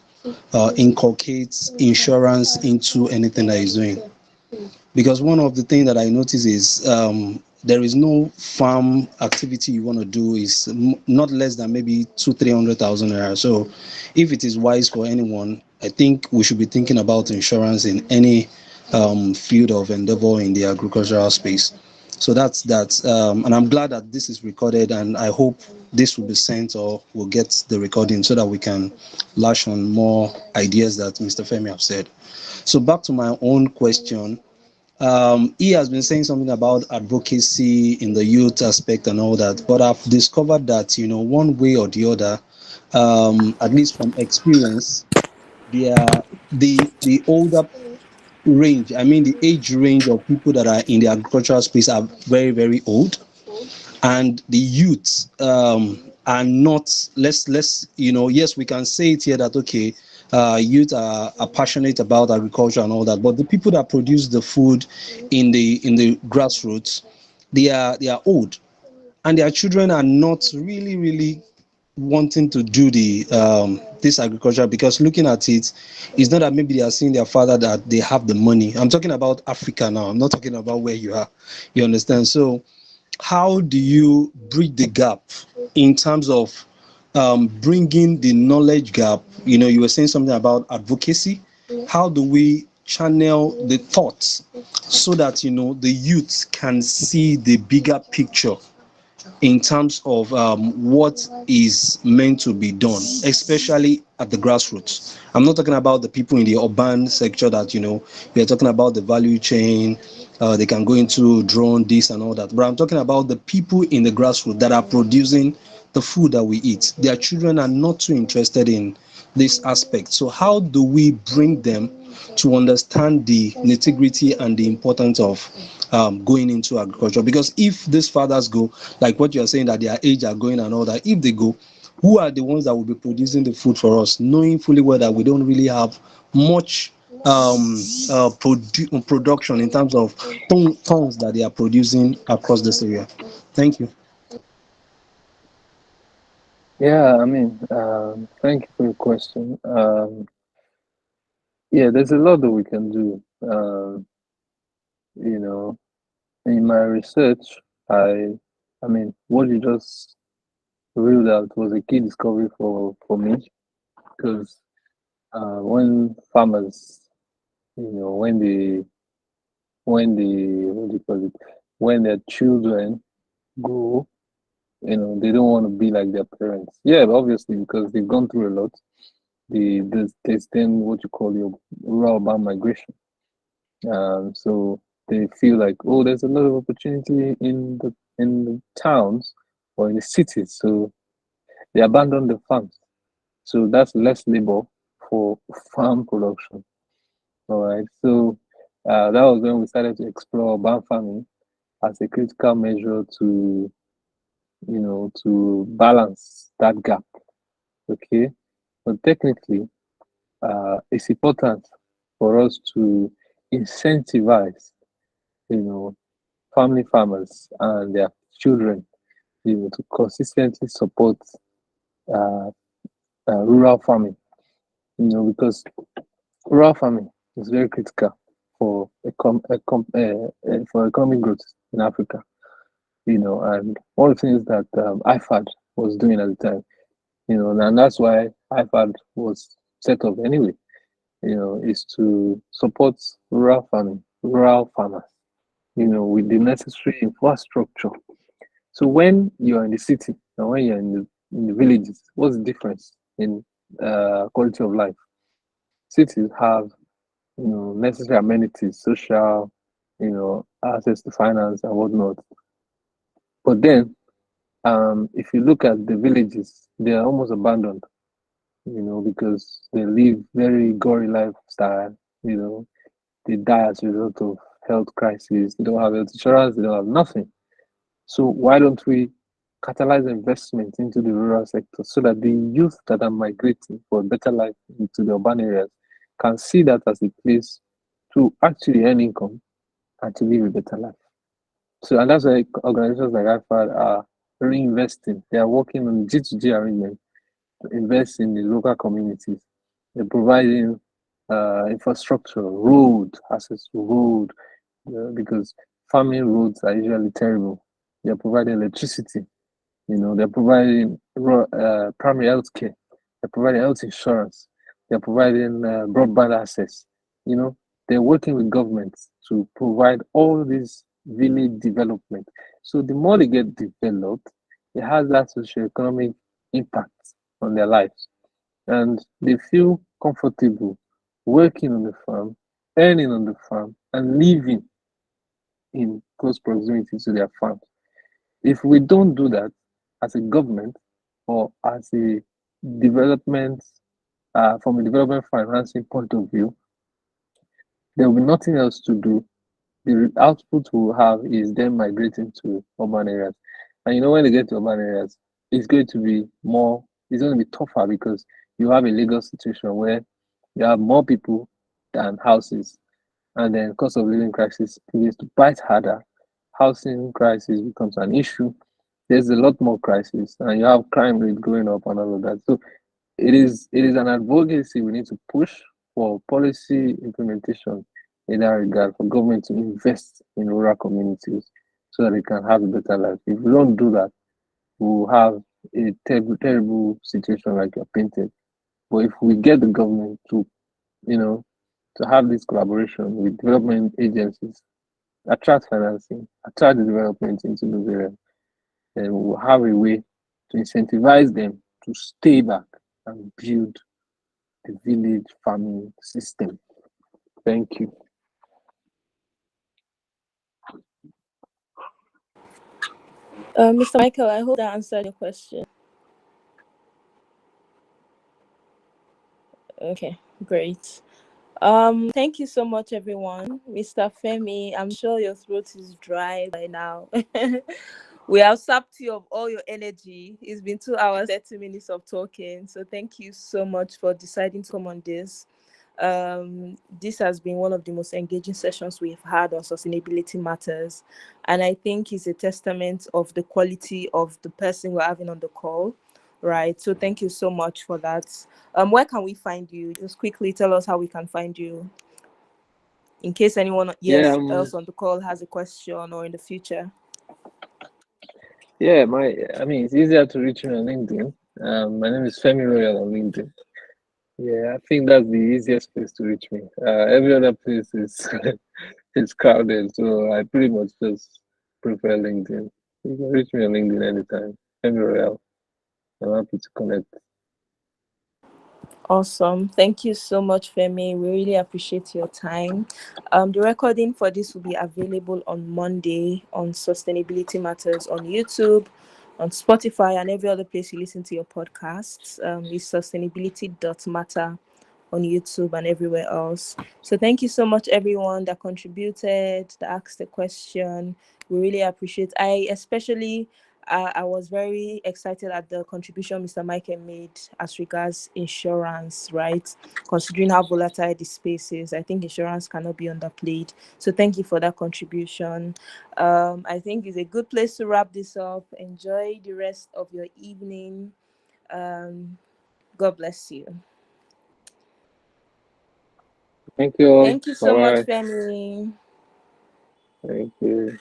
Speaker 9: inculcate insurance into anything that he's doing. Because one of the things that I notice is there is no farm activity you want to do is not less than maybe 200,000-300,000 naira. So if it is wise for anyone, I think we should be thinking about insurance in any field of endeavor in the agricultural space. So that's that, and I'm glad that this is recorded, and I hope this will be sent or we'll get the recording so that we can lash on more ideas that Mr. Femi have said. So back to my own question. He has been saying something about advocacy in the youth aspect and all that, but I've discovered that one way or the other, at least from experience, the older range, I mean the age range of people that are in the agricultural space are very, very old, and the youth are not. Let's yes, we can say it here that okay, youth are passionate about agriculture and all that, but the people that produce the food in the grassroots, they are old, and their children are not really wanting to do the this agriculture, because looking at it, it's not that maybe they are seeing their father that they have the money. I'm talking about Africa now. I'm not talking about where you are. You understand? So how do you bridge the gap in terms of bringing the knowledge gap? You were saying something about advocacy. How do we channel the thoughts so that the youth can see the bigger picture in terms of what is meant to be done, especially at the grassroots? I'm not talking about the people in the urban sector that, we are talking about the value chain. They can go into drone, this and all that. But I'm talking about the people in the grassroots that are producing the the food that we eat. Their children are not too interested in this aspect. So how do we bring them to understand the nitty-gritty and the importance of going into agriculture? Because if these fathers go, like what you're saying, that their age are going and all that, if they go, who are the ones that will be producing the food for us, knowing fully well that we don't really have much production in terms of tons that they are producing across this area? Thank you.
Speaker 2: Yeah, I mean, thank you for your question. Yeah, there's a lot that we can do. You know, in my research, I, I mean, what you just reeled out was a key discovery for me because when farmers, when the what do you call it, when their children grow, they don't want to be like their parents. Yeah, obviously because they've gone through a lot. There's then what you call your rural urban migration. So they feel like, oh, there's a lot of opportunity in the towns or in the cities, so they abandon the farms. So that's less labor for farm production. All right. So that was when we started to explore urban farming as a critical measure to balance that gap. Okay. But technically, it's important for us to incentivize, you know, family farmers and their children, to consistently support uh, rural farming, because rural farming is very critical for economic growth in Africa. And one of the things that IFAD was doing at the time, and that's why IFAD was set up anyway, is to support rural farming, rural farmers, with the necessary infrastructure. So when you're in the city and when you're in the villages, what's the difference in quality of life? Cities have, necessary amenities, social, access to finance and whatnot. But then, if you look at the villages, they are almost abandoned, because they live very gory lifestyle. They die as a result of health crisis. They don't have health insurance. They don't have nothing. So why don't we catalyze investment into the rural sector so that the youth that are migrating for a better life into the urban areas can see that as a place to actually earn income and to live a better life. So, and that's why organizations like IFAD are reinvesting. They are working on G2G arrangement to invest in the local communities. They're providing infrastructure, road, access to road, because farming roads are usually terrible. They're providing electricity. They're providing primary health care. They're providing health insurance. They're providing broadband access. You know, they're working with governments to provide all this village development. So the more they get developed, it has that socioeconomic impact on their lives. And they feel comfortable working on the farm, earning on the farm, and living in close proximity to their farms. If we don't do that as a government or as a development, from a development financing point of view, there will be nothing else to do. The output we'll have is them migrating to urban areas. And when they get to urban areas, it's going to be more, it's going to be tougher because you have a legal situation where you have more people than houses. And then cost of living crisis begins to bite harder. Housing crisis becomes an issue. There's a lot more crisis, and you have crime rate going up and all of that. So it is an advocacy we need to push for policy implementation in that regard for government to invest in rural communities so that they can have a better life. If we don't do that, we'll have a terrible, terrible situation like you're painted. But if we get the government you know, to have this collaboration with development agencies, attract financing, attract the development into those areas, then we'll have a way to incentivize them to stay back and build the village farming system. Thank you.
Speaker 1: Mr. Michael, I hope that answered your question. Okay, great. Thank you so much, everyone. Mr. Femi, I'm sure your throat is dry by now. We have sapped you of all your energy. It's been 2 hours, 30 minutes of talking. So thank you so much for deciding to come on this. This has been one of the most engaging sessions we've had on sustainability matters. And I think it's a testament of the quality of the person we're having on the call. Right. So thank you so much for that. Where can we find you? Just quickly tell us how we can find you in case anyone
Speaker 2: Yeah,
Speaker 1: else on the call has a question or in the future.
Speaker 2: yeah, I mean, it's easier to reach me on LinkedIn. My name is Femi Royal on LinkedIn. Yeah, I think that's the easiest place to reach me. Every other place is it's crowded, so I pretty much just prefer LinkedIn. You can reach me on LinkedIn anytime. Femi Royal. I'm happy to connect.
Speaker 1: Awesome. Thank you so much, Femi. We really appreciate your time. The recording for this will be available on Monday on Sustainability Matters on YouTube, on Spotify, and every other place you listen to your podcasts. It's sustainability.matter on YouTube and everywhere else. So thank you so much, everyone that contributed, that asked a question. We really appreciate. I was very excited at the contribution Mr. Michael made as regards insurance, right? Considering how volatile the space is, I think insurance cannot be underplayed. So thank you for that contribution. I think it's a good place to wrap this up. Enjoy the rest of your evening. God bless you.
Speaker 2: Thank you all.
Speaker 1: Thank you
Speaker 2: Bye
Speaker 1: so much,
Speaker 2: bye.
Speaker 1: Femi.
Speaker 2: Thank you.